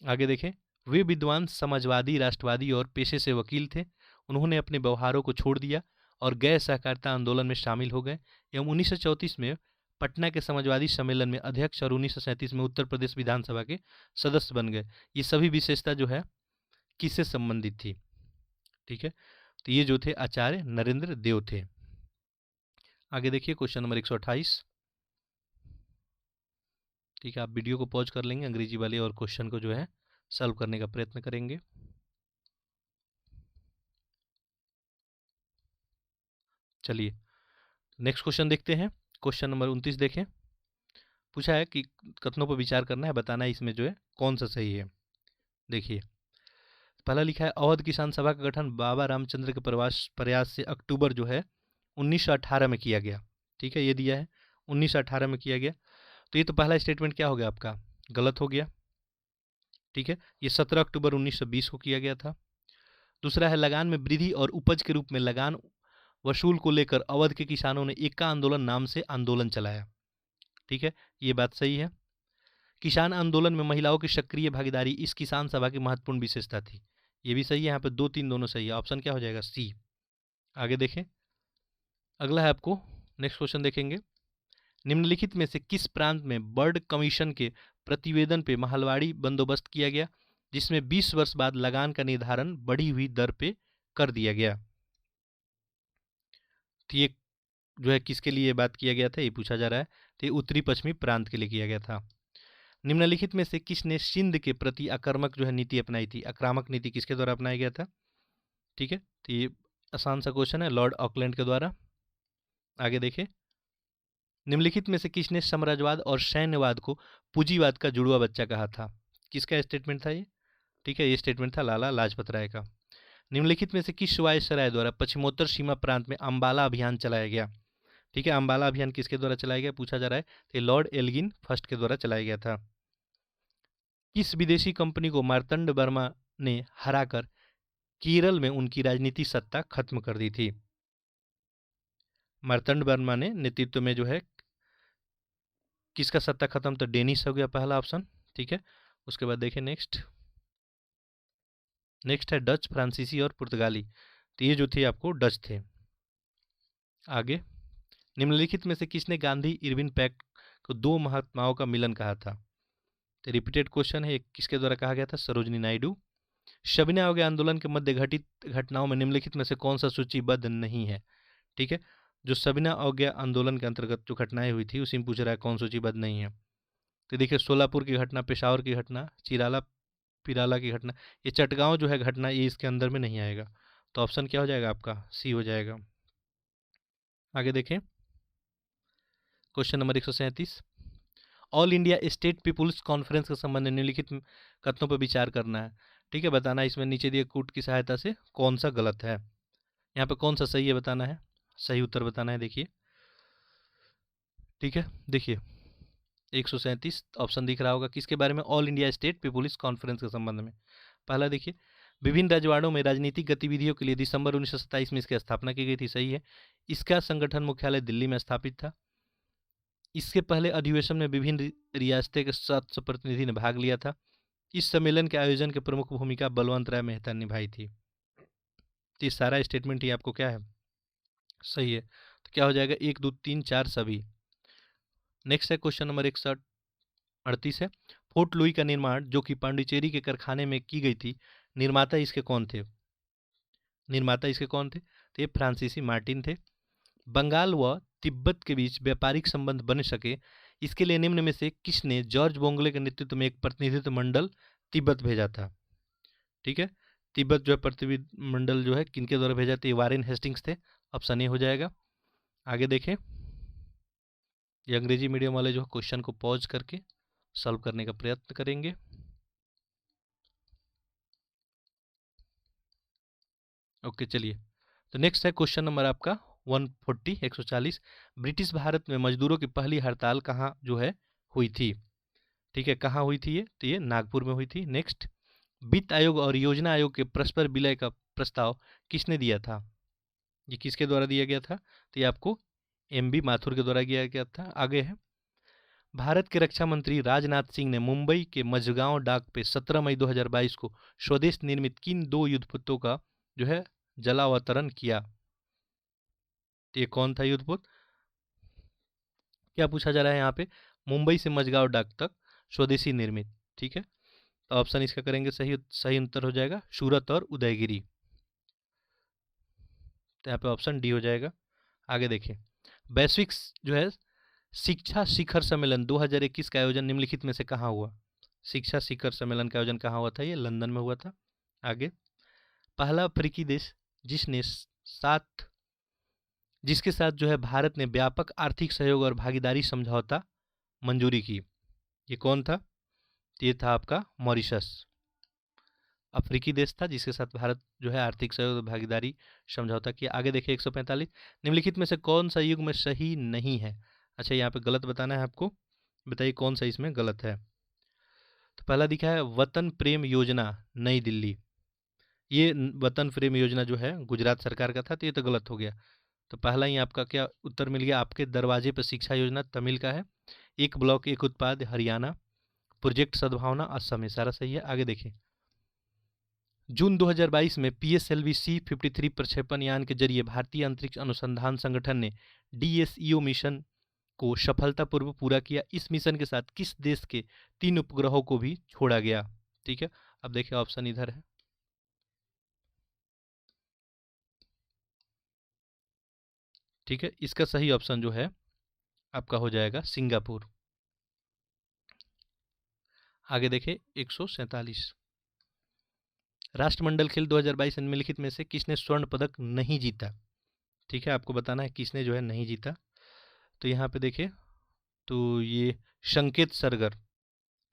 आगे देखें, वे विद्वान समाजवादी, राष्ट्रवादी और पेशे से वकील थे। उन्होंने अपने व्यवहारों को छोड़ दिया और गैर सहकारिता आंदोलन में शामिल हो गए एवं 1934 में पटना के समाजवादी सम्मेलन में अध्यक्ष और 1937 में उत्तर प्रदेश विधानसभा के सदस्य बन गए। ये सभी विशेषता जो है किससे संबंधित थी? ठीक है, तो ये जो थे आचार्य नरेंद्र देव थे। आगे देखिए क्वेश्चन नंबर 128। ठीक है, आप वीडियो को पॉज कर लेंगे अंग्रेजी वाले और क्वेश्चन को जो है सॉल्व करने का प्रयत्न करेंगे। चलिए नेक्स्ट क्वेश्चन देखते हैं। क्वेश्चन नंबर 29 देखें। पूछा है कि कथनों पर विचार करना है, बताना है इसमें जो है कौन सा सही है। देखिए पहला लिखा है अवध किसान सभा का गठन बाबा रामचंद्र के प्रयास से अक्टूबर जो है 1918 में किया गया। ठीक है, ये दिया है 1918 में किया गया। तो ये तो पहला स्टेटमेंट क्या हो गया आपका, गलत हो गया। ठीक है, ये 17 अक्टूबर 1920 को किया गया था। दूसरा है लगान में वृद्धि और उपज के रूप में लगान वसूल को लेकर अवध के किसानों ने एका आंदोलन नाम से आंदोलन चलाया। ठीक है, ये बात सही है। किसान आंदोलन में महिलाओं की सक्रिय भागीदारी इस किसान सभा की महत्वपूर्ण विशेषता थी। ये भी सही है, यहाँ पे 2 3 दोनों सही है। ऑप्शन क्या हो जाएगा, सी। आगे देखें, अगला है आपको नेक्स्ट क्वेश्चन देखेंगे। निम्नलिखित में से किस प्रांत में बर्ड कमीशन के प्रतिवेदन पे महलवाड़ी बंदोबस्त किया गया जिसमें 20 वर्ष बाद लगान का निर्धारण बढ़ी हुई दर पे कर दिया गया। तो ये जो है किसके लिए बात किया गया था, ये पूछा जा रहा है। तो ये उत्तरी पश्चिमी प्रांत के लिए किया गया था। निम्नलिखित में से किसने सिंध के प्रति आक्रामक जो है नीति अपनाई थी, आक्रामक नीति किसके द्वारा अपनाया गया था। ठीक है, तो ये आसान सा क्वेश्चन है, लॉर्ड ऑकलैंड के द्वारा। आगे देखें, निम्नलिखित में से किसने साम्राज्यवाद और सैन्यवाद को पूंजीवाद का जुड़वा बच्चा कहा था। किसका स्टेटमेंट था ये। ठीक है, ये स्टेटमेंट था लाला लाजपत राय का। निम्नलिखित में से किस वायसराय द्वारा पश्चिमोत्तर सीमा प्रांत में अम्बाला अभियान चलाया गया। ठीक है, अम्बाला अभियान किसके द्वारा चलाया गया पूछा जा रहा है। तो लॉर्ड एल्गिन फर्स्ट के द्वारा चलाया गया था। किस विदेशी कंपनी को मार्तंड वर्मा ने हराकर केरल में उनकी राजनीतिक सत्ता खत्म कर दी थी। मार्तंड वर्मा ने नेतृत्व में जो है किसका सत्ता खत्म, तो डेनिस हो गया पहला ऑप्शन। ठीक है, उसके बाद देखें नेक्स्ट है डच, फ्रांसीसी और पुर्तगाली। तो ये जो थे आपको डच थे। आगे, निम्नलिखित में से किसने गांधी इरविन पैक्ट को दो महात्माओं का मिलन कहा था। तो रिपीटेड क्वेश्चन है, किसके द्वारा कहा गया था, सरोजनी नायडू। शबीना अवज्ञा आंदोलन के मध्य घटित घटनाओं में निम्नलिखित में से कौन सा सूचीबद्ध नहीं है। ठीक है, जो शबीना अवज्ञा आंदोलन के अंतर्गत जो घटनाएं हुई थी उसी में पूछ रहा है कौन सूचीबद्ध नहीं है। तो देखिए सोलापुर की घटना, पेशावर की घटना, चिराला पिराला की घटना, ये चटगांव जो है घटना, ये इसके अंदर में नहीं आएगा। तो ऑप्शन क्या हो जाएगा आपका, सी हो जाएगा। आगे देखें, question number 137, all India state people's conference के संबंध में निम्नलिखित कथनों पर विचार करना है। ठीक है, बताना है इसमें नीचे दिए कूट की सहायता से कौन सा गलत है। यहाँ पे कौन सा सही है बताना है, सही उत्तर बताना है। देखिए, ठीक है, देखिए 137 ऑप्शन दिख रहा होगा, किसके बारे में, all India state people's conference के संबंध में। पहला देखिए, विभिन्न रजवाड़ों में राजनीतिक गतिविधियों के लिए दिसंबर 1927 में इसकी स्थापना की गई थी, सही है। इसका संगठन मुख्यालय दिल्ली में स्थापित था। इसके पहले अधिवेशन में विभिन्न रियासतें के 700 प्रतिनिधि ने भाग लिया था। इस सम्मेलन के आयोजन की प्रमुख भूमिका बलवंत राय मेहता ने निभाई थी। तो ये सारा स्टेटमेंट ही आपको क्या है, सही है। तो क्या हो जाएगा, 1 2 3 4 सभी। नेक्स्ट है क्वेश्चन नंबर 138 है, फोर्ट लुई का निर्माण जो कि पांडिचेरी के कारखाने में की गई थी, निर्माता इसके कौन थे। निर्माता इसके कौन थे, तो ये फ्रांसीसी मार्टिन थे। बंगाल व तिब्बत के बीच व्यापारिक संबंध बन सके, इसके लिए निम्न में से किसने जॉर्ज बोंगले के नेतृत्व में एक प्रतिनिधित्व मंडल तिब्बत भेजा था। ठीक है, तिब्बत जो है प्रतिनिधि मंडल जो है किनके द्वारा भेजा था, वारेन हेस्टिंग्स थे। ऑप्शन ए हो जाएगा। आगे देखें, ये अंग्रेजी मीडियम वाले जो क्वेश्चन को पॉज करके सॉल्व करने का प्रयत्न करेंगे। ओके चलिए, तो नेक्स्ट है क्वेश्चन नंबर आपका 140 ब्रिटिश भारत में मजदूरों की पहली हड़ताल कहाँ जो है हुई थी। ठीक है, कहाँ हुई थी ये, तो ये नागपुर में हुई थी। नेक्स्ट, वित्त आयोग और योजना आयोग के परस्पर विलय का प्रस्ताव किसने दिया था। ये किसके द्वारा दिया गया था, तो ये आपको एमबी माथुर के द्वारा दिया गया था। आगे है, भारत के रक्षा मंत्री राजनाथ सिंह ने मुंबई के मझगांव डाक पे 17 मई 2022 को स्वदेश निर्मित किन 2 युद्धपोतों का जो है जलावतरण किया। तो ये कौन था युद्धपोत, क्या पूछा जा रहा है यहाँ पे, मुंबई से मझगांव डाक तक स्वदेशी निर्मित। ठीक है, तो ऑप्शन इसका करेंगे सही, सही उत्तर हो जाएगा सूरत और उदयगिरी। तो यहाँ पे ऑप्शन डी हो जाएगा। आगे देखिए, वैश्विक जो है शिक्षा शिखर सम्मेलन 2021 का आयोजन निम्नलिखित में से कहाँ हुआ। शिक्षा शिखर सम्मेलन का आयोजन कहाँ हुआ था? ये लंदन में हुआ था। आगे, पहला अफ्रीकी देश जिसके साथ जो है भारत ने व्यापक आर्थिक सहयोग और भागीदारी समझौता मंजूरी की, ये कौन था? ये था आपका मॉरिशस। अफ्रीकी देश था जिसके साथ भारत जो है आर्थिक सहयोग और भागीदारी समझौता किया। आगे देखिए 145, निम्नलिखित में से कौन सा युग में सही नहीं है? अच्छा, यहाँ पे गलत बताना है आपको, बताइए कौन सा इसमें गलत है। तो पहला दिखा है वतन प्रेम योजना नई दिल्ली, ये वतन प्रेम योजना जो है गुजरात सरकार का था, तो ये तो गलत हो गया। तो पहला ही आपका क्या उत्तर मिल गया? आपके दरवाजे पर शिक्षा योजना तमिल का है। एक ब्लॉक एक उत्पाद हरियाणा, प्रोजेक्ट सद्भावना असम में, सारा सही है। आगे देखिए, जून 2022 में PSLV C-53 प्रक्षेपण यान के जरिए भारतीय अंतरिक्ष अनुसंधान संगठन ने DSEO मिशन को सफलतापूर्वक पूरा किया। इस मिशन के साथ किस देश के 3 उपग्रहों को भी छोड़ा गया? ठीक है, अब देखिए ऑप्शन इधर है। ठीक है, इसका सही ऑप्शन जो है आपका हो जाएगा सिंगापुर। आगे देखिए 147, राष्ट्रमंडल खेल 2022 निम्नलिखित में से किसने स्वर्ण पदक नहीं जीता? ठीक है, आपको बताना है किसने जो है नहीं जीता। तो यहाँ पे देखिए, तो ये संकेत सरगर,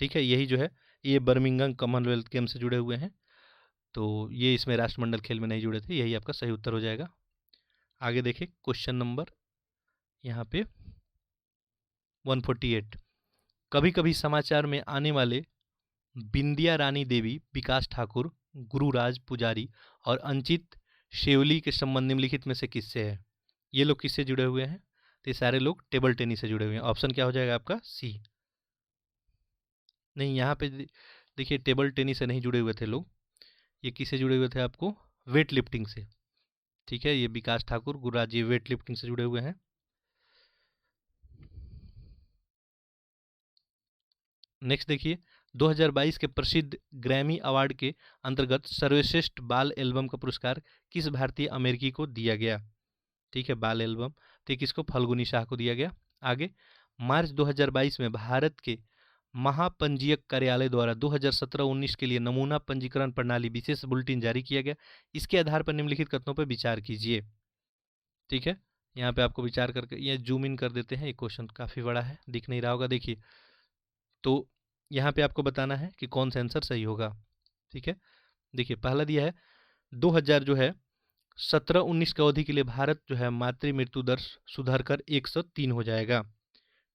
ठीक है, यही जो है ये बर्मिंघम कॉमनवेल्थ गेम से जुड़े हुए हैं, तो ये इसमें राष्ट्रमंडल खेल में नहीं जुड़े थे, यही आपका सही उत्तर हो जाएगा। आगे देखिए क्वेश्चन नंबर यहाँ पे 148, कभी कभी समाचार में आने वाले बिंदिया रानी देवी, विकास ठाकुर, गुरुराज पुजारी और अंचित शेवली के संबंध निम्नलिखित में से किससे है? ये लोग किससे जुड़े हुए हैं? तो ये सारे लोग टेबल टेनिस से जुड़े हुए हैं। ऑप्शन क्या हो जाएगा आपका? सी। नहीं, यहाँ पे देखिए टेबल टेनिस से नहीं जुड़े हुए थे लोग, ये किससे जुड़े हुए थे? आपको वेट लिफ्टिंग से। ठीक है, ये विकास ठाकुर, गुरुराज जी वेट लिफ्टिंग से जुड़े हुए हैं। नेक्स्ट देखिए, 2022 के प्रसिद्ध ग्रैमी अवार्ड के अंतर्गत सर्वश्रेष्ठ बाल एल्बम का पुरस्कार किस भारतीय अमेरिकी को दिया गया? ठीक है, बाल एल्बम, तो किसको? फल्गुनी शाह को दिया गया। आगे, मार्च 2022 में भारत के महापंजीयक कार्यालय द्वारा 2017-19 के लिए नमूना पंजीकरण प्रणाली विशेष बुलेटिन जारी किया गया। इसके आधार पर निम्नलिखित कथनों पर विचार कीजिए। ठीक है, यहाँ पे आपको विचार करके ये जूम इन कर देते हैं, ये क्वेश्चन काफ़ी बड़ा है, दिख नहीं रहा होगा, देखिए। तो यहाँ पे आपको बताना है कि कौन सा आंसर सही होगा। ठीक है, देखिए पहला दिया है 2000 जो है 17-19 की अवधि के लिए भारत जो है मातृ मृत्यु दर सुधर कर 103 हो जाएगा।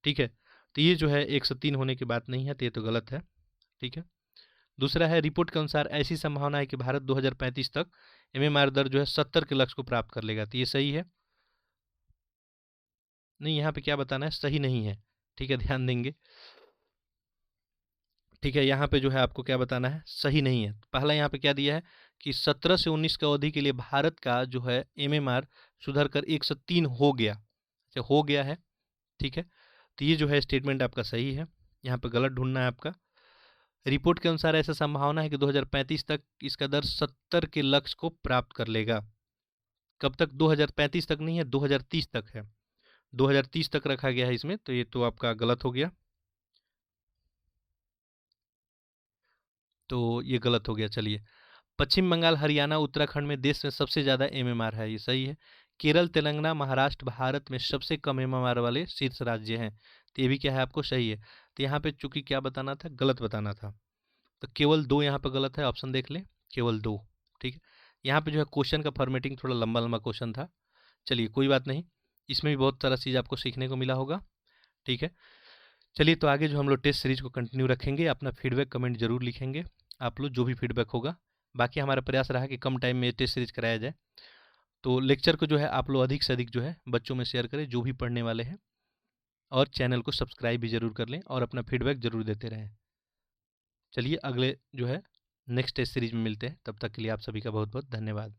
ठीक है, तो ये जो है 103 होने की बात नहीं है, तो ये तो गलत है। ठीक है, दूसरा है रिपोर्ट के अनुसार ऐसी संभावना है कि भारत 2035 तक MMR दर जो है 70 के लक्ष्य को प्राप्त कर लेगा, तो ये सही है। नहीं, यहाँ पे क्या बताना है? सही नहीं है। ठीक है, ध्यान देंगे। ठीक है, यहाँ पे जो है आपको क्या बताना है? सही नहीं है। पहला यहाँ पे क्या दिया है कि 17 से 19 की अवधि के लिए भारत का जो है MMR सुधर कर 103 हो गया। अच्छा, हो गया है। ठीक है, तो ये जो है स्टेटमेंट आपका सही है, यहाँ पे गलत ढूंढना है आपका। रिपोर्ट के अनुसार ऐसा संभावना है कि 2035 तक इसका दर 70 के लक्ष्य को प्राप्त कर लेगा। कब तक? 2035 तक नहीं है, 2030 तक है, 2030 तक रखा गया है इसमें, तो ये तो आपका गलत हो गया, तो ये गलत हो गया। चलिए, पश्चिम बंगाल, हरियाणा, उत्तराखंड में देश में सबसे ज़्यादा MMR है, ये सही है। केरल, तेलंगाना, महाराष्ट्र भारत में सबसे कम MMR वाले शीर्ष राज्य हैं, तो ये भी क्या है? आपको सही है। तो यहाँ पे चूंकि क्या बताना था? गलत बताना था, तो केवल 2 यहाँ पे गलत है, ऑप्शन देख लें, केवल 2। ठीक है, यहाँ पे जो है क्वेश्चन का फॉर्मेटिंग थोड़ा लंबा लंबा क्वेश्चन था। चलिए कोई बात नहीं, इसमें भी बहुत सारा चीज़ आपको सीखने को मिला होगा। ठीक है, चलिए तो आगे जो हम लोग टेस्ट सीरीज को कंटिन्यू रखेंगे, अपना फीडबैक कमेंट जरूर लिखेंगे आप लोग, जो भी फीडबैक होगा। बाकी हमारा प्रयास रहा कि कम टाइम में टेस्ट सीरीज कराया जाए, तो लेक्चर को जो है आप लोग अधिक से अधिक जो है बच्चों में शेयर करें जो भी पढ़ने वाले हैं, और चैनल को सब्सक्राइब भी जरूर कर लें और अपना फीडबैक जरूर देते रहें। चलिए अगले जो है नेक्स्ट टेस्ट सीरीज में मिलते हैं, तब तक के लिए आप सभी का बहुत बहुत धन्यवाद।